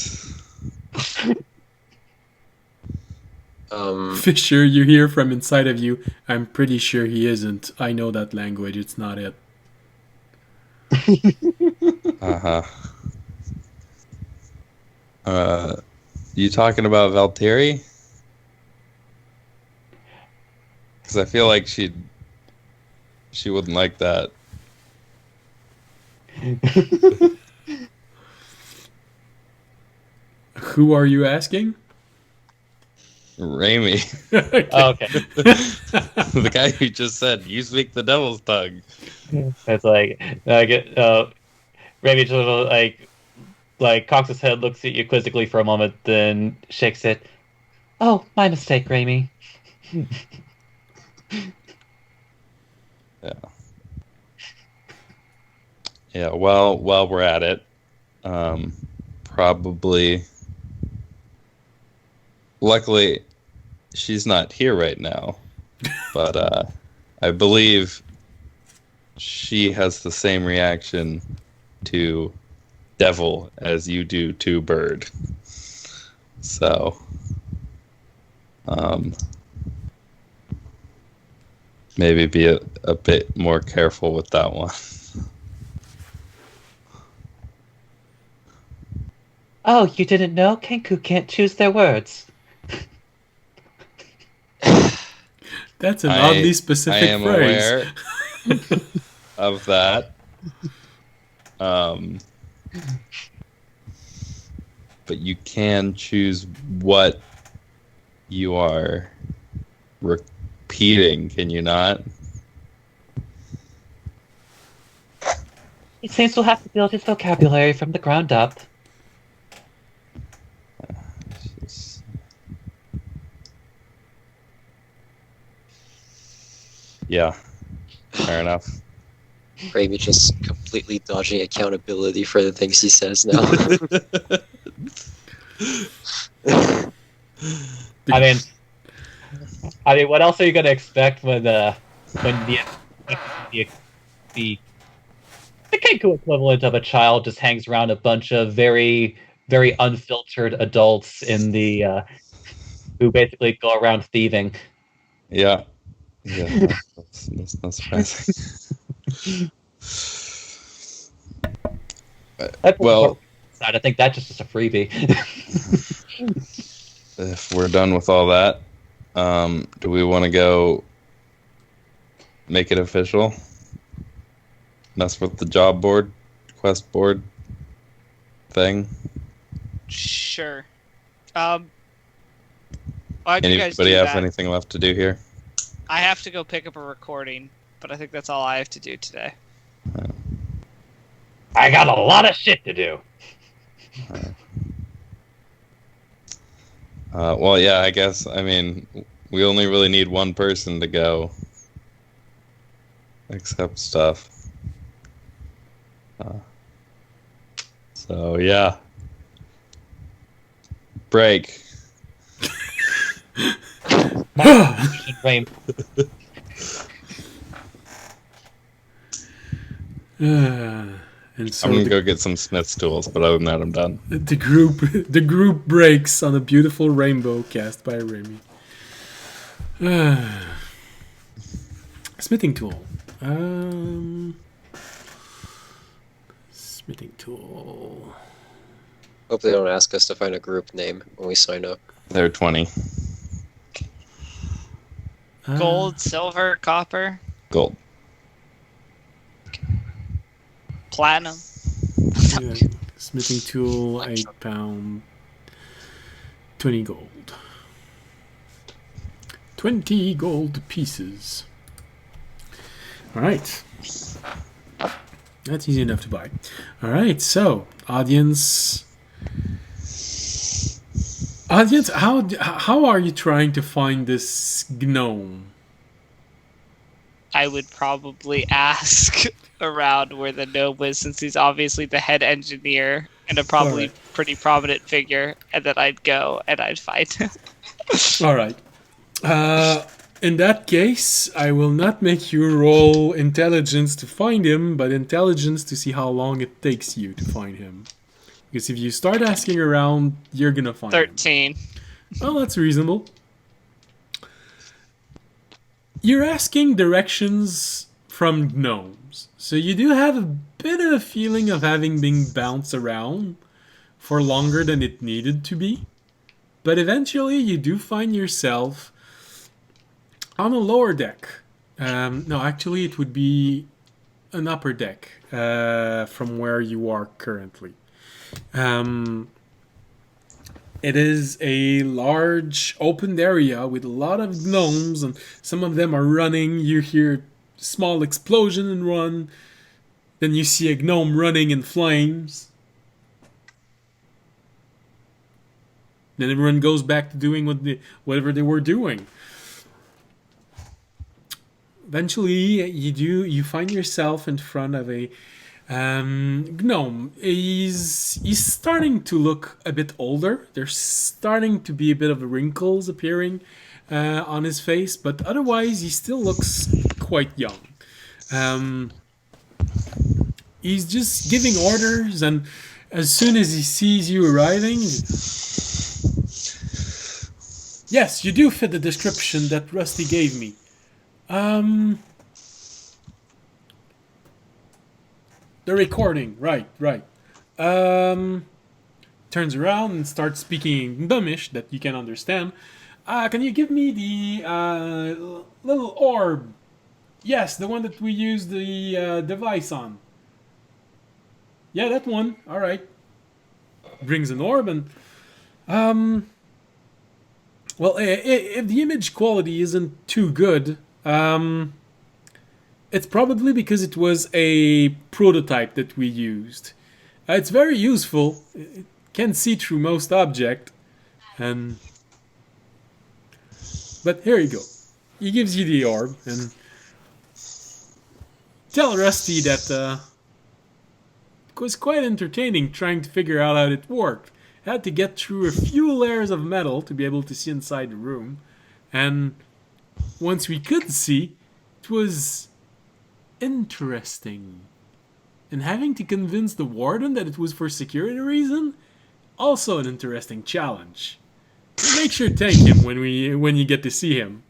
Fisher, you hear from inside of you. I'm pretty sure he isn't. I know that language. It's not it. Uh-huh. You talking about Valtteri? Because I feel like she wouldn't like that. Who are you asking? Raimi. Okay. The guy who just said, you speak the devil's tongue. It's like, Raimi just little, like cocks his head, looks at you quizzically for a moment, then shakes it. Oh, my mistake, Raimi. Yeah, well, while we're at it, probably... Luckily, she's not here right now, but I believe she has the same reaction to devil as you do to bird. So, maybe be a bit more careful with that one. Oh, you didn't know? Kenku can't choose their words. That's an oddly specific I am phrase. aware of that. But you can choose what you are repeating, can you not? He seems to have to build his vocabulary from the ground up. Yeah, fair enough. Raimi just completely dodging accountability for the things he says now. I mean, what else are you gonna expect when the the Kenku equivalent of a child just hangs around a bunch of very, very unfiltered adults in the who basically go around thieving. Yeah, that's not surprising. Well, I think that's just a freebie. if we're done with all that, do we want to go make it official? Mess with the job board, quest board thing? Sure. Why'd you guys do Anybody have that? anything left to do here? I have to go pick up a recording, but I think that's all I have to do today. I got a lot of shit to do. Well, yeah, I guess, I mean, we only really need one person to go accept stuff. So yeah, break. Rain. And so I'm gonna go get some Smith's tools, but other than that, I'm done. the group breaks on a beautiful rainbow cast by Remy. Smithing tool. Smithing tool. Hope they don't ask us to find a group name when we sign up. They're 20 Gold, silver, copper, gold. platinum. Yeah, smithing tool, 8 pound, 20 gold. 20 gold pieces. Alright. That's easy enough to buy. Alright, so, audience. Audience, how are you trying to find this gnome? I would probably ask around where the gnome is, since he's obviously the head engineer and a probably Alright. pretty prominent figure, and then I'd go and I'd find him. Alright. In that case, I will not make you roll intelligence to find him, but intelligence to see how long it takes you to find him. Because if you start asking around, you're gonna find him. 13. Well, that's reasonable. You're asking directions from gnomes, so you do have a bit of a feeling of having been bounced around for longer than it needed to be. But eventually, you do find yourself on a lower deck. No, actually, it would be an upper deck from where you are currently. It is a large open area with a lot of gnomes, and some of them are running. You hear small explosion and run. Then you see a gnome running in flames. Then everyone goes back to doing whatever they were doing. Eventually, you find yourself in front of a gnome. He's starting to look a bit older. There's starting to be a bit of wrinkles appearing on his face, but otherwise he still looks quite young. He's just giving orders, and as soon as he sees you arriving, yes, you do fit the description that Rusty gave me. The recording, right. Turns around and starts speaking Gnomish that you can understand. Can you give me the little orb? Yes, the one that we use the device on. Yeah, that one. All right. Brings an orb and well, if the image quality isn't too good, it's probably because it was a prototype that we used. It's very useful. It can see through most object, and but here you go. He gives you the orb and tell Rusty that it was quite entertaining trying to figure out how it worked. Had to get through a few layers of metal to be able to see inside the room, and once we could see, it was interesting. And having to convince the warden that it was for security reason, also an interesting challenge. Make sure to thank him when you get to see him.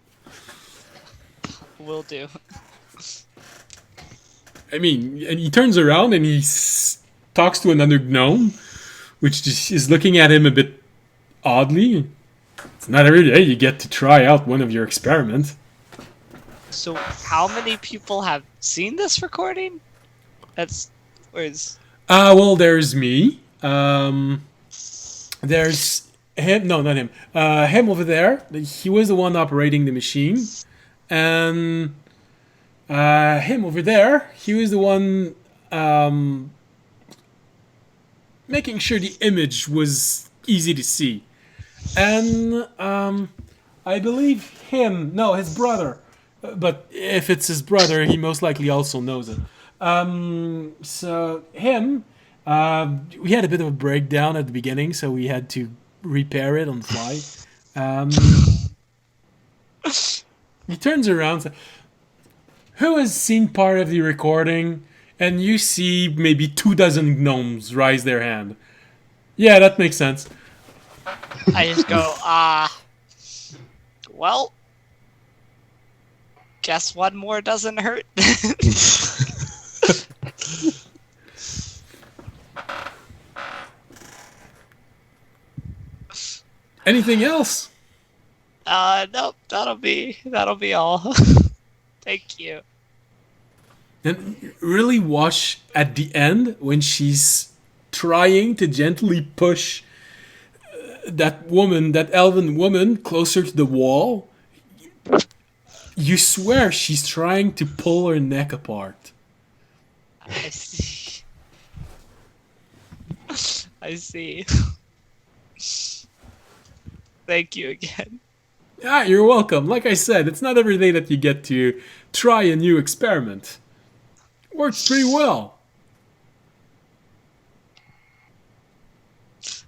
Will do. I mean, and he turns around and he talks to another gnome, which is looking at him a bit oddly. It's not every day you get to try out one of your experiments. So, how many people have seen this recording? Well, there's me. There's him. No, not him. Him over there. He was the one operating the machine. And him over there. He was the one making sure the image was easy to see. And I believe him. No, his brother. But if it's his brother, he most likely also knows it. So him, we had a bit of a breakdown at the beginning, so we had to repair it on the fly. Um, he turns around. And says, who has seen part of the recording? And you see maybe 24 gnomes raise their hand. Yeah, that makes sense. I just go, well, guess one more doesn't hurt. Anything else? Nope, that'll be all. Thank you. And really watch at the end when she's trying to gently push that woman, that elven woman, closer to the wall. You swear she's trying to pull her neck apart. I see. I see. Thank you again. Ah, you're welcome. Like I said, it's not every day that you get to try a new experiment. Works pretty well.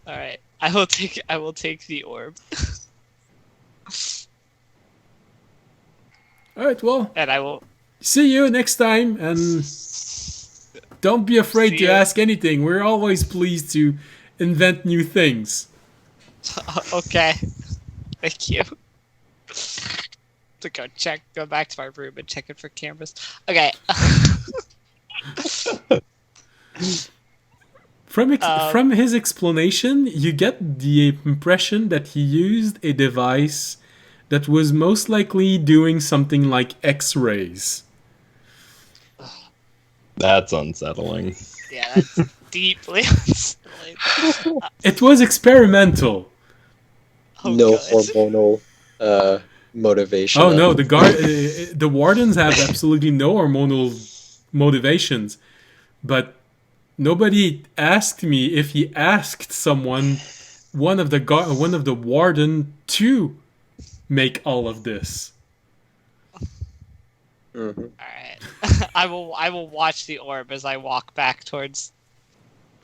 All right, I will take the orb, Alright, well, and I will. see you next time, and don't be afraid See to you. ask anything. We're always pleased to invent new things. Okay. Thank you. To go back to my room and check it for cameras. Okay. From his explanation, you get the impression that he used a device that was most likely doing something like X-rays. That's unsettling. Yeah, that's deeply unsettling. It was experimental. Oh, No good. hormonal motivation. Oh no, the wardens have absolutely no hormonal motivations, but nobody asked me if he asked someone, one of the warden, to make all of this. Mhm. All right. I will watch the orb as I walk back towards,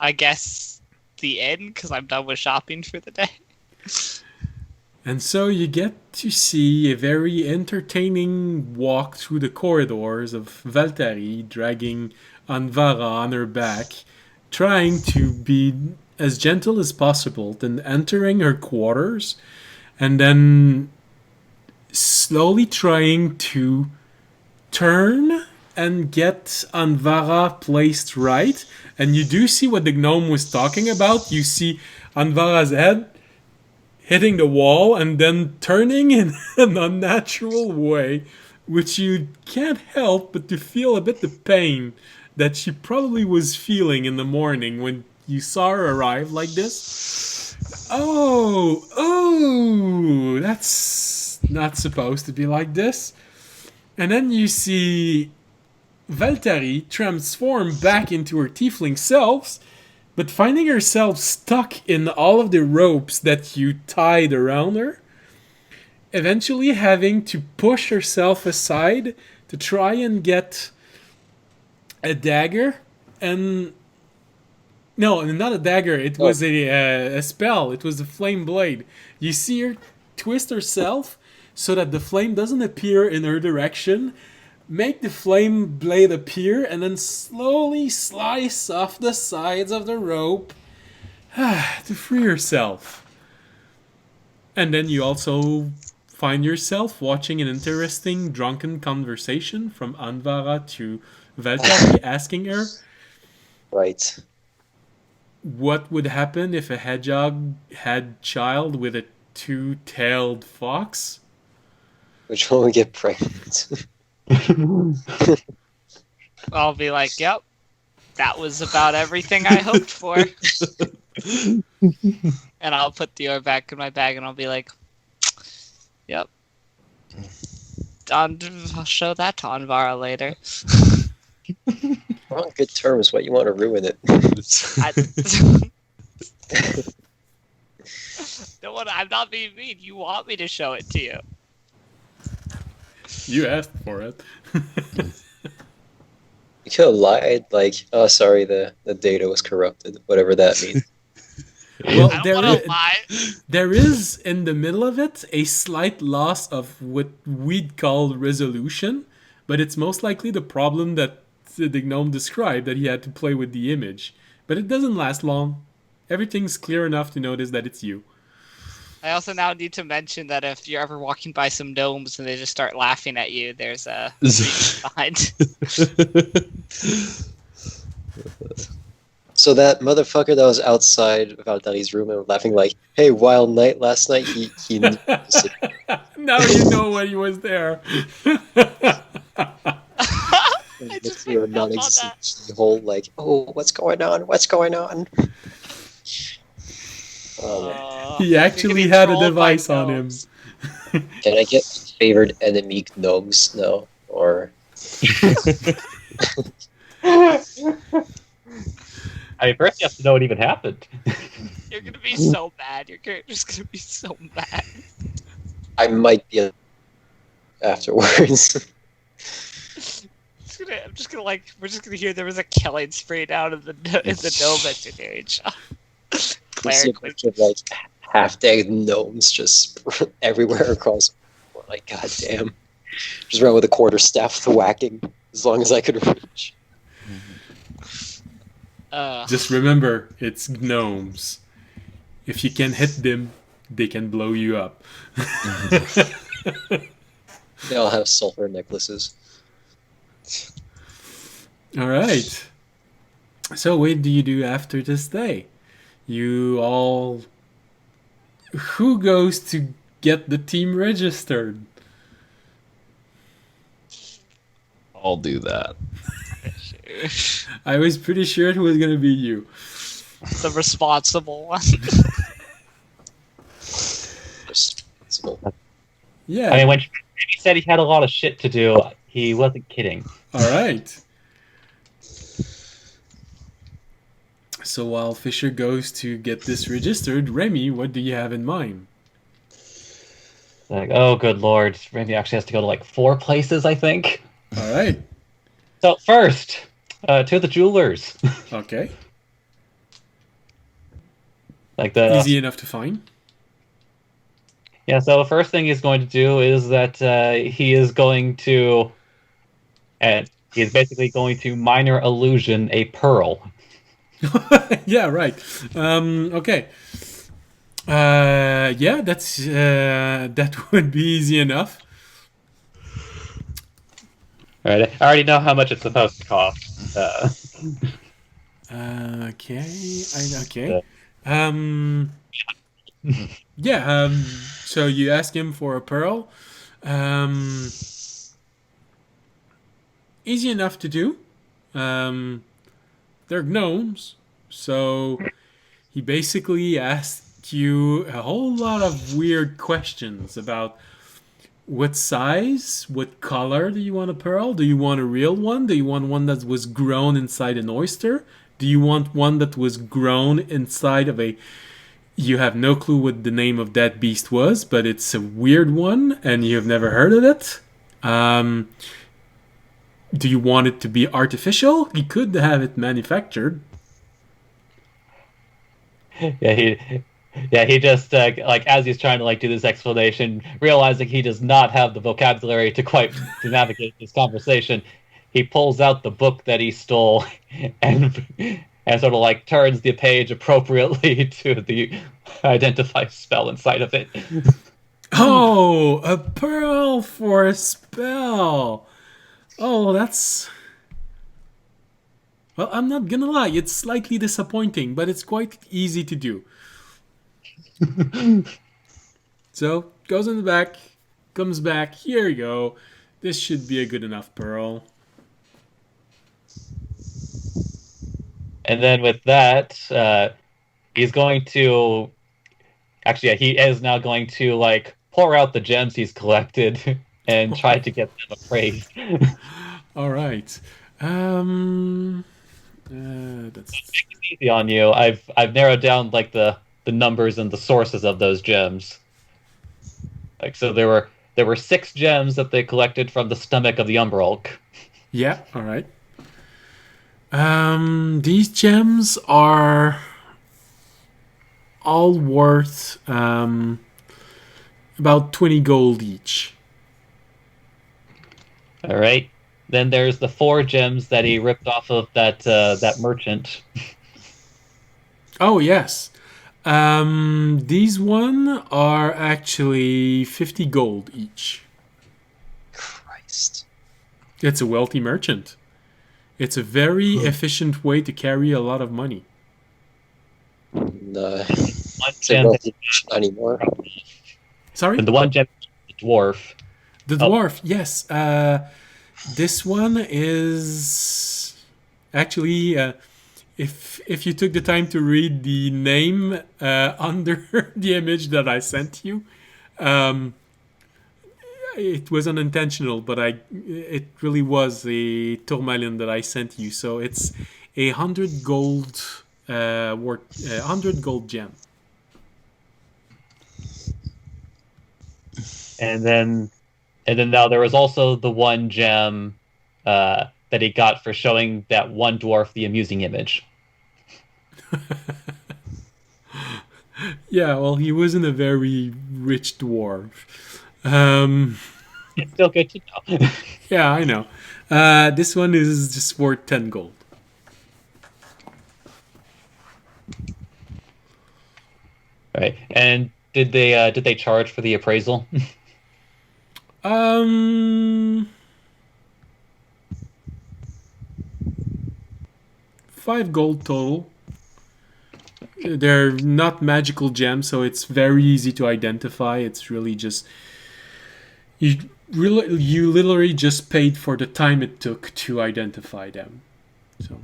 I guess, the inn because I'm done with shopping for the day. And so you get to see a very entertaining walk through the corridors of Valtari, dragging Anvara on her back, trying to be as gentle as possible, then entering her quarters, and then slowly trying to turn and get Anvara placed right. And you do see what the gnome was talking about. You see Anvara's head hitting the wall and then turning in an unnatural way, which you can't help but to feel a bit the pain that she probably was feeling in the morning when you saw her arrive like this. Oh, that's not supposed to be like this. And then you see Valtari transform back into her tiefling selves, but finding herself stuck in all of the ropes that you tied around her, eventually having to push herself aside to try and get a dagger. And no, not a dagger, it was a spell. It was a flame blade. You see her twist herself so that the flame doesn't appear in her direction, make the flame blade appear, and then slowly slice off the sides of the rope to free yourself. And then you also find yourself watching an interesting drunken conversation from Anvara to Valtari, asking her Right. what would happen if a hedgehog had child with a two-tailed fox. Which one would get pregnant? I'll be like, yep, that was about everything I hoped for. And I'll put the orb back in my bag and I'll be like, yep. I'll show that to Anvara later. We're on good terms, but you want to ruin it. No, I'm not being mean. You want me to show it to you. You asked for it. You could have lied, like, oh, sorry, the data was corrupted, whatever that means. Well, I don't want to lie. there is in the middle of it a slight loss of what we'd call resolution, but it's most likely the problem that the gnome described, that he had to play with the image. But it doesn't last long. Everything's clear enough to notice that it's you. I also now need to mention that if you're ever walking by some gnomes and they just start laughing at you, there's a reason behind. So that motherfucker that was outside Valtari's room and laughing like, "Hey, wild night last night." He knew to say, Now you know when he was there. I just through a picked up on non-existent keyhole, like, "Oh, what's going on? What's going on?" He actually had a device on him. Can I get favored enemy gnomes now? Or I mean, first you have to know what even happened. You're gonna be so mad. Your character's gonna be so mad. I might be afterwards. I'm just gonna like, we're just gonna hear there was a killing spree down in the gnome engineering shop. See a bunch of like half-dead gnomes just everywhere across. Like, goddamn. Just run with a quarterstaff thwacking as long as I could reach. Just remember, it's gnomes. If you can hit them, they can blow you up. They all have sulfur necklaces. All right. So what do you do after this day? You all... Who goes to get the team registered? I'll do that. I was pretty sure it was going to be you. The responsible one. Responsible. Yeah. I mean, when he said he had a lot of shit to do, he wasn't kidding. All right. So while Fisher goes to get this registered, Remy, what do you have in mind? Like, oh, good lord. Randy actually has to go to like 4 places, I think. All right. So, first, to the jewelers. Okay. Like the Easy enough to find. Yeah, so the first thing he's going to do is that he is going to, and he's basically going to minor illusion a pearl. Yeah, right. Okay. Yeah, that's that would be easy enough. All right, I already know how much it's supposed to cost. Okay. Yeah. So you ask him for a pearl. Easy enough to do. They're gnomes, so he basically asked you a whole lot of weird questions about what size, what color do you want a pearl? Do you want a real one? Do you want one that was grown inside an oyster? Do you want one that was grown inside of a... You have no clue what the name of that beast was, but it's a weird one and you've never heard of it. Do you want it to be artificial? He could have it manufactured. He just like as he's trying to like do this explanation, realizing he does not have the vocabulary to navigate this conversation, he pulls out the book that he stole and sort of like turns the page appropriately to the identify spell inside of it. Oh, a pearl for a spell. Oh, that's... Well, I'm not gonna lie, it's slightly disappointing, but it's quite easy to do. So, goes in the back, comes back, here you go. This should be a good enough pearl. And then with that, he's going to... Actually, yeah, he is now going to like pour out the gems he's collected and try to get them appraised. All right. That's Easy on you. I've narrowed down like the numbers and the sources of those gems. Like so, there were 6 gems that they collected from the stomach of the Umbralk. yeah. All right. These gems are all worth about 20 gold each. All right. Then there's the 4 gems that he ripped off of that merchant. Oh, yes. These one are actually 50 gold each. Christ. It's a wealthy merchant. It's a very efficient way to carry a lot of money. No, One it's gem not that anymore. Sorry? and the one gem the dwarf. The Oh. dwarf, yes. This one is actually, if you took the time to read the name under the image that I sent you, um, it was unintentional, but it really was a tourmaline that I sent you. So it's 100 gold, 100 gold gem. And then now there was also the 1 gem that he got for showing that one dwarf the amusing image. Yeah, well, he wasn't a very rich dwarf. It's still good to know. Yeah, I know. This one is just worth 10 gold. Right. And did they charge for the appraisal? Um, 5 gold total. They're not magical gems, so it's very easy to identify. It's really just you literally just paid for the time it took to identify them. So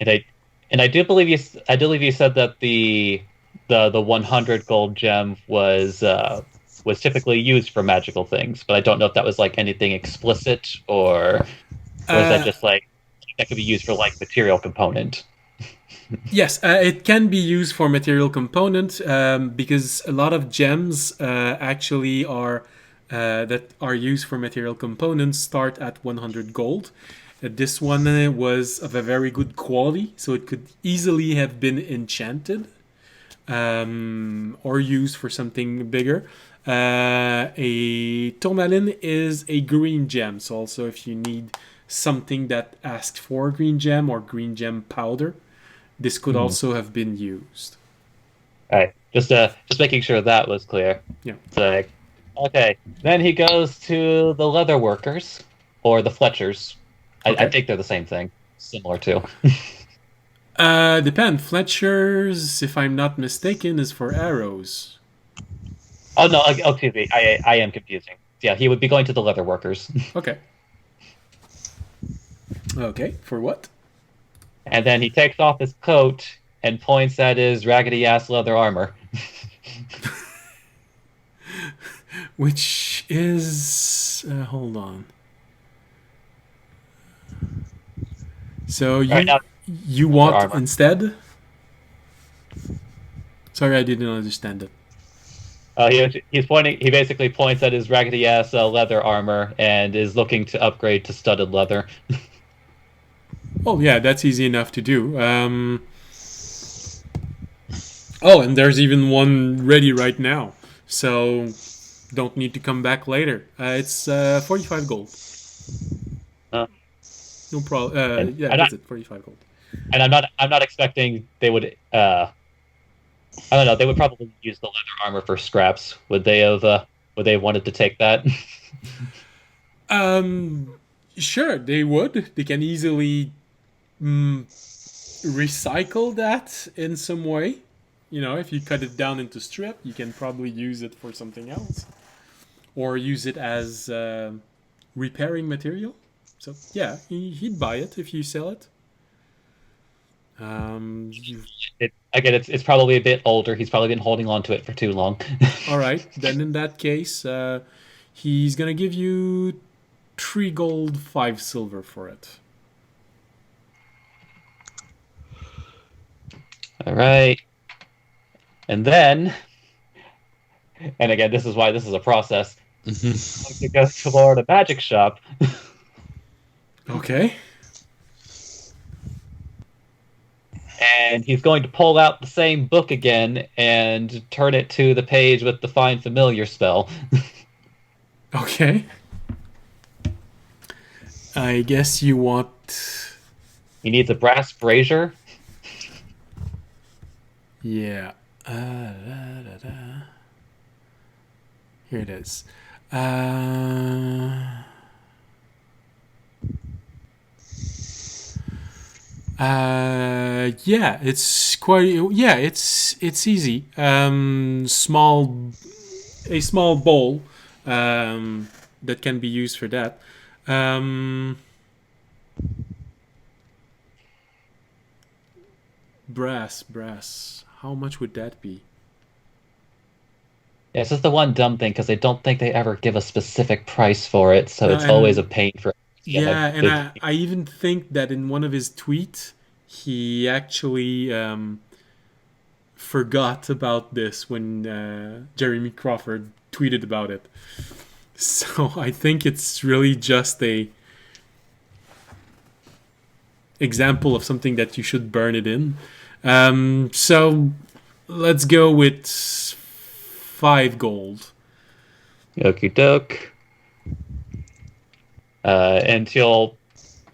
And I do believe you said that the 100 gold gem was typically used for magical things, but I don't know if that was like anything explicit or is that just like that could be used for like material component. yes, it can be used for material component because a lot of gems actually are that are used for material components start at 100 gold. This one was of a very good quality, so it could easily have been enchanted or used for something bigger. A tourmaline is a green gem, so also if you need something that asks for green gem or green gem powder, this could also have been used. All right, just making sure that was clear. Yeah. So, okay, then he goes to the leather workers or the Fletchers. Okay. I think they're the same thing, similar to. Depend. Fletcher's, if I'm not mistaken, is for arrows. Oh no, excuse me, I am confusing. Yeah, he would be going to the leather workers. Okay. Okay, for what? And then he takes off his coat and points at his raggedy ass leather armor. Which is hold on. So Right now, you want armor. instead? Sorry, I didn't understand it. He's pointing. He basically points at his raggedy ass leather armor and is looking to upgrade to studded leather. Oh yeah, that's easy enough to do. Oh, and there's even one ready right now, so don't need to come back later. It's 45 gold. No problem. Yeah, that's it. 45 gold. And I'm not expecting they would. I don't know. They would probably use the leather armor for scraps. Would they have? Would they have wanted to take that? Sure, they would. They can easily recycle that in some way. You know, if you cut it down into strip, you can probably use it for something else, or use it as repairing material. So yeah, he'd buy it if you sell it. Again, it's probably a bit older. He's probably been holding on to it for too long. All right, then in that case, he's gonna give you 3 gold, 5 silver for it. All right. And then, and again, this is why this is a process. To go to Florida Magic Shop. Okay. and he's going to pull out the same book again and turn it to the page with the Find Familiar spell. Okay. I guess you want. He needs a brass brazier. Yeah. Here it is. Yeah, it's quite. Yeah, it's easy. A small bowl, that can be used for that. Brass. How much would that be? Yeah, this is the one dumb thing because I don't think they ever give a specific price for it, so No, it's and- always a pain for. Yeah, and I even think that in one of his tweets, he actually forgot about this when Jeremy Crawford tweeted about it. So I think it's really just a example of something that you should burn it in. So let's go with 5 gold. Okie doke. And he'll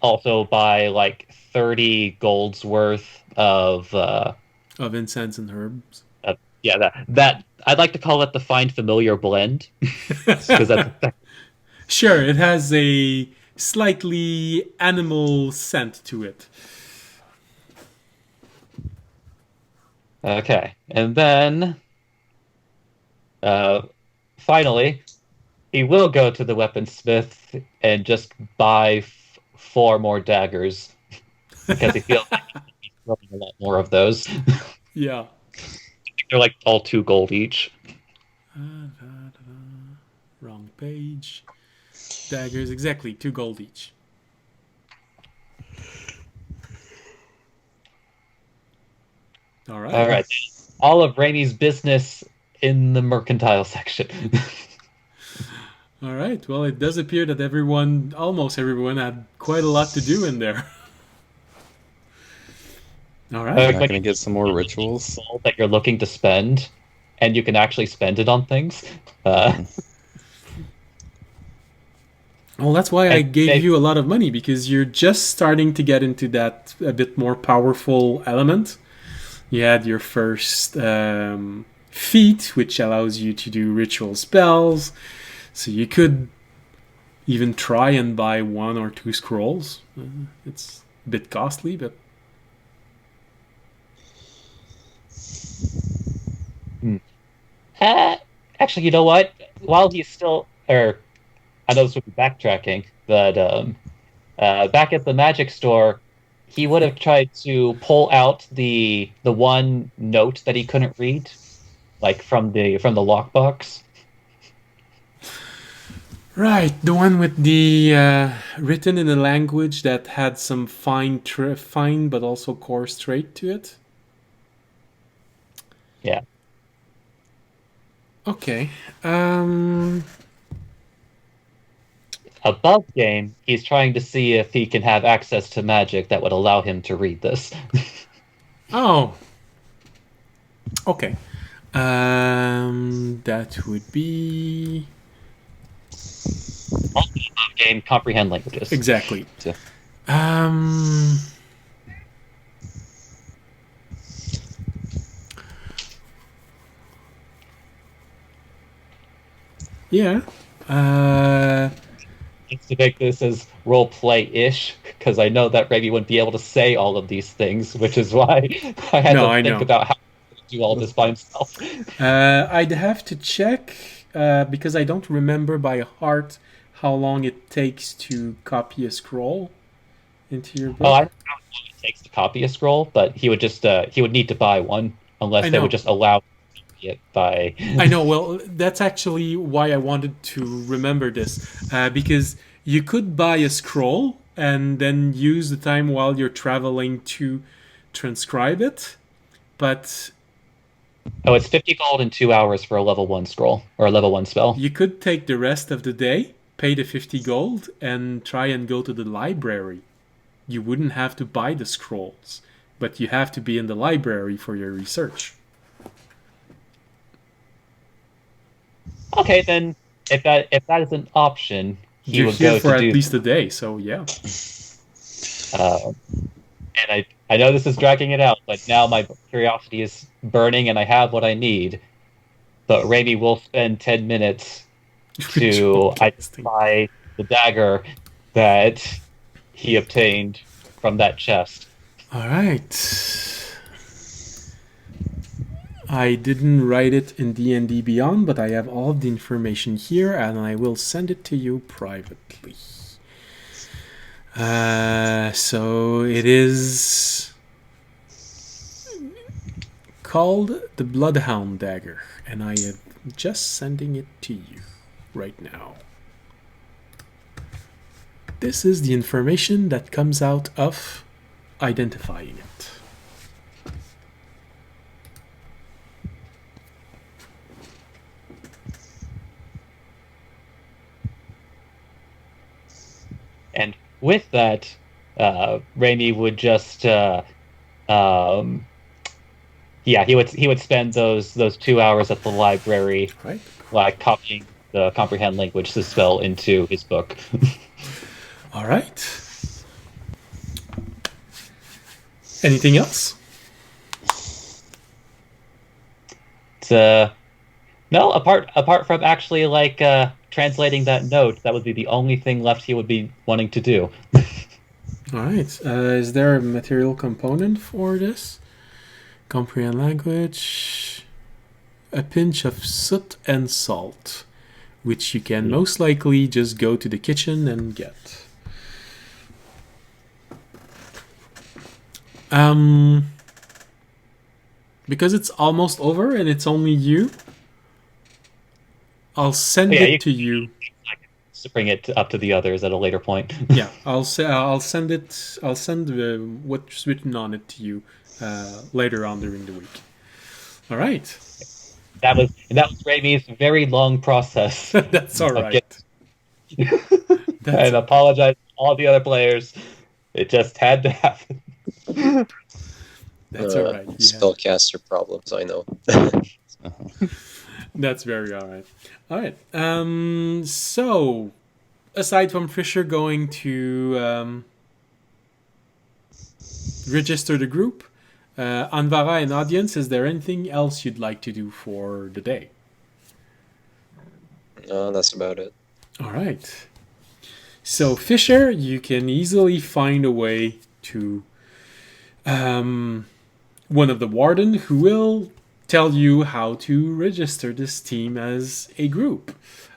also buy like 30 gold's worth of Of incense and herbs. that I'd like to call it the Find Familiar blend because that's Sure, it has a slightly animal scent to it. okay. And then finally, he will go to the weaponsmith and just buy 4 more daggers because he feels like he's throwing a lot more of those. Yeah. They're like all 2 gold each. Wrong page. Daggers, exactly, 2 gold each. All right. All right. All of Raimi's business in the mercantile section. All right. Well, it does appear that almost everyone, had quite a lot to do in there. All right. You're not going to get some more rituals? That you're looking to spend, and you can actually spend it on things. Well, that's why I gave you a lot of money, because you're just starting to get into that a bit more powerful element. You had your first feat, which allows you to do ritual spells. So you could even try and buy 1 or 2 scrolls. It's a bit costly, but... Actually, you know what? While he's still... I know this would be backtracking, but back at the magic store, he would have tried to pull out the one note that he couldn't read, like from the lockbox. Right, the one with the written in a language that had some fine but also coarse trait to it. Yeah. Okay. Above game, he's trying to see if he can have access to magic that would allow him to read this. Oh. Okay. That would be... Above game, comprehend languages. Exactly. Yeah. Yeah. To make this as role-play-ish, because I know that Ravi wouldn't be able to say all of these things, which is why I had to think about how to do all this by himself. I'd have to check, because I don't remember by heart how long it takes to copy a scroll into your book. Oh, I don't know how long it takes to copy a scroll, but he would just he would need to buy one, unless they would just allow it by... I know, well, that's actually why I wanted to remember this, because you could buy a scroll and then use the time while you're traveling to transcribe it, but... Oh, it's 50 gold in 2 hours for a level 1 scroll, or a level 1 spell. You could take the rest of the day, pay the 50 gold, and try and go to the library. You wouldn't have to buy the scrolls. but you have to be in the library for your research. Okay, then if that is an option, he You're would here go for to at do. least a day, so yeah. And I know this is dragging it out, but now my curiosity is burning, and I have what I need. But Raimi will spend 10 minutes to Showcasing. identify the dagger that he obtained from that chest. All right. I didn't write it in D&D Beyond, but I have all of the information here, and I will send it to you privately. So it is called the Bloodhound Dagger, and I am just sending it to you right now. This is the information that comes out of identifying it. And with that, Raimi would just, he would spend those 2 hours at the library, Right? like copying the comprehend language to spell into his book. All right. Anything else? No, apart from actually like translating that note, that would be the only thing left he would be wanting to do. All right. Is there a material component for this? Comprehend language. A pinch of soot and salt, which you can most likely just go to the kitchen and get. Because it's almost over and it's only you, I'll send it to you. To bring it up to the others at a later point. Yeah, I'll send it. I'll send what's written on it to you later on during the week. All right. That was Raimi's very long process. That's all right. I apologize to all the other players. It just had to happen. That's all right. Spellcaster problems, I know. That's very all right. All right. So, aside from Fisher going to register the group, Anvara and audience, is there anything else you'd like to do for the day? No, that's about it. All right. So, Fisher, you can easily find a way to one of the warden who will tell you how to register this team as a group.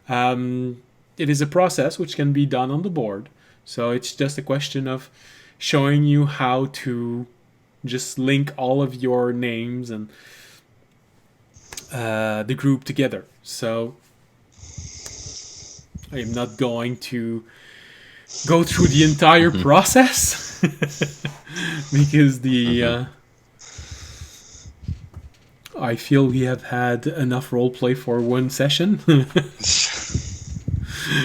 It is a process which can be done on the board. So it's just a question of showing you how to just link all of your names and the group together. So I am not going to go through the entire process because I feel we have had enough roleplay for one session.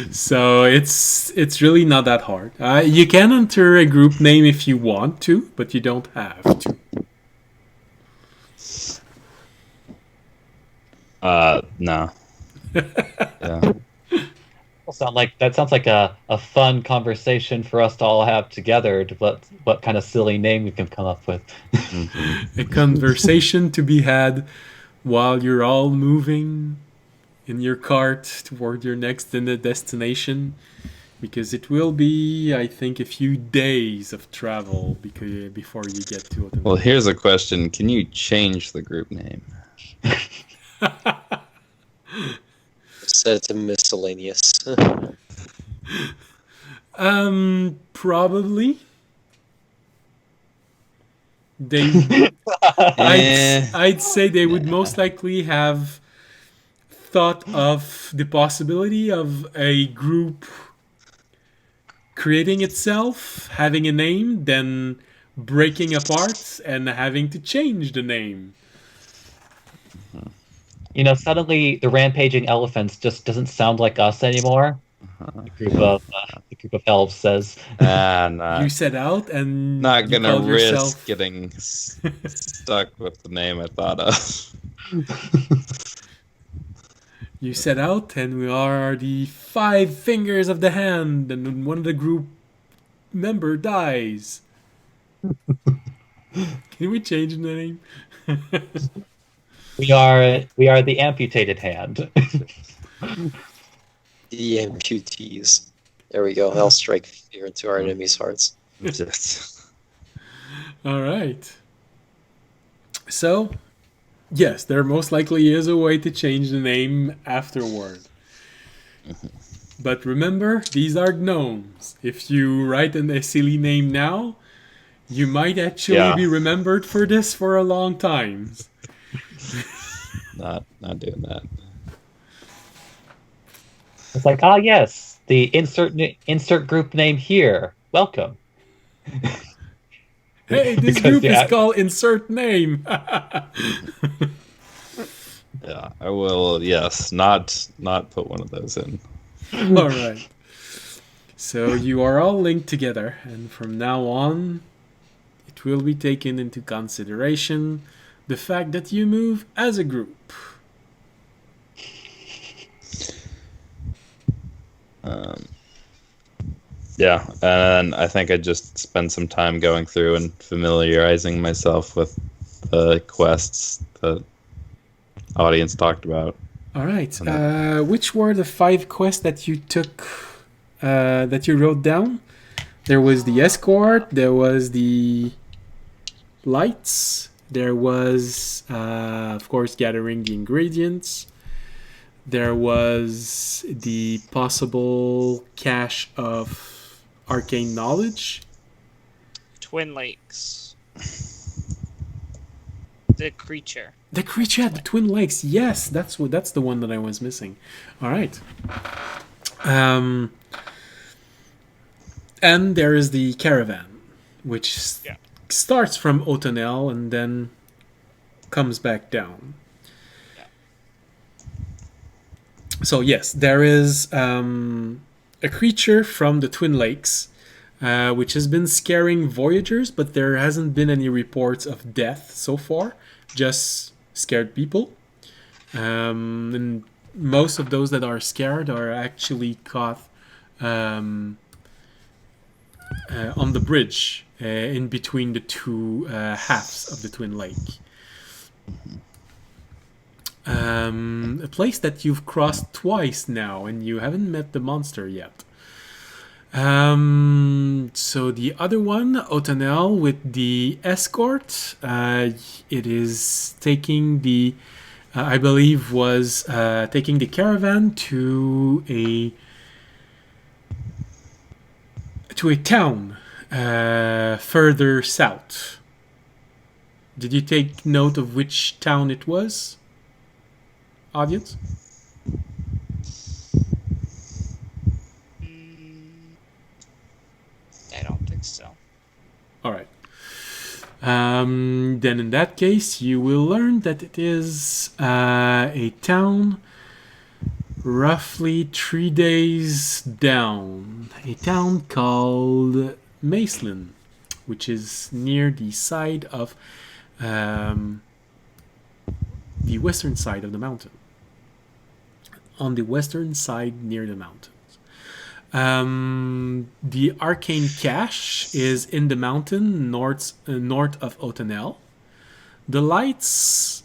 So it's really not that hard. You can enter a group name if you want to, but you don't have to. No. Yeah. That sounds like a fun conversation for us to all have together. To what kind of silly name we can come up with. A conversation to be had while you're all moving in your cart toward your next destination, because it will be, I think, a few days of travel before you get to it. Well, here's a question: can you change the group name? Set it to miscellaneous. Probably. I'd say they would most likely have thought of the possibility of a group creating itself, having a name, then breaking apart and having to change the name. Suddenly the rampaging elephants just doesn't sound like us anymore. The group of elves says. Not, You set out and not you gonna called risk yourself. getting stuck with the name I thought of. You set out, and we are the 5 fingers of the hand, and when one of the group member dies. Can we change the name? We are the amputated hand. The amputees. There we go. I'll strike fear into our enemies' hearts. Just, All right. So, yes, there most likely is a way to change the name afterward. But remember, these are gnomes. If you write a silly name now, you might actually be remembered for this for a long time. not doing that. It's like, yes, the insert group name here. Welcome. Hey, this group is called Insert Name. Yeah, I will. Yes, not put one of those in. All right. So you are all linked together, and from now on, it will be taken into consideration the fact that you move as a group. Yeah, and I think I just spend some time going through and familiarizing myself with the quests the audience talked about. All right. Which were the 5 quests that you took, that you wrote down? There was the escort, there was the lights, there was, of course, gathering the ingredients. There was the possible cache of arcane knowledge. Twin Lakes. The creature. The creature at the Twin Lakes. Yes, that's the one that I was missing. All right. And there is the caravan, which starts from Otonel and then comes back down. So yes, there is a creature from the Twin Lakes, which has been scaring voyagers, but there hasn't been any reports of death so far, just scared people. And most of those that are scared are actually caught on the bridge in between the two halves of the Twin Lake. A place that you've crossed twice now, and you haven't met the monster yet. So the other one, Otonel, with the escort, it is taking the, I believe, was taking the caravan to a town further south. Did you take note of which town it was? Audience? I don't think so. All right. Then in that case, you will learn that it is a town roughly 3 days down. A town called Maceland, which is near the side of the western side of the mountain. On the western side near the mountains. The arcane cache is in the mountain north of Otonel. The lights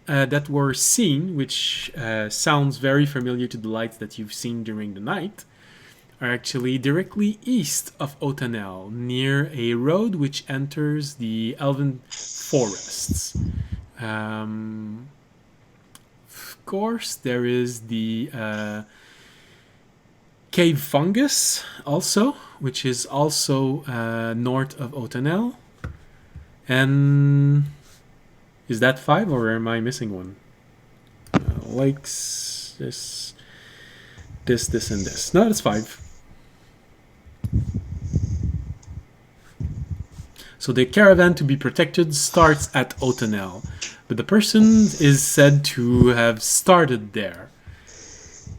that were seen, which sounds very familiar to the lights that you've seen during the night, are actually directly east of Otonel, near a road which enters the Elven forests. Of course, there is the cave fungus also, which is also north of Otonel. And is that 5 or am I missing one? Lakes, this, and this. No, that's 5. So the caravan to be protected starts at Otonel, but the person is said to have started there.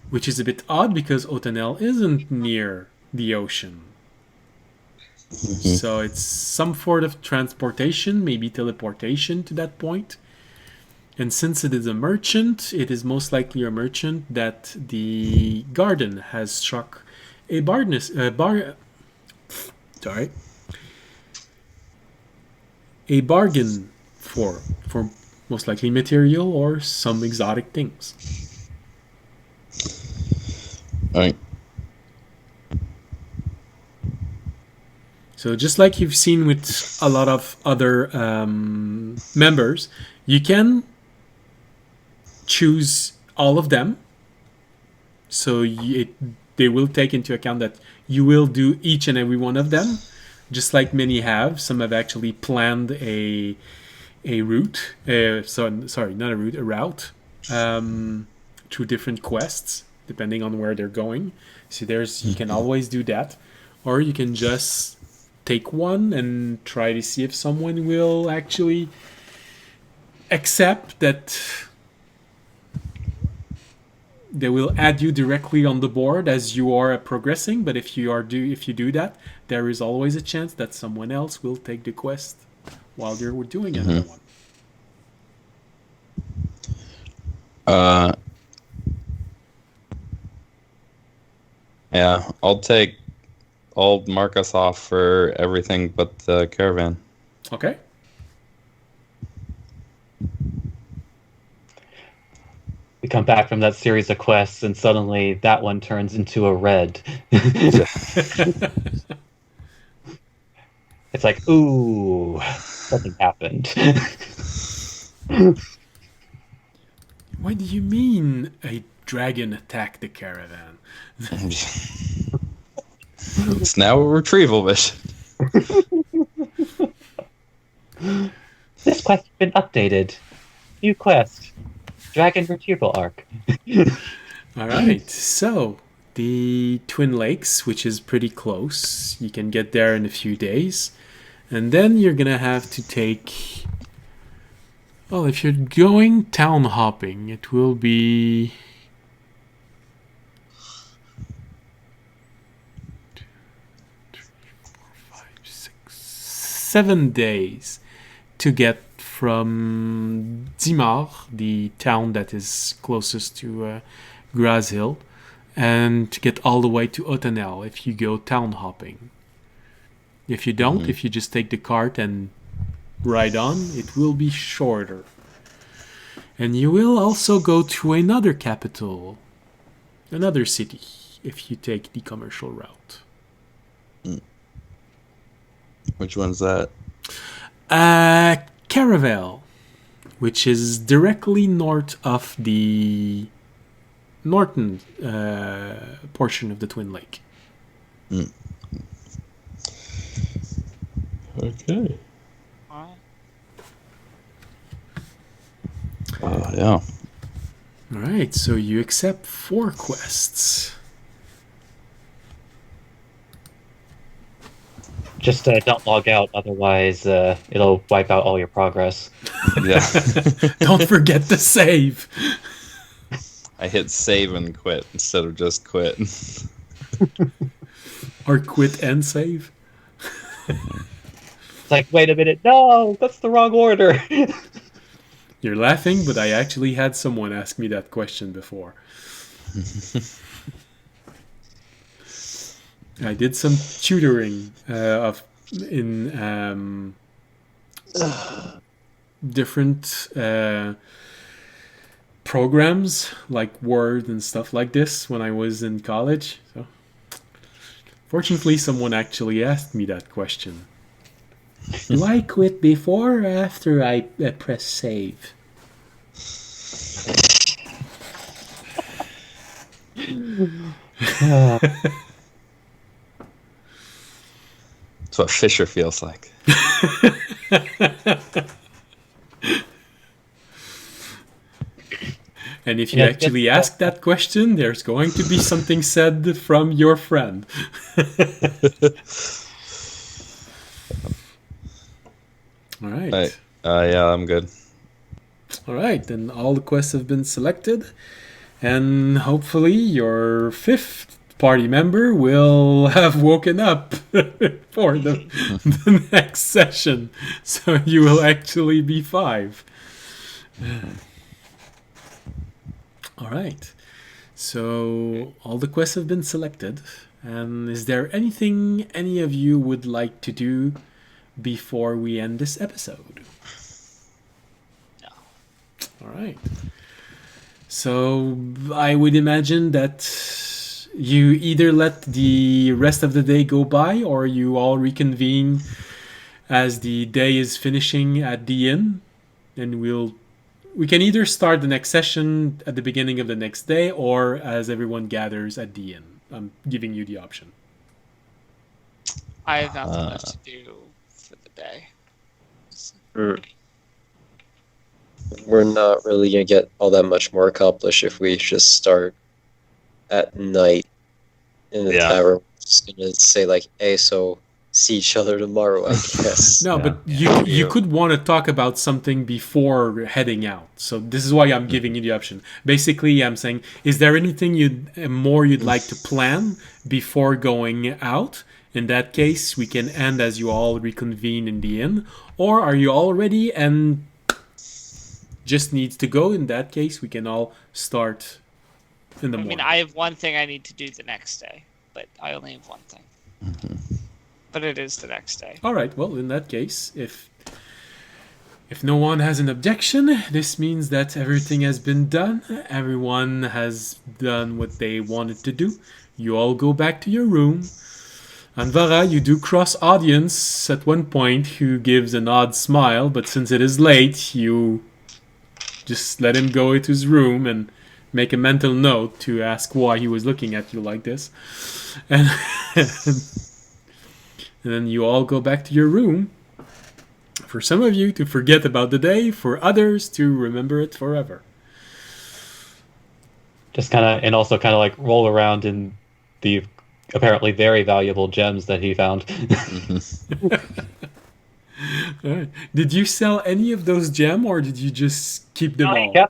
which is a bit odd because Otanel isn't near the ocean. So it's some sort of transportation, maybe teleportation to that point. And since it is a merchant, it is most likely a merchant that the garden has struck a a bargain for most likely material or some exotic things. All right. So just like you've seen with a lot of other members, you can choose all of them. So they will take into account that you will do each and every one of them, just like many have. Some have actually planned a route. Sorry, not a route, a route through different quests depending on where they're going. So you can always do that, or you can just take one and try to see if someone will actually accept that they will add you directly on the board as you are progressing. But if you do that, there is always a chance that someone else will take the quest while you're doing another one. Yeah, I'll mark us off for everything but the caravan. Okay. We come back from that series of quests, and suddenly that one turns into a red. It's like, ooh, something happened. What do you mean a dragon attacked the caravan? It's now a retrieval mission. This quest has been updated. New quest. Dragon retrieval arc. All right, so the Twin Lakes, which is pretty close. You can get there in a few days. And then you're going to have to take... Well, if you're going town hopping, it will be... 7 days to get from Dimar, the town that is closest to Graz Hill, and to get all the way to Otanel if you go town hopping. If you don't, if you just take the cart and ride on, it will be shorter. And you will also go to another capital, another city, if you take the commercial route. Which one's that? Caravel, which is directly north of the northern portion of the Twin Lake. Okay. Yeah. All right, so you accept 4 quests. Just don't log out, otherwise it'll wipe out all your progress. Yeah. Don't forget to save. I hit save and quit instead of just quit. Or quit and save. It's like, wait a minute, no, that's the wrong order. You're laughing, but I actually had someone ask me that question before. I did some tutoring in different programs like Word and stuff like this when I was in college. So, fortunately, someone actually asked me that question. Do I quit before or after I press save? That's what Fisher feels like. And if you actually ask that question, there's going to be something said from your friend. All right. Yeah, I'm good. All right, then all the quests have been selected. And hopefully your fifth party member will have woken up for the next session. So you will actually be 5. All right. So all the quests have been selected. And is there anything any of you would like to do before we end this episode? No. All right. So I would imagine that you either let the rest of the day go by or you all reconvene as the day is finishing at the inn, and we can either start the next session at the beginning of the next day or as everyone gathers at the inn. I'm giving you the option. I have nothing left to do for the day. We're not really gonna get all that much more accomplished if we just start at night in the Yeah. tavern. We're just gonna say like, "Hey, so see each other tomorrow," I guess. No, Yeah. but you could want to talk about something before heading out. So this is why I'm giving you the option. Basically, I'm saying, is there anything you'd like to plan before going out? In that case, we can end as you all reconvene in the inn. Or are you all ready and just needs to go? In that case, we can all start in the I morning. mean, I have one thing I need to do the next day, but I only have one thing. But it is the next day. All right. Well, in that case, if no one has an objection, this means that everything has been done. Everyone has done what they wanted to do. You all go back to your room. Anvara, you do cross audience at one point, who gives an odd smile, but since it is late, you just let him go into his room and make a mental note to ask why he was looking at you like this. And and then you all go back to your room. For some of you to forget about the day, for others to remember it forever. Just and also kind of like roll around in the apparently very valuable gems that he found. All right. Did you sell any of those gems, or did you just keep them all?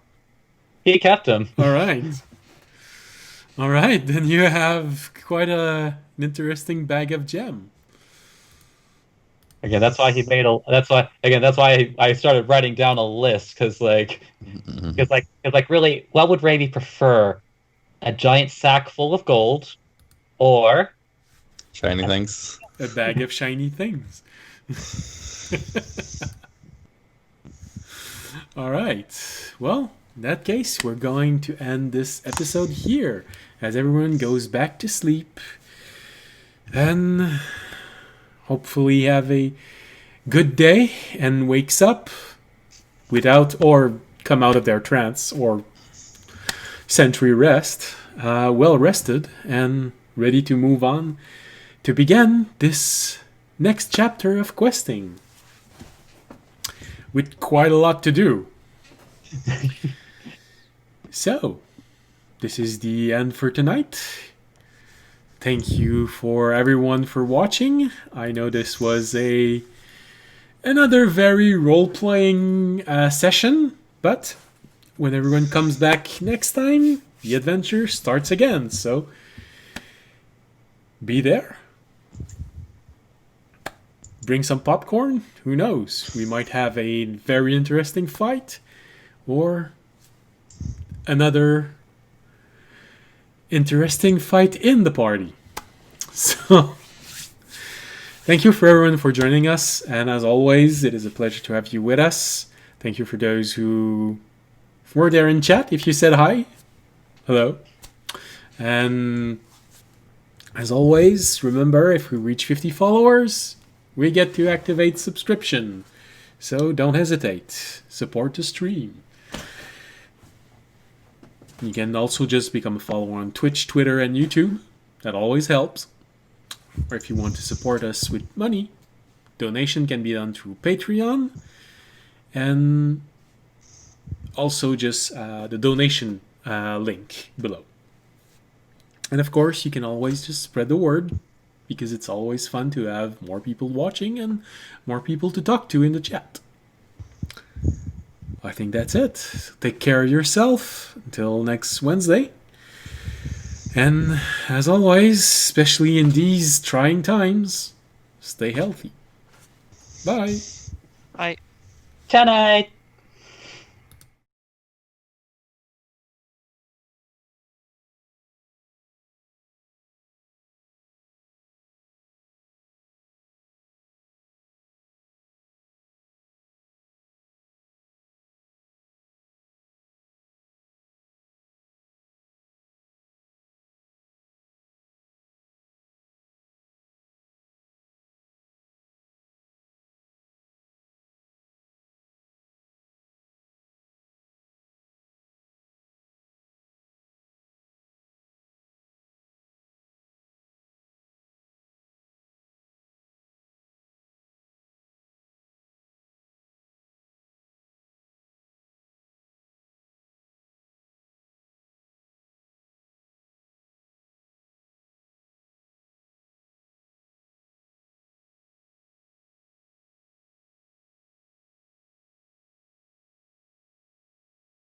He kept them. All right. All right. Then you have quite an interesting bag of gem. Again, that's why he made a. That's why I started writing down a list because really, what would Raimi prefer? A giant sack full of gold, or Shiny things. A bag of shiny things. All right. Well, in that case, we're going to end this episode here as everyone goes back to sleep and hopefully have a good day and wakes up without or come out of their trance or sentry rest, well rested and ready to move on to begin this next chapter of questing with quite a lot to do. So, this is the end for tonight. Thank you for everyone for watching. I know this was another very role-playing session, but when everyone comes back next time, the adventure starts again. So, be there. Bring some popcorn. Who knows? We might have a very interesting fight or another interesting fight in the party. So, thank you for everyone for joining us. And as always, it is a pleasure to have you with us. Thank you for those who were there in chat. If you said hi, hello. And as always, remember, if we reach 50 followers, we get to activate subscription. So don't hesitate. Support the stream. You can also just become a follower on Twitch, Twitter, and YouTube. That always helps. Or if you want to support us with money, donation can be done through Patreon. And also just the donation link below. And of course, you can always just spread the word, because it's always fun to have more people watching and more people to talk to in the chat. I think that's it. Take care of yourself until next Wednesday. And as always, especially in these trying times, stay healthy. Bye. I Good night.